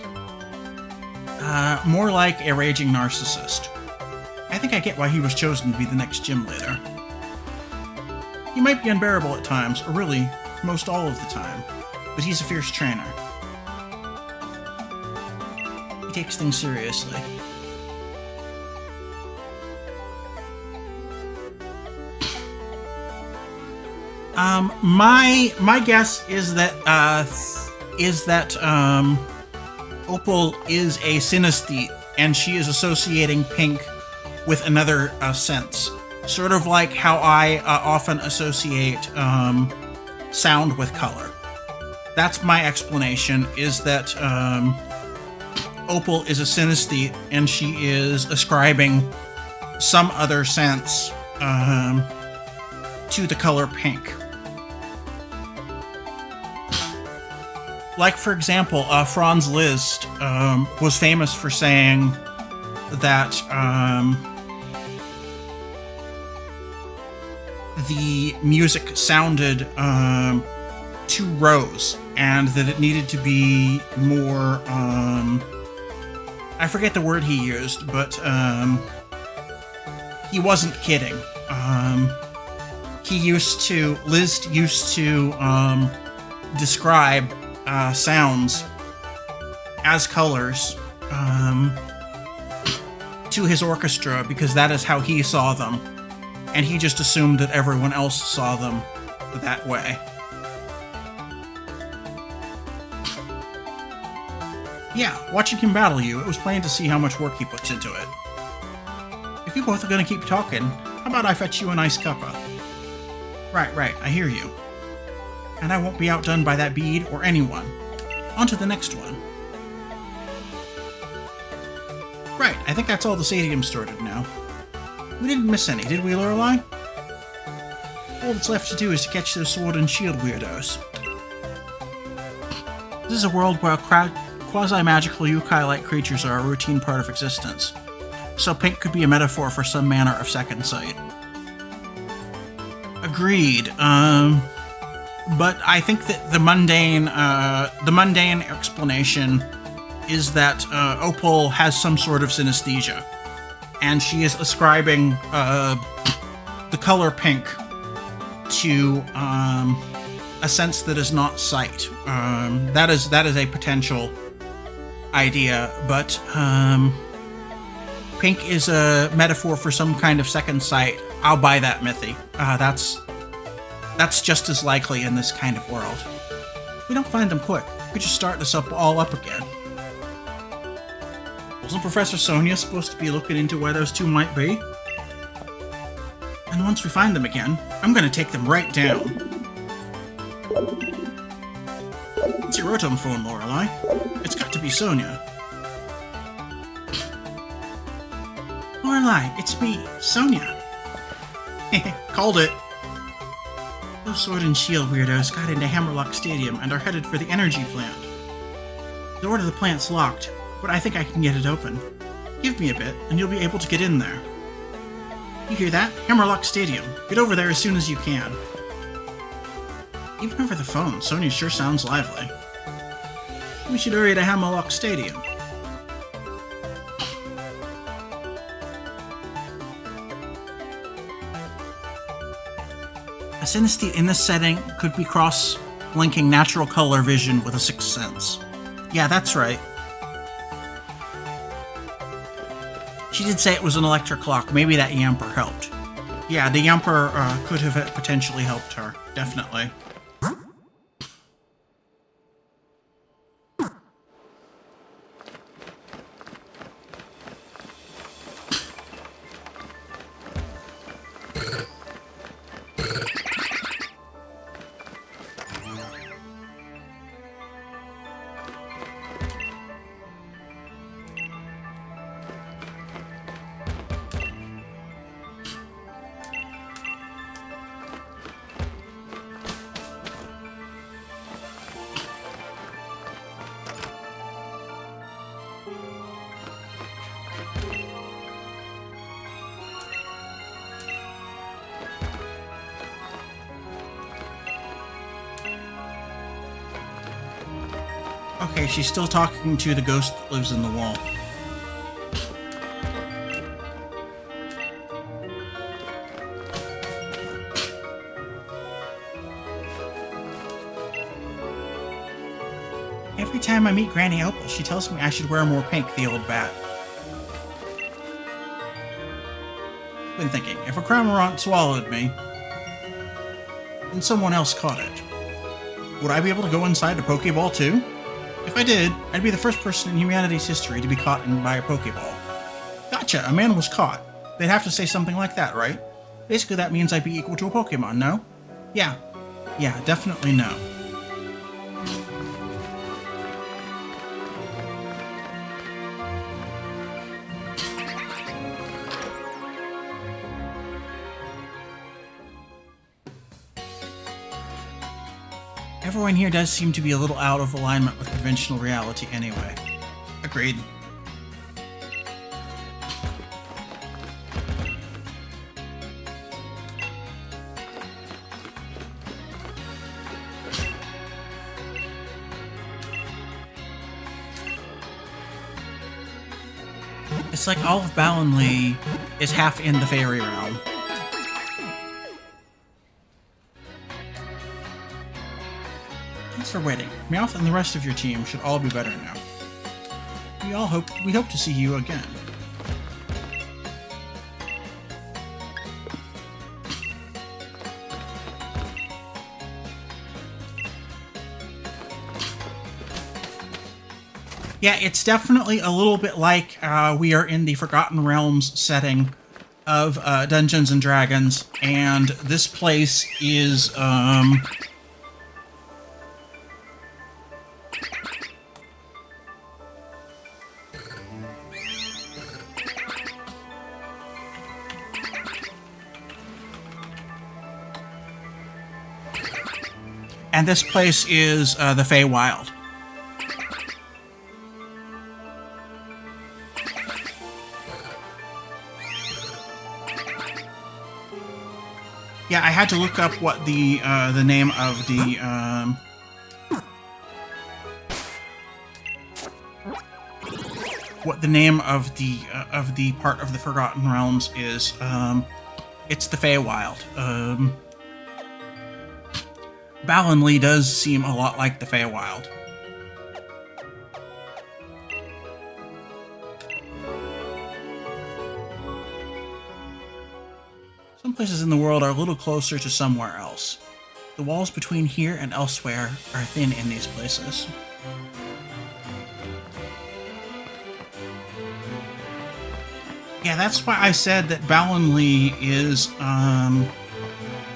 More like a raging narcissist. I think I get why he was chosen to be the next gym leader. He might be unbearable at times, or really, most all of the time, but he's a fierce trainer. He takes things seriously. My guess is that Opal is a synesthete, and she is associating pink with another sense. Sort of like how I often associate sound with color. That's my explanation, is that Opal is a synesthete, and she is ascribing some other sense to the color pink. Like, for example, Franz Liszt was famous for saying that the music sounded too rose, and that it needed to be more, I forget the word he used, but he wasn't kidding. Liszt used to describe sounds as colors to his orchestra, because that is how he saw them, and he just assumed that everyone else saw them that way. Yeah, watching him battle you, it was plain to see how much work he puts into it. If you both are gonna keep talking, how about I fetch you a nice cuppa? Right, I hear you. And I won't be outdone by that bead or anyone. On to the next one. Right, I think that's all the stadium's sorted now. We didn't miss any, did we, Lorelei? All that's left to do is to catch those sword and shield weirdos. This is a world where quasi-magical yokai-like creatures are a routine part of existence. So pink could be a metaphor for some manner of second sight. Agreed. But I think that the mundane explanation is that Opal has some sort of synesthesia, and she is ascribing the color pink to a sense that is not sight. That is a potential idea, but pink is a metaphor for some kind of second sight. I'll buy that, Mithy. That's just as likely in this kind of world. We don't find them quick. We just start this all up again. Wasn't Professor Sonia supposed to be looking into where those two might be? And once we find them again, I'm gonna take them right down. It's your rotom phone, Lorelei. It's got to be Sonia. Lorelei, it's me, Sonia. Called it. Those Sword and Shield weirdos got into Hammerlock Stadium and are headed for the energy plant. The door to the plant's locked, but I think I can get it open. Give me a bit, and you'll be able to get in there. You hear that? Hammerlock Stadium. Get over there as soon as you can. Even over the phone, Sonia sure sounds lively. We should hurry to Hammerlock Stadium. A synesthete in this setting could be cross-linking natural color vision with a sixth sense. Yeah, that's right. She did say it was an electric clock. Maybe that Yamper helped. Yeah, the Yamper could have potentially helped her. Definitely. Okay, she's still talking to the ghost that lives in the wall. Every time I meet Granny Opal, she tells me I should wear more pink, the old bat. Been thinking, if a Cramorant swallowed me, then someone else caught it, would I be able to go inside a Pokeball too? If I did, I'd be the first person in humanity's history to be caught by a Pokeball. Gotcha, a man was caught. They'd have to say something like that, right? Basically that means I'd be equal to a Pokemon, no? Yeah, definitely no. Everyone here does seem to be a little out of alignment with conventional reality anyway. Agreed. It's like all of Ballenlee is half in the fairy realm. Thanks for waiting. Meowth and the rest of your team should all be better now. We hope to see you again. Yeah, it's definitely a little bit like we are in the Forgotten Realms setting of Dungeons and Dragons, and this place is the Feywild. Yeah, I had to look up what the name of the part of the Forgotten Realms is. It's the Feywild. Ballinlee does seem a lot like the Feywild. Some places in the world are a little closer to somewhere else. The walls between here and elsewhere are thin in these places. Yeah, that's why I said that Ballinlee is,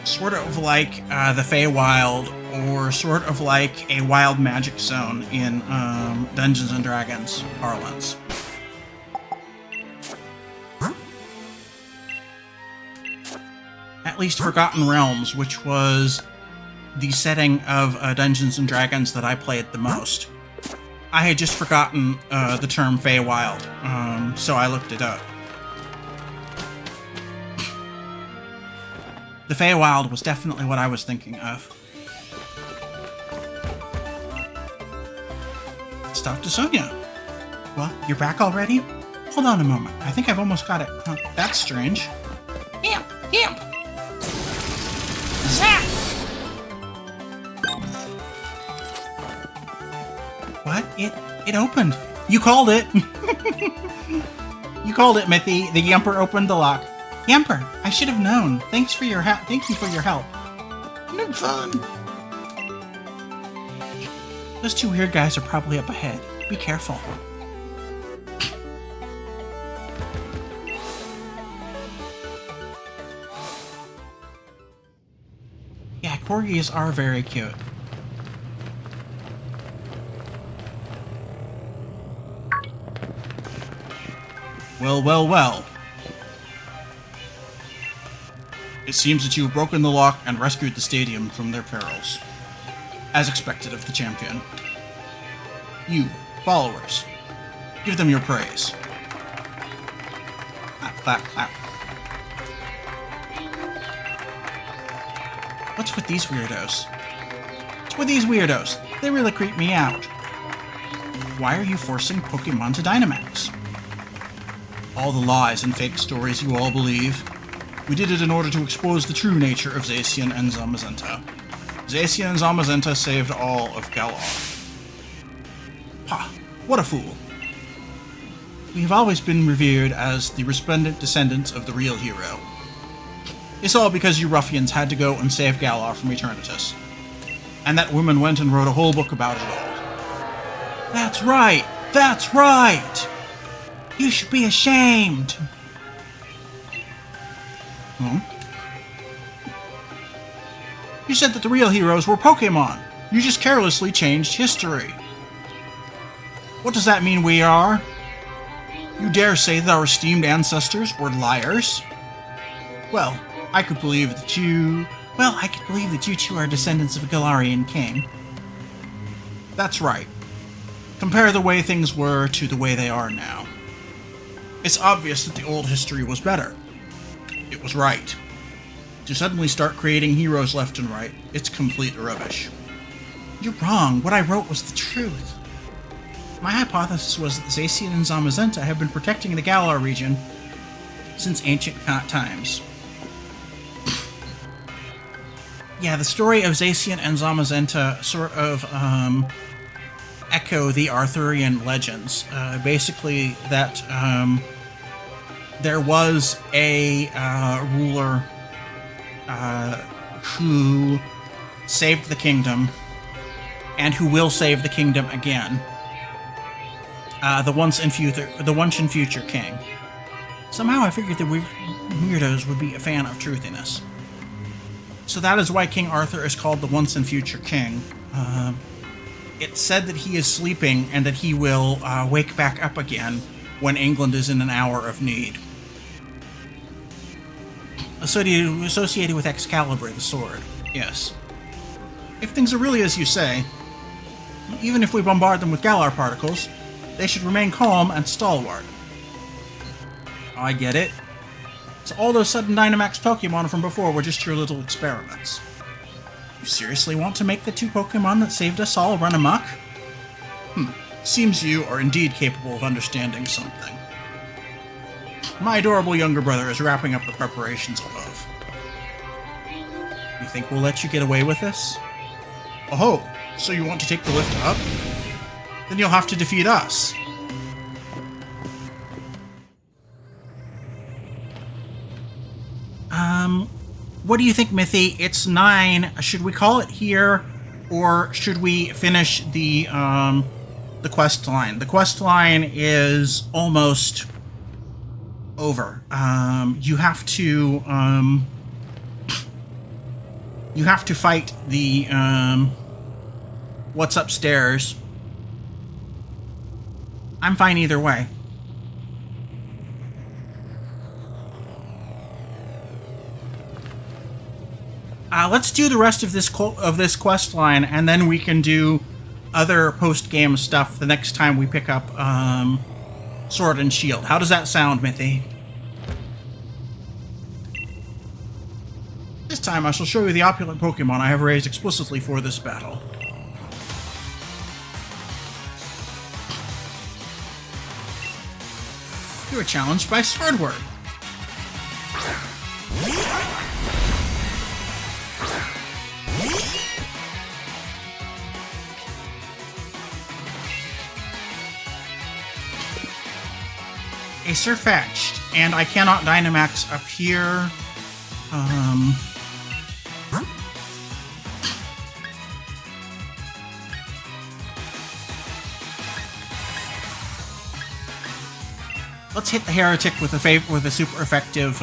sort of like the Feywild, or sort of like a wild magic zone in Dungeons & Dragons parlance. At least Forgotten Realms, which was the setting of Dungeons & Dragons that I played the most. I had just forgotten the term Feywild, so I looked it up. The Feywild was definitely what I was thinking of. Let's talk to Sonia. Well, you're back already? Hold on a moment. I think I've almost got it. That's strange. Yamp! Yamp! Zap! What? It opened. You called it. You called it, Mithy. The Yumper opened the lock. Yamper, I should have known. Thanks for your help. Thank you for your help. No fun. Those two weird guys are probably up ahead. Be careful. Yeah, corgis are very cute. Well, well, well. It seems that you have broken the lock and rescued the stadium from their perils. As expected of the champion. You, followers, give them your praise. Clap, clap, clap. What's with these weirdos? What's with these weirdos? They really creep me out. Why are you forcing Pokemon to Dynamax? All the lies and fake stories you all believe. We did it in order to expose the true nature of Zacian and Zamazenta. Zacian and Zamazenta saved all of Galar. Ha! What a fool! We have always been revered as the resplendent descendants of the real hero. It's all because you ruffians had to go and save Galar from Eternatus. And that woman went and wrote a whole book about it all. That's right! That's right! You should be ashamed! Hmm? You said that the real heroes were Pokemon. You just carelessly changed history. What does that mean we are? You dare say that our esteemed ancestors were liars? Well, I could believe that you two are descendants of a Galarian king. That's right. Compare the way things were to the way they are now. It's obvious that the old history was better. It was right. To suddenly start creating heroes left and right, it's complete rubbish. You're wrong. What I wrote was the truth. My hypothesis was that Zacian and Zamazenta have been protecting the Galar region since ancient times. Yeah, the story of Zacian and Zamazenta sort of echo the Arthurian legends. Basically, that there was a ruler who saved the kingdom, and who will save the kingdom again. The once and future king. Somehow I figured the weirdos would be a fan of truthiness. So that is why King Arthur is called the once and future king. It's said that he is sleeping and that he will wake back up again when England is in an hour of need. Associated with Excalibur, the sword, yes. If things are really as you say, even if we bombard them with Galar particles, they should remain calm and stalwart. I get it. So all those sudden Dynamax Pokemon from before were just your little experiments. You seriously want to make the 2 Pokemon that saved us all run amok? Seems you are indeed capable of understanding something. My adorable younger brother is wrapping up the preparations above. You think we'll let you get away with this? Oh, so you want to take the lift up? Then you'll have to defeat us. What do you think, Mithy? It's 9. Should we call it here, or should we finish the quest line? The quest line is almost over. You have to fight the what's upstairs. I'm fine either way. Let's do the rest of this quest line, and then we can do other post-game stuff the next time we pick up Sword and Shield. How does that sound, Mithy? This time I shall show you the opulent Pokemon I have raised explicitly for this battle. You are challenged by Swordward. A Sirfetch'd, and I cannot Dynamax up here. Let's hit the Heretic with a super effective.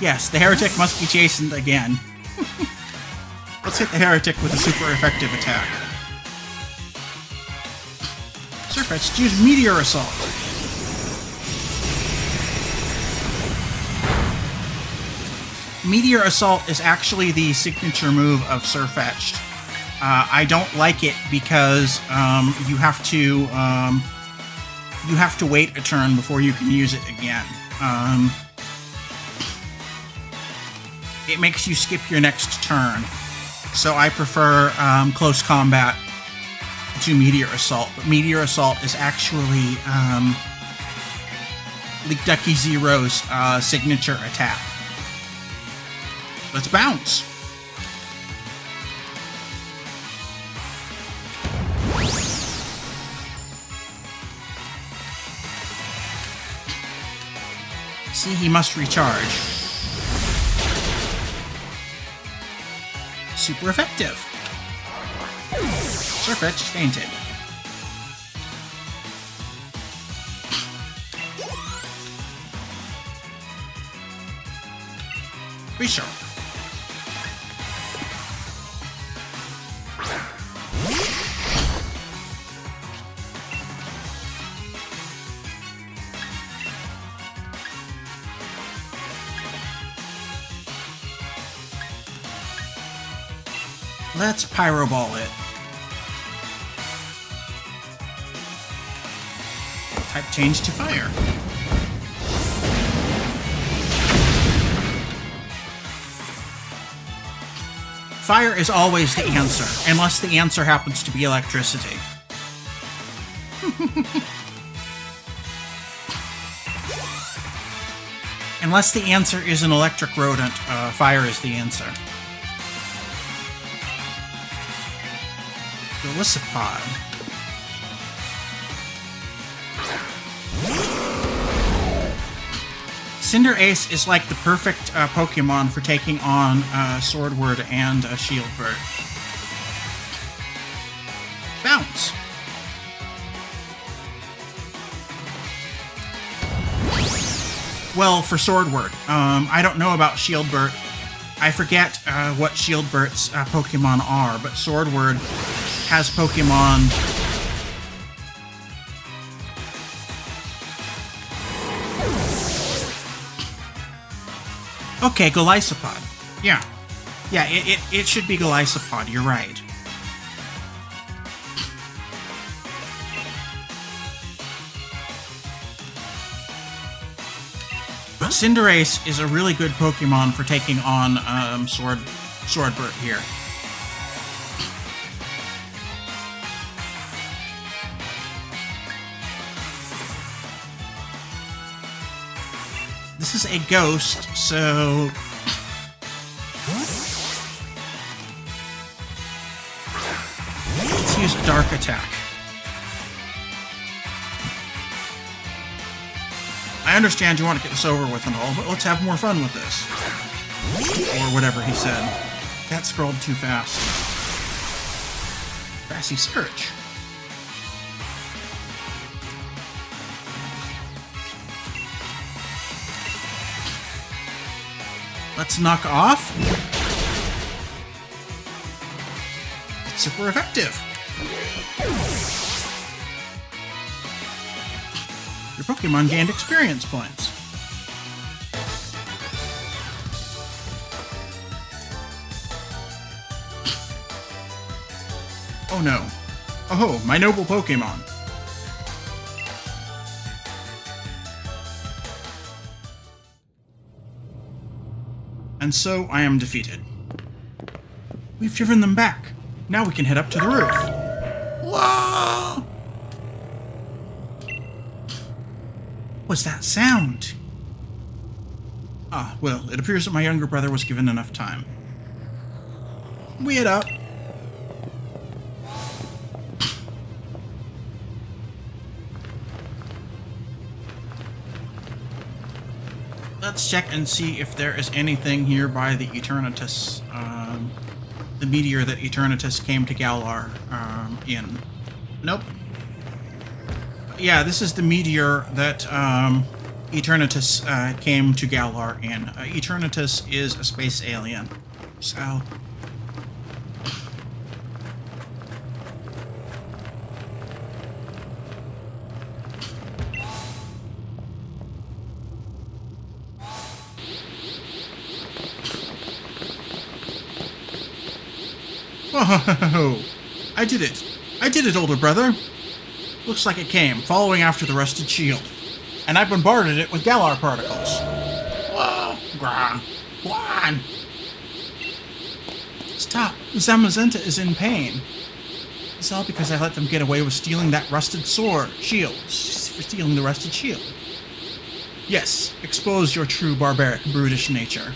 Yes, the Heretic must be chastened again. Let's hit the Heretic with a super effective attack. Sirfetch'd, use Meteor Assault. Meteor Assault is actually the signature move of Sirfetch'd. I don't like it because you have to wait a turn before you can use it again. It makes you skip your next turn. So I prefer close combat to Meteor Assault. But Meteor Assault is actually Leak Ducky Zero's signature attack. Let's bounce. See, he must recharge. Super effective. Sirfetch'd fainted. Be sure. Let's Pyro Ball it. Type change to fire. Fire is always the answer, unless the answer happens to be electricity. Unless the answer is an electric rodent, fire is the answer. Golisopod. Cinderace is like the perfect Pokemon for taking on Swordward and Shieldbird. Bounce. Well, for Swordward. I don't know about Shieldbird. I forget what Shieldbird's Pokemon are, but Swordward has Pokemon. Okay, Golisopod. Yeah, it should be Golisopod, you're right. Cinderace is a really good Pokemon for taking on Swordsbert here. This is a ghost, so... let's use a Dark Attack. I understand you want to get this over with and all, but let's have more fun with this. Or whatever he said. That scrolled too fast. Grassy Surge. Let's knock off. Super effective. Your Pokemon gained experience points. Oh no. Oh, my noble Pokemon. And so I am defeated. We've driven them back. Now we can head up to the roof. Whoa! What's that sound? Ah, well, it appears that my younger brother was given enough time. We head up. Let's check and see if there is anything here by the Eternatus, the meteor that Eternatus came to Galar in. Nope. Yeah, this is the meteor that Eternatus came to Galar in. Eternatus is a space alien, so... Whoa! I did it! I did it, older brother! Looks like it came, following after the rusted shield. And I bombarded it with Galar particles. Whoa! Grah! One! Stop! Zamazenta is in pain. It's all because I let them get away with stealing that rusted shield. For stealing the rusted shield. Yes, expose your true barbaric, brutish nature.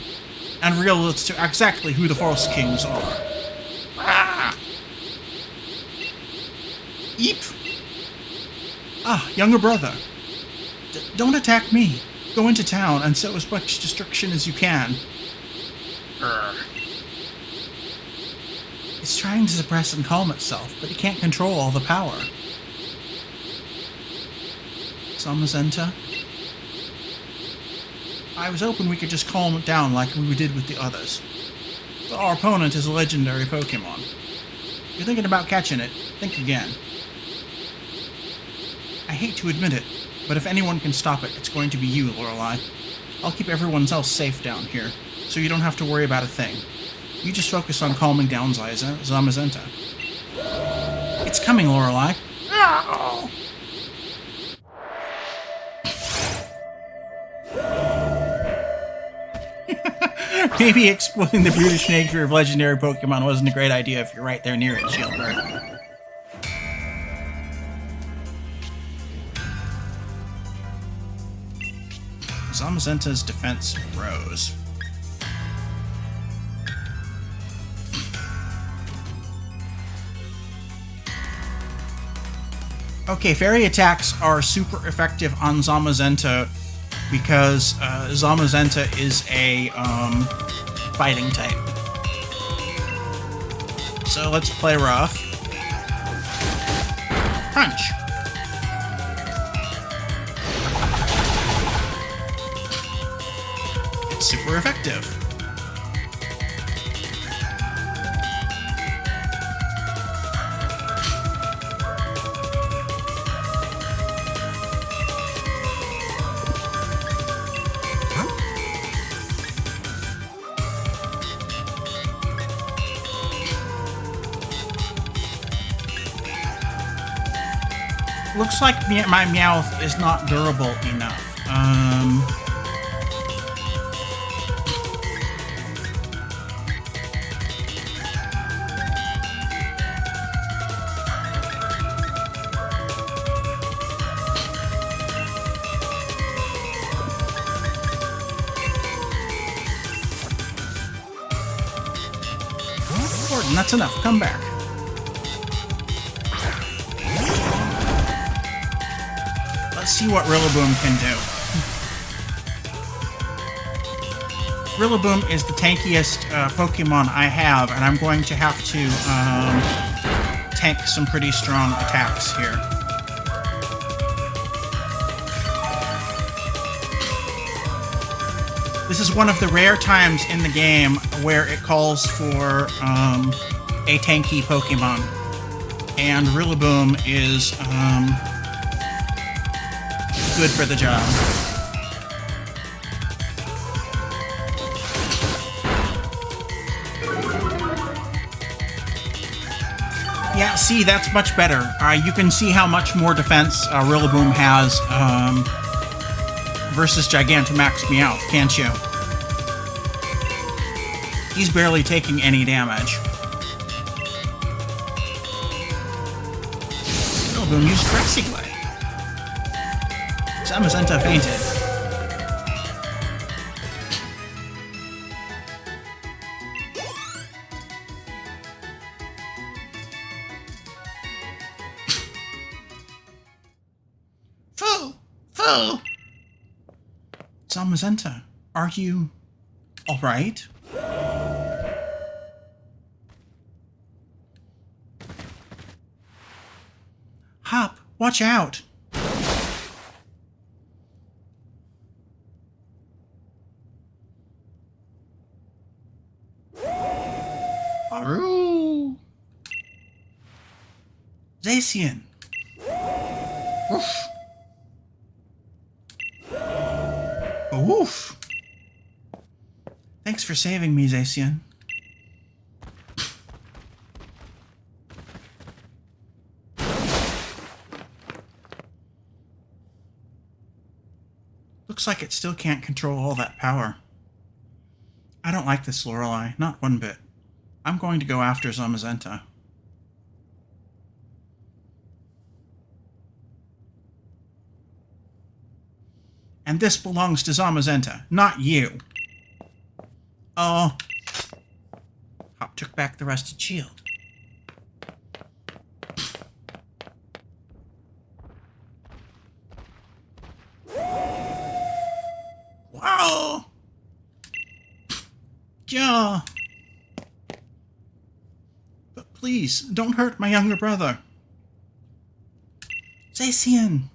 And reveal us to exactly who the false kings are. Eep! Ah, younger brother. Don't attack me. Go into town and sow as much destruction as you can. It's trying to suppress and calm itself, but it can't control all the power. Zamazenta? I was hoping we could just calm it down like we did with the others. But our opponent is a legendary Pokemon. If you're thinking about catching it, think again. I hate to admit it, but if anyone can stop it, it's going to be you, Lorelei. I'll keep everyone else safe down here, so you don't have to worry about a thing. You just focus on calming down Zamazenta. It's coming, Lorelei. No! Maybe exploiting the brutish nature of legendary Pokemon wasn't a great idea if you're right there near it, Shieldbird. Zamazenta's defense rose. Okay, fairy attacks are super effective on Zamazenta because Zamazenta is a fighting type. So let's play rough. Punch! It's super effective. Looks like my Meowth is not durable enough. that's enough. Come back. Let's see what Rillaboom can do. Rillaboom is the tankiest Pokemon I have, and I'm going to have to tank some pretty strong attacks here. This is one of the rare times in the game where it calls for a tanky Pokemon, and Rillaboom is good for the job. Yeah, see, that's much better. You can see how much more defense Rillaboom has versus Gigantamax Meowth, can't you? He's barely taking any damage. Rillaboom used Grassy Glade. Zamazenta fainted. Fu! Zamazenta, are you all right? Hop, watch out! Aru! Zacian! Oof! Oof! Thanks for saving me, Zacian. Looks like it still can't control all that power. I don't like this Lorelei, not one bit. I'm going to go after Zamazenta. And this belongs to Zamazenta, not you. Oh. Hop took back the rusted shield. Wow! Yeah. But please, don't hurt my younger brother. Zacian!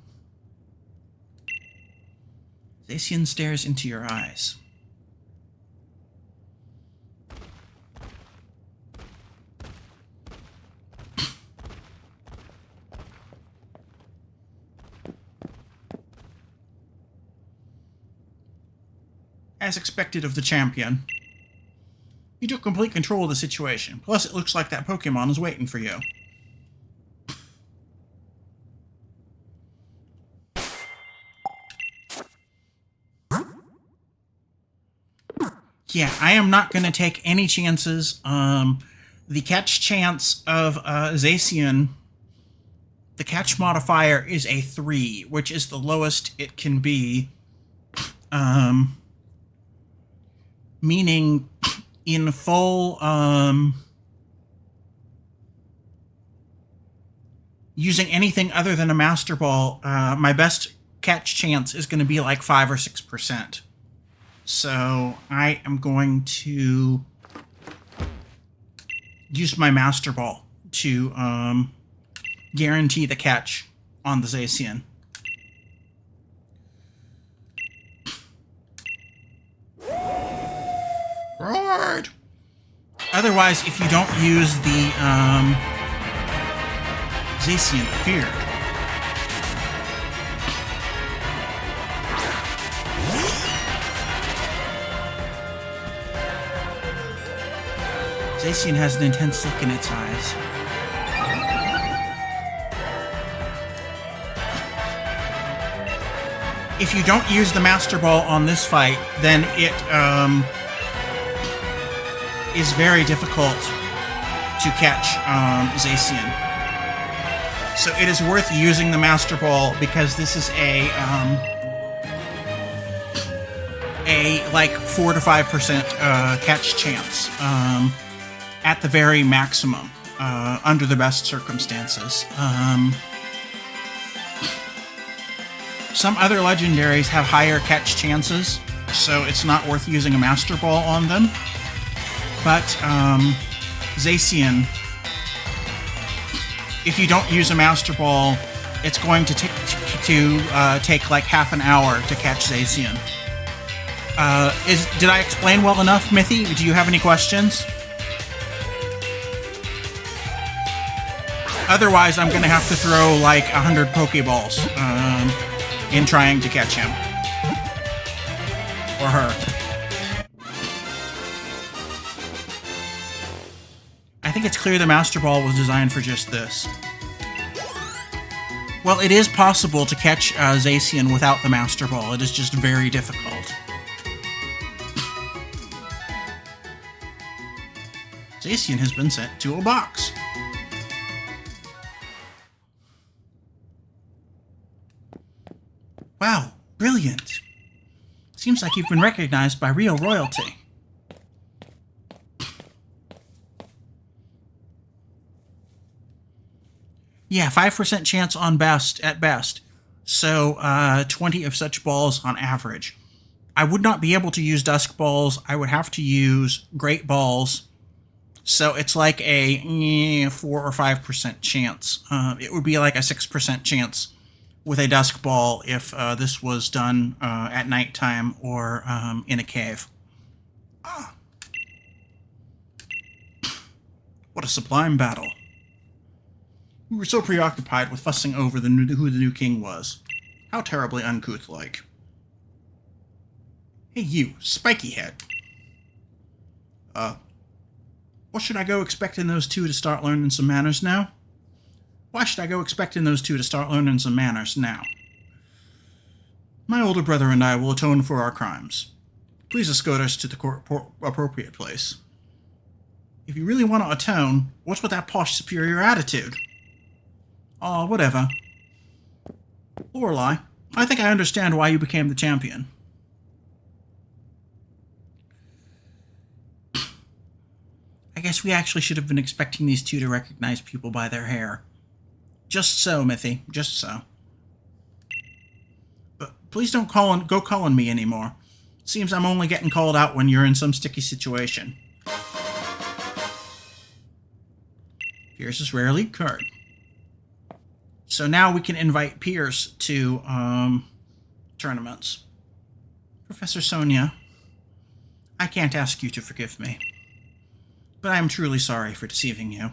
Zacian stares into your eyes. As expected of the champion, you took complete control of the situation. Plus, it looks like that Pokemon is waiting for you. Yeah, I am not going to take any chances. The catch chance of Zacian, the catch modifier is a 3, which is the lowest it can be. Meaning, in full, using anything other than a Master Ball, my best catch chance is going to be like 5 or 6%. So I am going to use my Master Ball to guarantee the catch on the Zacian. Roared! Otherwise, if you don't use the Zacian Fear, Zacian has an intense look in its eyes. If you don't use the Master Ball on this fight, then it is very difficult to catch Zacian. So it is worth using the Master Ball because this is a like 4 to 5% catch chance. at the very maximum, under the best circumstances. Some other legendaries have higher catch chances, so it's not worth using a Master Ball on them. But Zacian, if you don't use a Master Ball, it's going to take like half an hour to catch Zacian. Did I explain well enough, Mithy? Do you have any questions? Otherwise, I'm going to have to throw like 100 Pokeballs in trying to catch him. Or her. I think it's clear the Master Ball was designed for just this. Well, it is possible to catch Zacian without the Master Ball. It is just very difficult. Zacian has been sent to a box. Wow, brilliant. Seems like you've been recognized by real royalty. Yeah, 5% chance on at best. So, 20 of such balls on average. I would not be able to use Dusk Balls. I would have to use Great Balls. So it's like a 4 or 5% chance. It would be like a 6% chance with a Dusk Ball if this was done at nighttime or in a cave. Ah. What a sublime battle. We were so preoccupied with fussing over who the new king was. How terribly uncouth-like. Hey you, spiky head. What should I go expecting those two to start learning some manners now? Why should I go expecting those two to start learning some manners now? My older brother and I will atone for our crimes. Please escort us to the appropriate place. If you really want to atone, what's with that posh superior attitude? Aw, whatever. Lorelei, I think I understand why you became the champion. I guess we actually should have been expecting these two to recognize people by their hair. Just so, Mithy. Just so. But please don't go calling me anymore. Seems I'm only getting called out when you're in some sticky situation. Here's his rare league card. So now we can invite peers to tournaments. Professor Sonia, I can't ask you to forgive me, but I am truly sorry for deceiving you.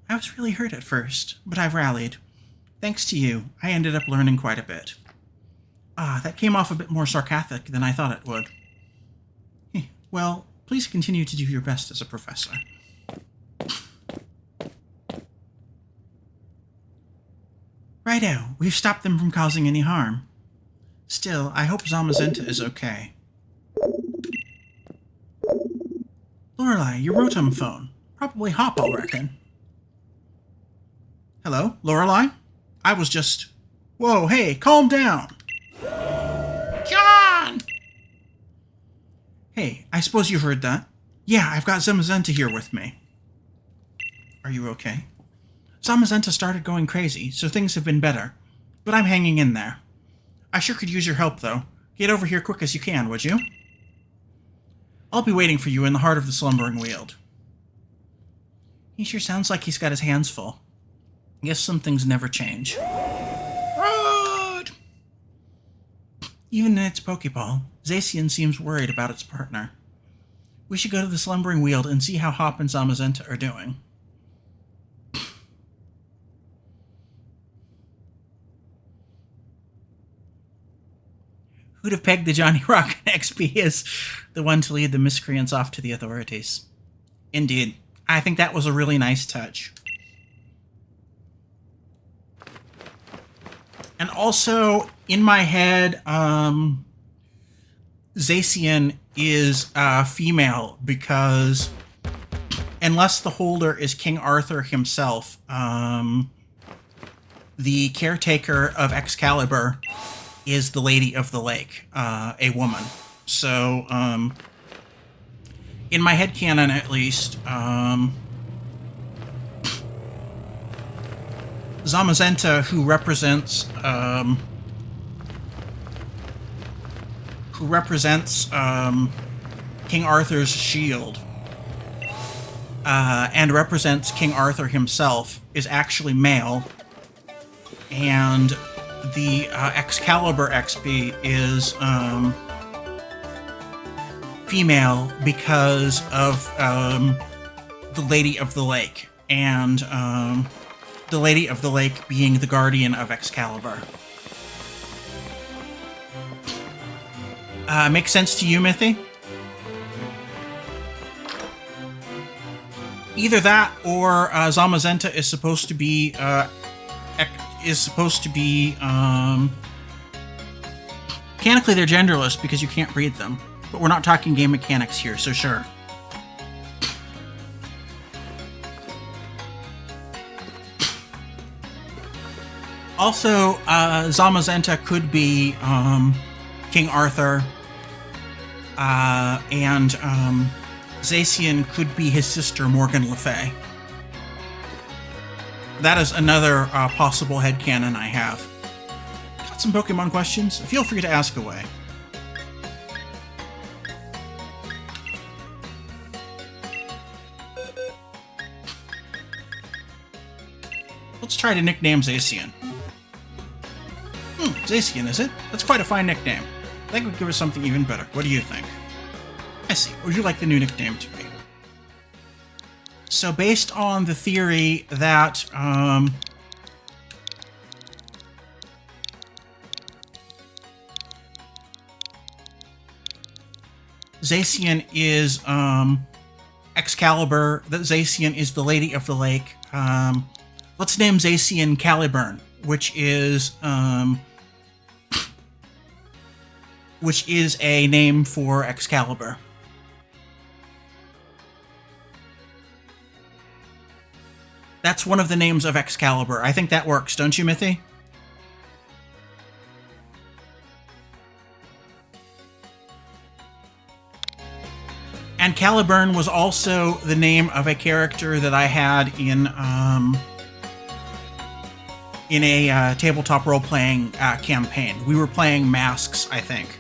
I was really hurt at first, but I've rallied. Thanks to you, I ended up learning quite a bit. Ah, that came off a bit more sarcastic than I thought it would. Well, please continue to do your best as a professor. Righto, we've stopped them from causing any harm. Still, I hope Zamazenta is okay. Lorelei, your Rotom phone. Probably Hop, I reckon. Hello, Lorelei? I was just... Whoa, hey, calm down! John! Hey, I suppose you heard that. Yeah, I've got Zamazenta here with me. Are you okay? Zamazenta started going crazy, so things have been better. But I'm hanging in there. I sure could use your help, though. Get over here quick as you can, would you? I'll be waiting for you in the heart of the slumbering weald. He sure sounds like he's got his hands full. Guess some things never change. Road! Even in its Pokeball, Zacian seems worried about its partner. We should go to the slumbering weald and see how Hop and Zamazenta are doing. Who'd have pegged the Johnny Rock XP as the one to lead the miscreants off to the authorities? Indeed. I think that was a really nice touch. And also, in my head, Zacian is female because unless the holder is King Arthur himself, the caretaker of Excalibur is the Lady of the Lake, a woman. So, in my headcanon at least, Zamazenta, who represents King Arthur's shield, and represents King Arthur himself, is actually male, and the Excalibur XP is female because of the Lady of the Lake, and the Lady of the Lake being the guardian of Excalibur. Makes sense to you, Mithy? Either that, or Zamazenta is supposed to be mechanically they're genderless because you can't breed them, but we're not talking game mechanics here, so sure. Also, Zamazenta could be King Arthur, and Zacian could be his sister, Morgan Le Fay. That is another possible headcanon I have. Got some Pokemon questions? Feel free to ask away. Let's try to nickname Zacian. Zacian, is it? That's quite a fine nickname. I think it would give us something even better. What do you think? I see. What would you like the new nickname to be? So based on the theory that Zacian is Excalibur, that Zacian is the Lady of the Lake, let's name Zacian Caliburn, which is a name for Excalibur. That's one of the names of Excalibur. I think that works, don't you, Mithy? And Caliburn was also the name of a character that I had in a tabletop role-playing campaign. We were playing Masks, I think.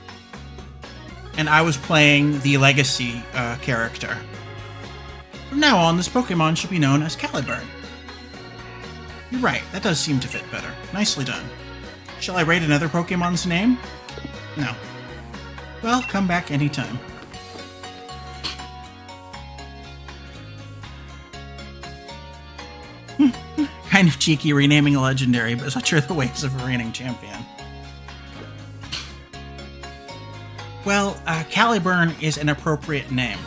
And I was playing the Legacy character. From now on, this Pokemon should be known as Caliburn. You're right, that does seem to fit better. Nicely done. Shall I write another Pokemon's name? No. Well, come back anytime. Kind of cheeky renaming a legendary, but such are the ways of a reigning champion. Well, Caliburn is an appropriate name.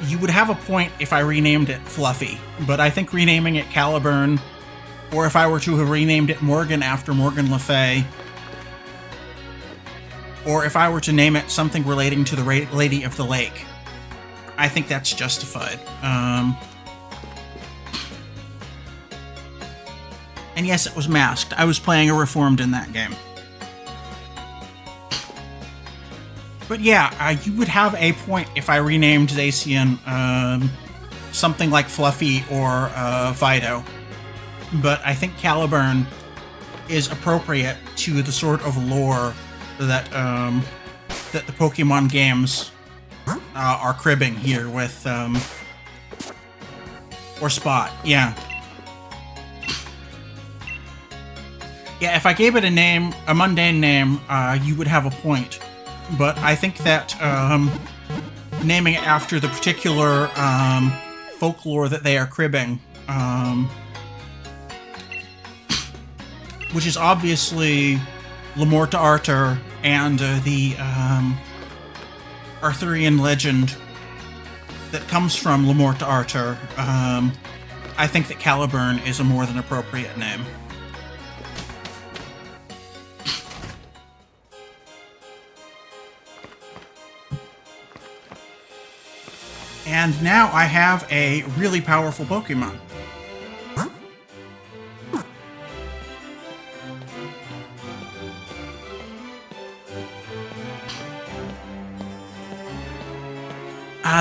You would have a point if I renamed it Fluffy, but I think renaming it Caliburn, or if I were to have renamed it Morgan after Morgan Le Fay, or if I were to name it something relating to the Lady of the Lake, I think that's justified. And yes, it was masked. I was playing a Reformed in that game. But yeah, you would have a point if I renamed Zacian something like Fluffy or Fido. But I think Caliburn is appropriate to the sort of lore that that the Pokemon games are cribbing here with or Spot. Yeah. Yeah, if I gave it a name, a mundane name, you would have a point. But I think that naming it after the particular folklore that they are cribbing, which is obviously Lemorta Arthur and the Arthurian legend that comes from Lemorta Arthur, I think that Caliburn is a more than appropriate name. And now I have a really powerful Pokemon.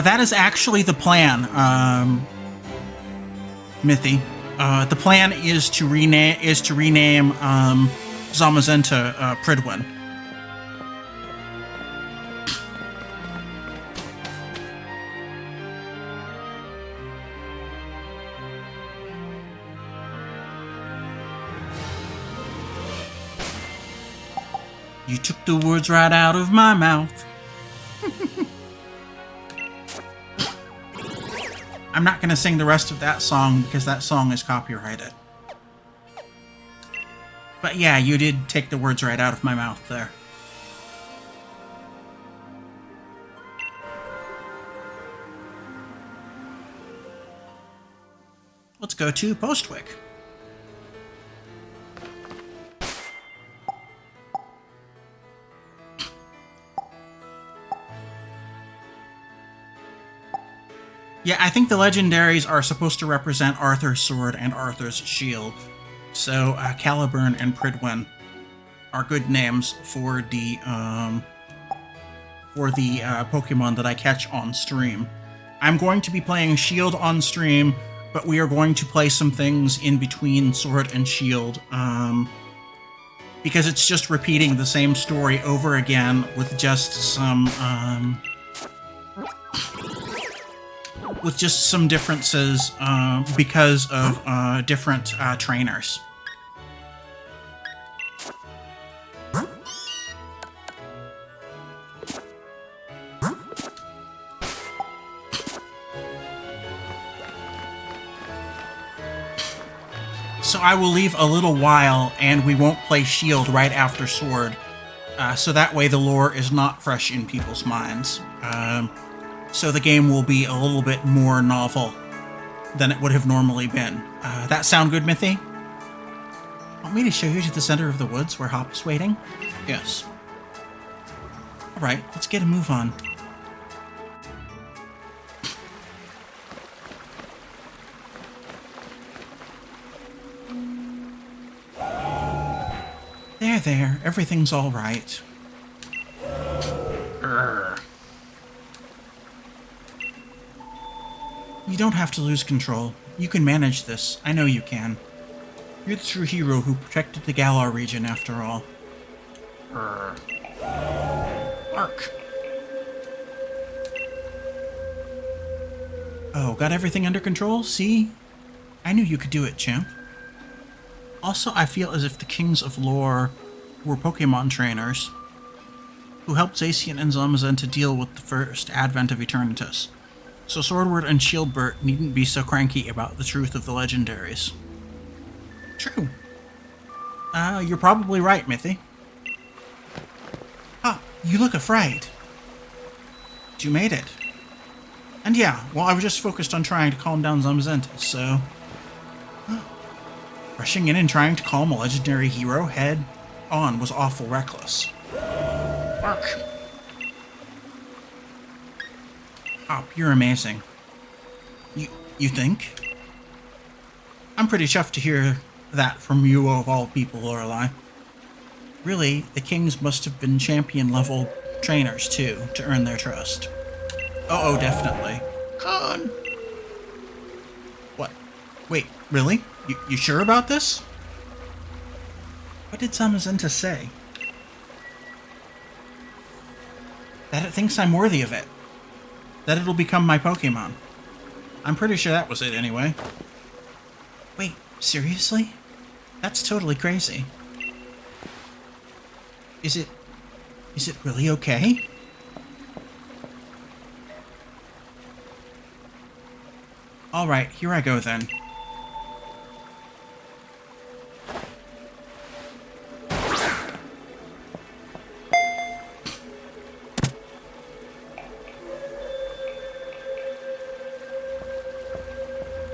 That is actually the plan, Mithy. The plan is to rename Zamazenta Pridwin. You took the words right out of my mouth. I'm not going to sing the rest of that song because that song is copyrighted. But yeah, you did take the words right out of my mouth there. Let's go to Postwick. Yeah, I think the legendaries are supposed to represent Arthur's sword and Arthur's shield. So, Caliburn and Pridwin are good names for the Pokemon that I catch on stream. I'm going to be playing Shield on stream, but we are going to play some things in between Sword and Shield, because it's just repeating the same story over again with just some differences because of different trainers. So I will leave a little while, and we won't play Shield right after Sword, so that way the lore is not fresh in people's minds. So the game will be a little bit more novel than it would have normally been. That sound good, Mithy? Want me to show you to the center of the woods where Hop is waiting? Yes. Alright, let's get a move on. There, everything's alright. You don't have to lose control. You can manage this. I know you can. You're the true hero who protected the Galar region, after all. Ark. Oh, got everything under control? See? I knew you could do it, champ. Also, I feel as if the Kings of Lore were Pokemon trainers who helped Zacian and Zamazenta deal with the first advent of Eternatus. So Swordward and Shieldbert needn't be so cranky about the truth of the legendaries. True. You're probably right, Mithy. Ah, you look afraid. You made it. And yeah, well, I was just focused on trying to calm down Zamazenta, so... Rushing in and trying to calm a legendary hero head on was awful reckless. Bark. Hop, you're amazing. You think? I'm pretty chuffed to hear that from you of all people, Lorelei. Really, the Kings must have been champion-level trainers, too, to earn their trust. Oh, definitely. Con! What? Wait, really? You sure about this? What did Zamazenta say? That it thinks I'm worthy of it. That it'll become my Pokemon. I'm pretty sure that was it anyway. Wait, seriously? That's totally crazy. Is it really okay? Alright, here I go then.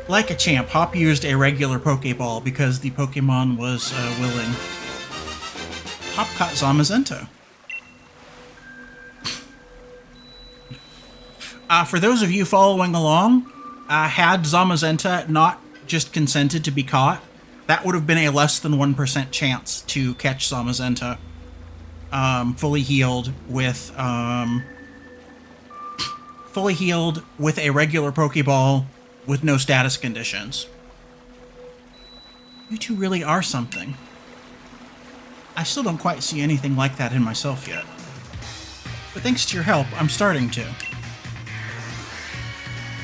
Like a champ, Hop used a regular Pokeball because the Pokemon was willing. Hop caught Zamazenta. For those of you following along, had Zamazenta not just consented to be caught, that would have been a less than 1% chance to catch Zamazenta fully healed with fully healed with a regular Pokeball with no status conditions. You two really are something. I still don't quite see anything like that in myself yet. But thanks to your help, I'm starting to.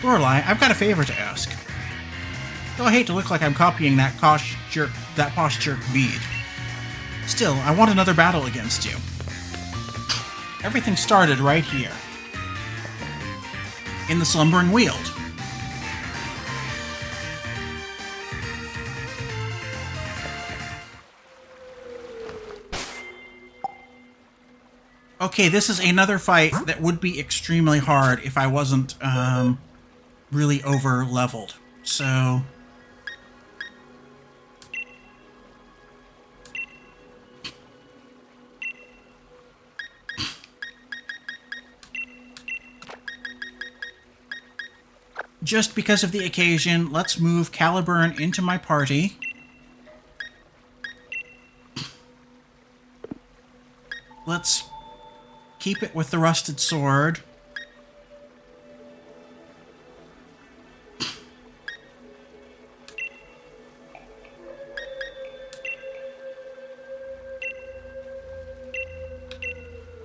Lorelei, I've got a favor to ask. Though I hate to look like I'm copying that posh jerk bead. Still, I want another battle against you. Everything started right here. In the Slumbering Weald. Okay, this is another fight that would be extremely hard if I wasn't, really over-leveled. So... just because of the occasion, let's move Caliburn into my party. Let's keep it with the Rusted Sword.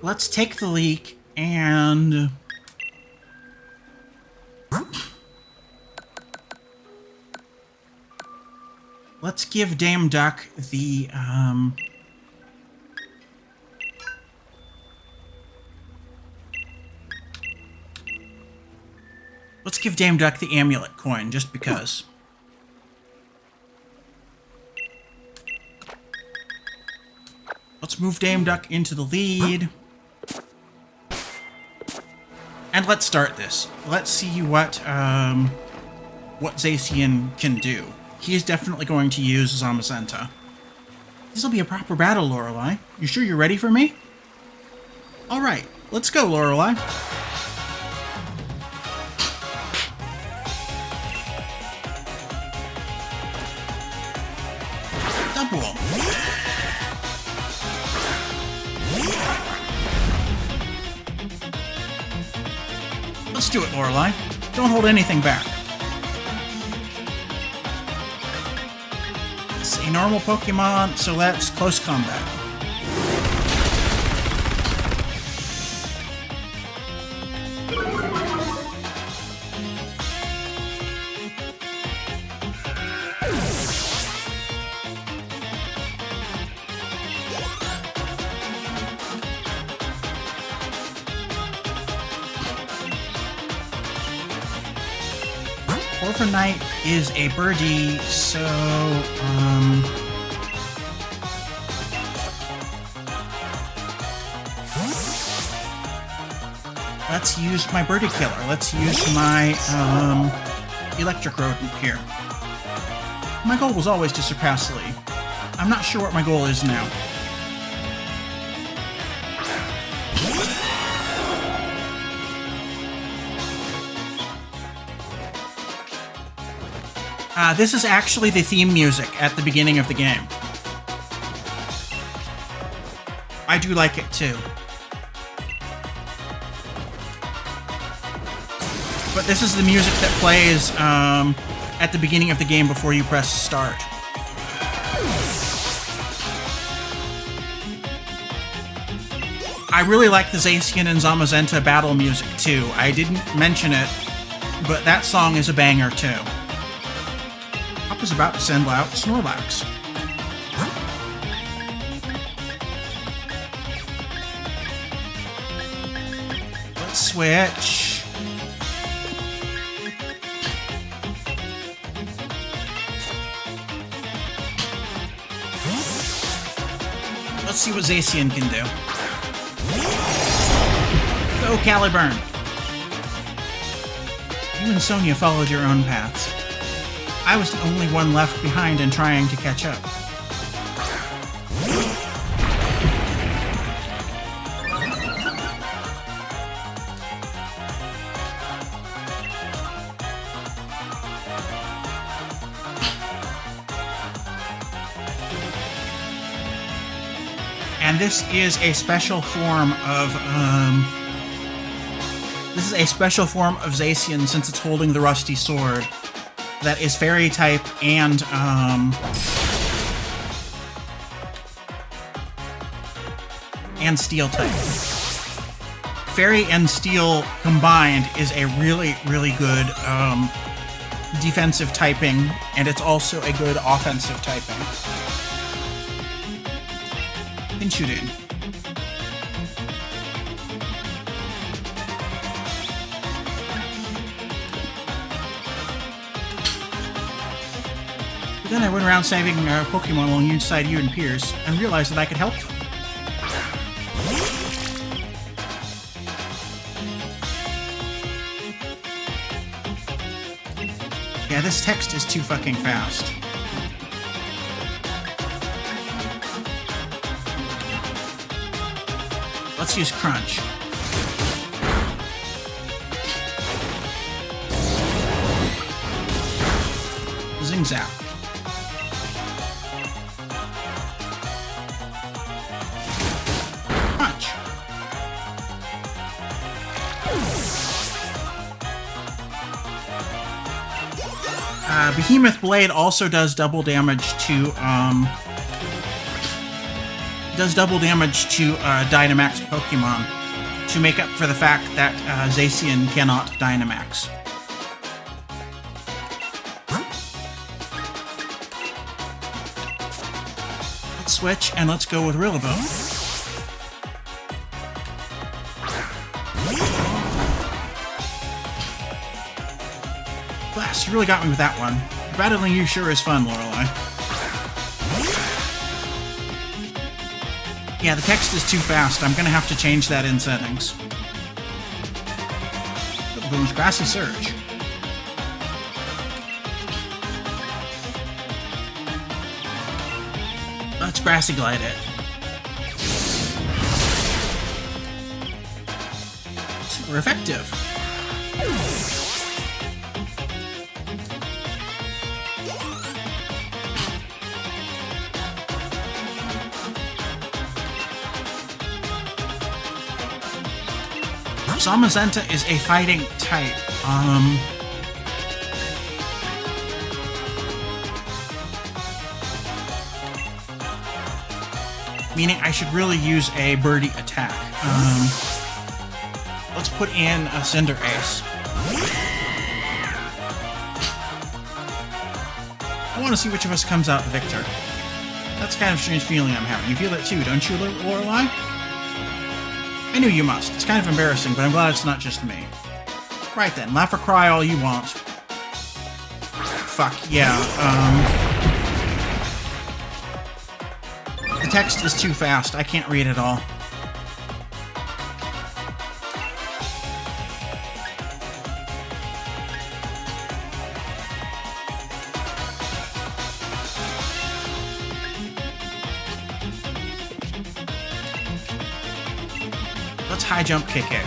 Let's take the leak and... let's give Dame Duck the, let's give Dame Duck the amulet coin, just because. Let's move Dame Duck into the lead. And let's start this. Let's see what Zacian can do. He is definitely going to use Zamazenta. This'll be a proper battle, Lorelei. You sure you're ready for me? Alright, let's go, Lorelei. Double. Let's do it, Lorelei. Don't hold anything back. It's a normal Pokemon, so let's close combat. Orphanite is a birdie, so, let's use my birdie killer. Let's use my, electric rodent here. My goal was always to surpass Lee. I'm not sure what my goal is now. This is actually the theme music at the beginning of the game. I do like it too. But this is the music that plays at the beginning of the game before you press start. I really like the Zacian and Zamazenta battle music too. I didn't mention it, but that song is a banger too. Is about to send out Snorlax. Let's switch. Let's see what Zacian can do. Go, Caliburn. You and Sonia followed your own paths. I was the only one left behind and trying to catch up. And this is a special form of This is a special form of Zacian since it's holding the rusty sword that is fairy type and steel type. Fairy and steel combined is a really, really good defensive typing, and it's also a good offensive typing. Pinch shoot in. But then I went around saving Pokemon alongside you and Pierce, and realized that I could help them. Yeah, this text is too fucking fast. Let's use Crunch. Zing Zap. Crunch. Behemoth Blade also does double damage to Dynamax Pokemon to make up for the fact that Zacian cannot Dynamax. Let's switch and let's go with Rillaboom. Blast, you really got me with that one. Battling you sure is fun, Lorelei. Yeah, the text is too fast. I'm gonna have to change that in settings. Boom's Grassy Surge. Let's Grassy Glide it. Super effective. Zamazenta is a fighting type. Meaning I should really use a birdie attack. Let's put in a Cinder Ace. I want to see which of us comes out victor. That's kind of a strange feeling I'm having. You feel it too, don't you, Lorelei? I knew you must. It's kind of embarrassing, but I'm glad it's not just me. Right then, laugh or cry all you want. Fuck, yeah, the text is too fast. I can't read it all. Let's high jump kick it.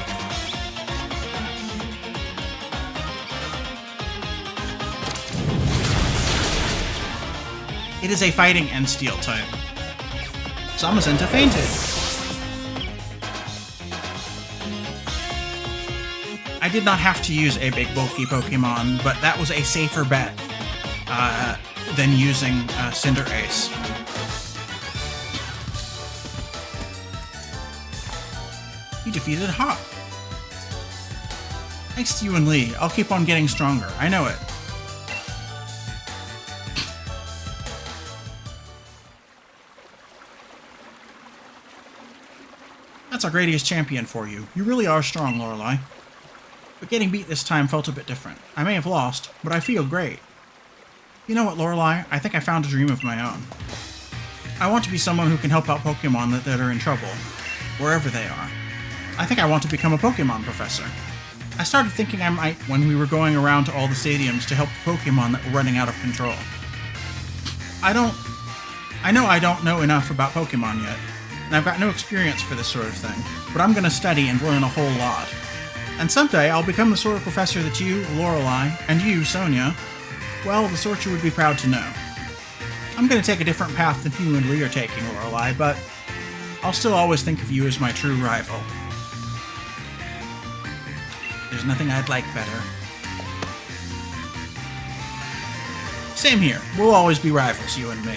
It is a fighting and steel type. Zamazenta fainted. I did not have to use a big bulky Pokemon, but that was a safer bet than using Cinder Ace. You defeated Hop. Thanks to you and Lee. I'll keep on getting stronger. I know it. That's our greatest champion for you. You really are strong, Lorelei. But getting beat this time felt a bit different. I may have lost, but I feel great. You know what, Lorelei? I think I found a dream of my own. I want to be someone who can help out Pokemon that are in trouble, wherever they are. I think I want to become a Pokemon professor. I started thinking I might when we were going around to all the stadiums to help the Pokemon that were running out of control. I know I don't know enough about Pokemon yet, and I've got no experience for this sort of thing, but I'm going to study and learn a whole lot. And someday I'll become the sort of professor that you, Lorelei, and you, Sonia, well, the sort you would be proud to know. I'm going to take a different path than you and Lee are taking, Lorelei, but I'll still always think of you as my true rival. There's nothing I'd like better. Same here. We'll always be rivals, you and me.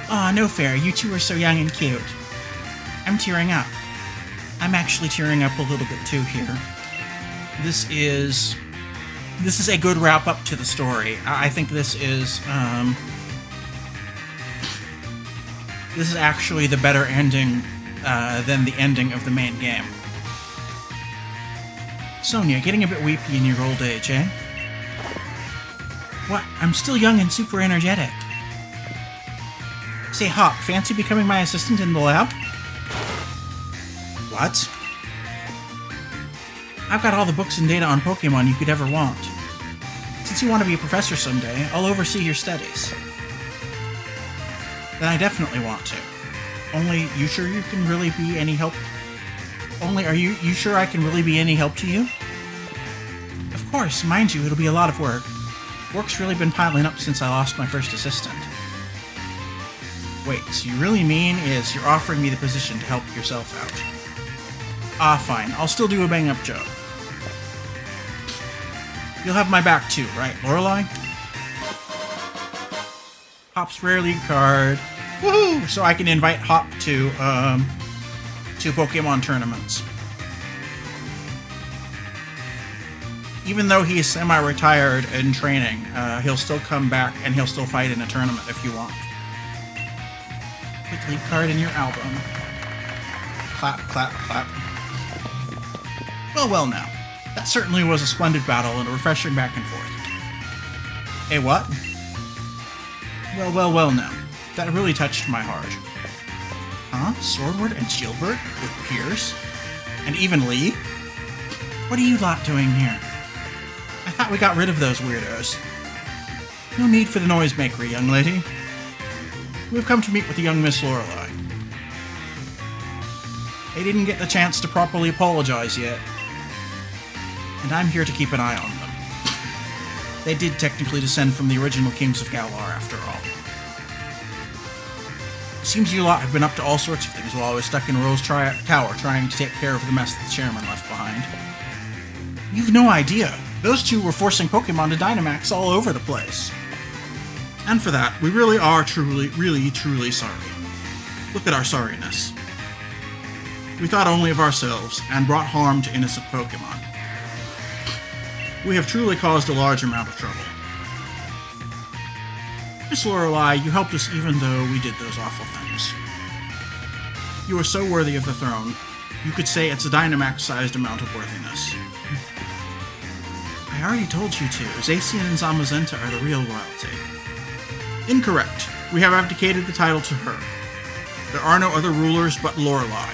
Aw, no fair. You two are so young and cute. I'm tearing up. I'm actually tearing up a little bit too here. This is a good wrap-up to the story. I think this is actually the better ending than the ending of the main game. Sonia, getting a bit weepy in your old age, eh? What? I'm still young and super energetic. Say, Hop, fancy becoming my assistant in the lab? What? I've got all the books and data on Pokemon you could ever want. Since you want to be a professor someday, I'll oversee your studies. Then I definitely want to. Only, you sure you can really be any help? Only, are you sure I can really be any help to you? Of course, mind you, it'll be a lot of work. Work's really been piling up since I lost my first assistant. Wait, so you really mean is you're offering me the position to help yourself out? Ah, fine. I'll still do a bang-up job. You'll have my back too, right, Lorelei? Hop's rare league card. Woohoo! So I can invite Hop to Pokemon tournaments. Even though he's semi-retired in training, he'll still come back and he'll still fight in a tournament if you want. Quick league card in your album. Clap, clap, clap. Well now. That certainly was a splendid battle and a refreshing back and forth. Hey, what? Well now. That really touched my heart. Huh? Swordward and Shieldbird? With Pierce? And even Lee? What are you lot doing here? I thought we got rid of those weirdos. No need for the noisemakery, young lady. We've come to meet with the young Miss Lorelei. They didn't get the chance to properly apologize yet. And I'm here to keep an eye on them. They did technically descend from the original Kings of Galar, after all. It seems you lot have been up to all sorts of things while I was stuck in Rose Tower trying to take care of the mess that the chairman left behind. You've no idea. Those two were forcing Pokemon to Dynamax all over the place. And for that, we really are truly sorry. Look at our sorriness. We thought only of ourselves, and brought harm to innocent Pokemon. We have truly caused a large amount of trouble. Miss Lorelei, you helped us even though we did those awful things. You are so worthy of the throne, you could say it's a Dynamax-sized amount of worthiness. I already told you to. Zacian and Zamazenta are the real royalty. Incorrect. We have abdicated the title to her. There are no other rulers but Lorelei.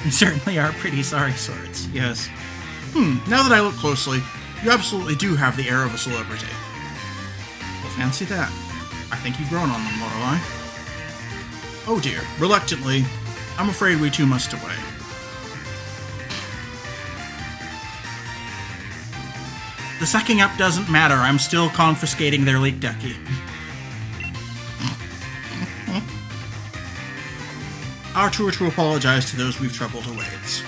You certainly are pretty sorry sorts, yes. Now that I look closely, you absolutely do have the air of a celebrity. Well, fancy that. I think you've grown on them, Lorelei. Oh dear, reluctantly, I'm afraid we too must away. The sucking up doesn't matter, I'm still confiscating their leak ducky. Our tour to apologize to those we've troubled awaits.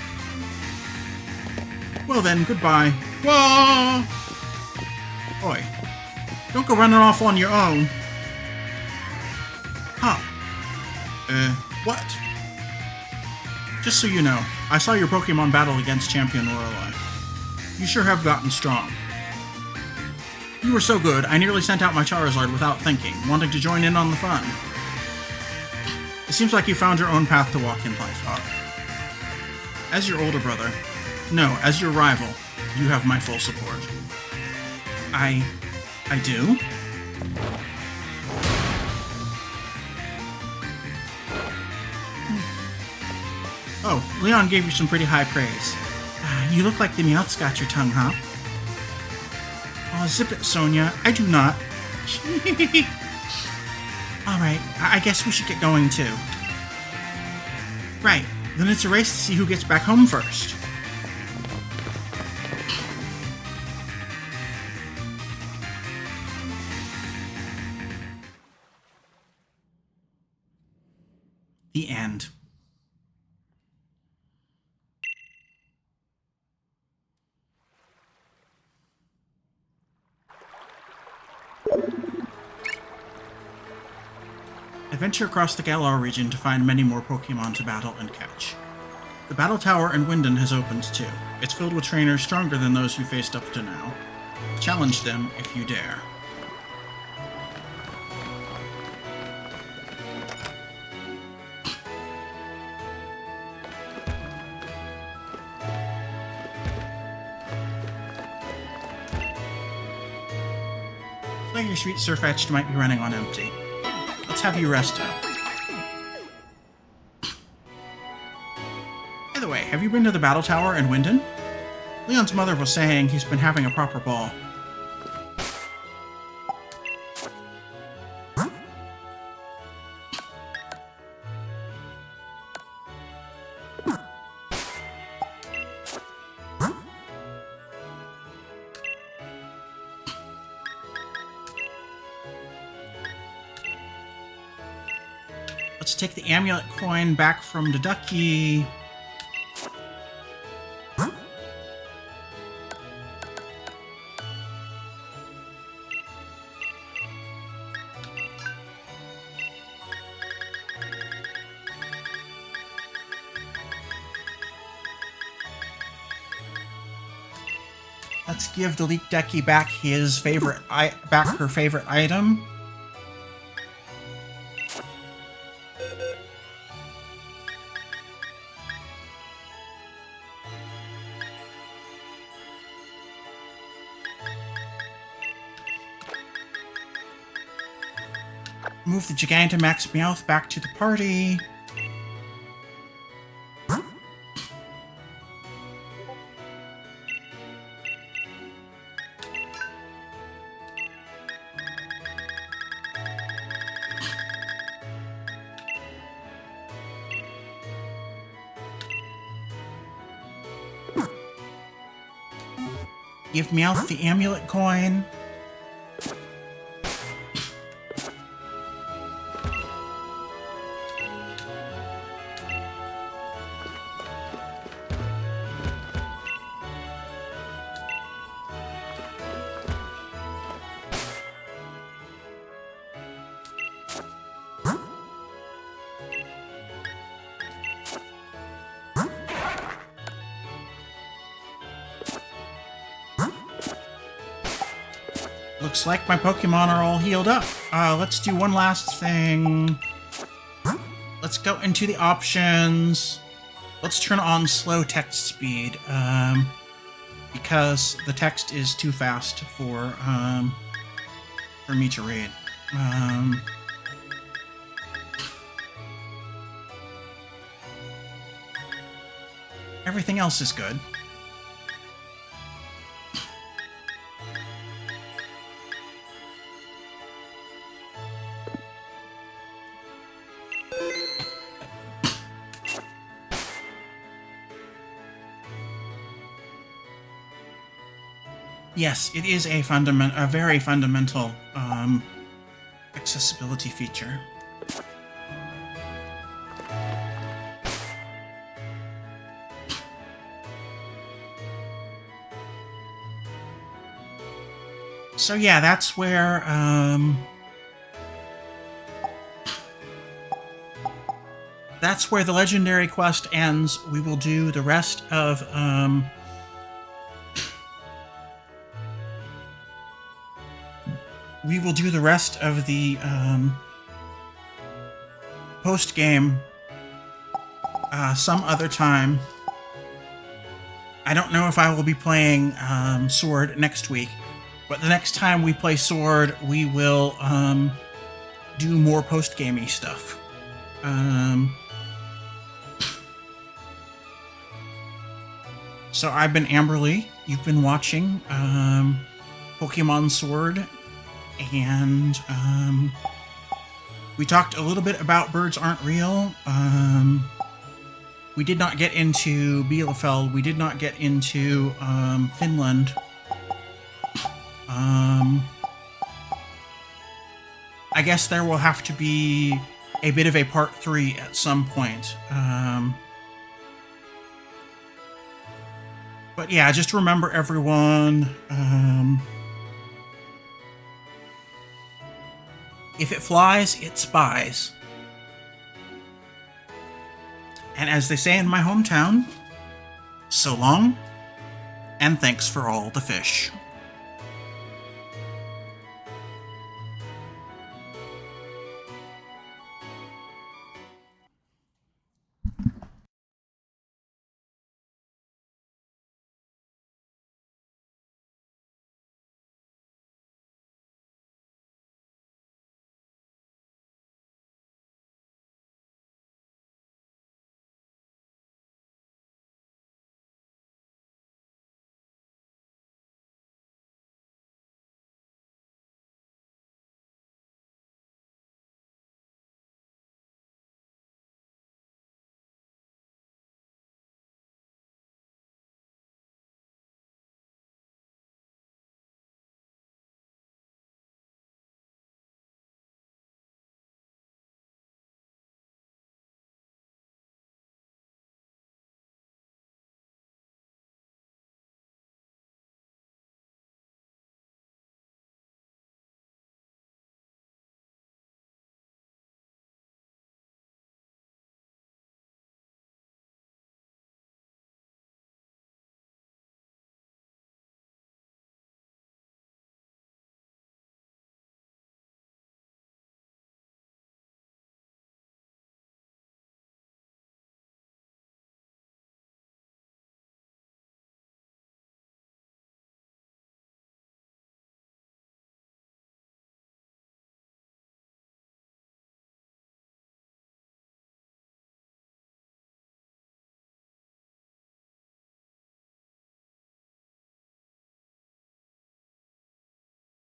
Well then, goodbye. Whoa! Oi, don't go running off on your own. Huh. What? Just so you know, I saw your Pokemon battle against Champion Lorelei. You sure have gotten strong. You were so good, I nearly sent out my Charizard without thinking, wanting to join in on the fun. It seems like you found your own path to walk in life, Hop. As your older brother, no, as your rival, you have my full support. I do? Oh, Leon gave you some pretty high praise. You look like the Meowth's got your tongue, huh? Oh, zip it, Sonia. I do not. Alright, I guess we should get going too. Right, then it's a race to see who gets back home first. The end. Adventure across the Galar region to find many more Pokemon to battle and catch. The Battle Tower in Winden has opened too. It's filled with trainers stronger than those you faced up to now. Challenge them if you dare. Looks like your sweet Surfetched might be running on empty. Let's have you rest up. By the way, have you been to the Battle Tower in Winden? Leon's mother was saying he's been having a proper ball. Let's take the amulet coin back from the ducky. Let's give the Leek Decky back his favorite, her favorite item. Move the Gigantamax Meowth back to the party. Give Meowth the amulet coin. Looks like my Pokemon are all healed up. Let's do one last thing. Let's go into the options. Let's turn on slow text speed, because the text is too fast for me to read. Everything else is good. Yes, it is a very fundamental accessibility feature. So yeah, that's where the legendary quest ends. We will do the rest of the post-game some other time. I don't know if I will be playing Sword next week, but the next time we play Sword, we will do more post-gamey stuff. So I've been Amberlee. You've been watching Pokemon Sword. And we talked a little bit about Birds Aren't Real. We did not get into Bielef. We did not get into Finland. I guess there will have to be a bit of a part 3 at some point. But yeah, just remember everyone, If it flies, it spies. And as they say in my hometown, so long, and thanks for all the fish.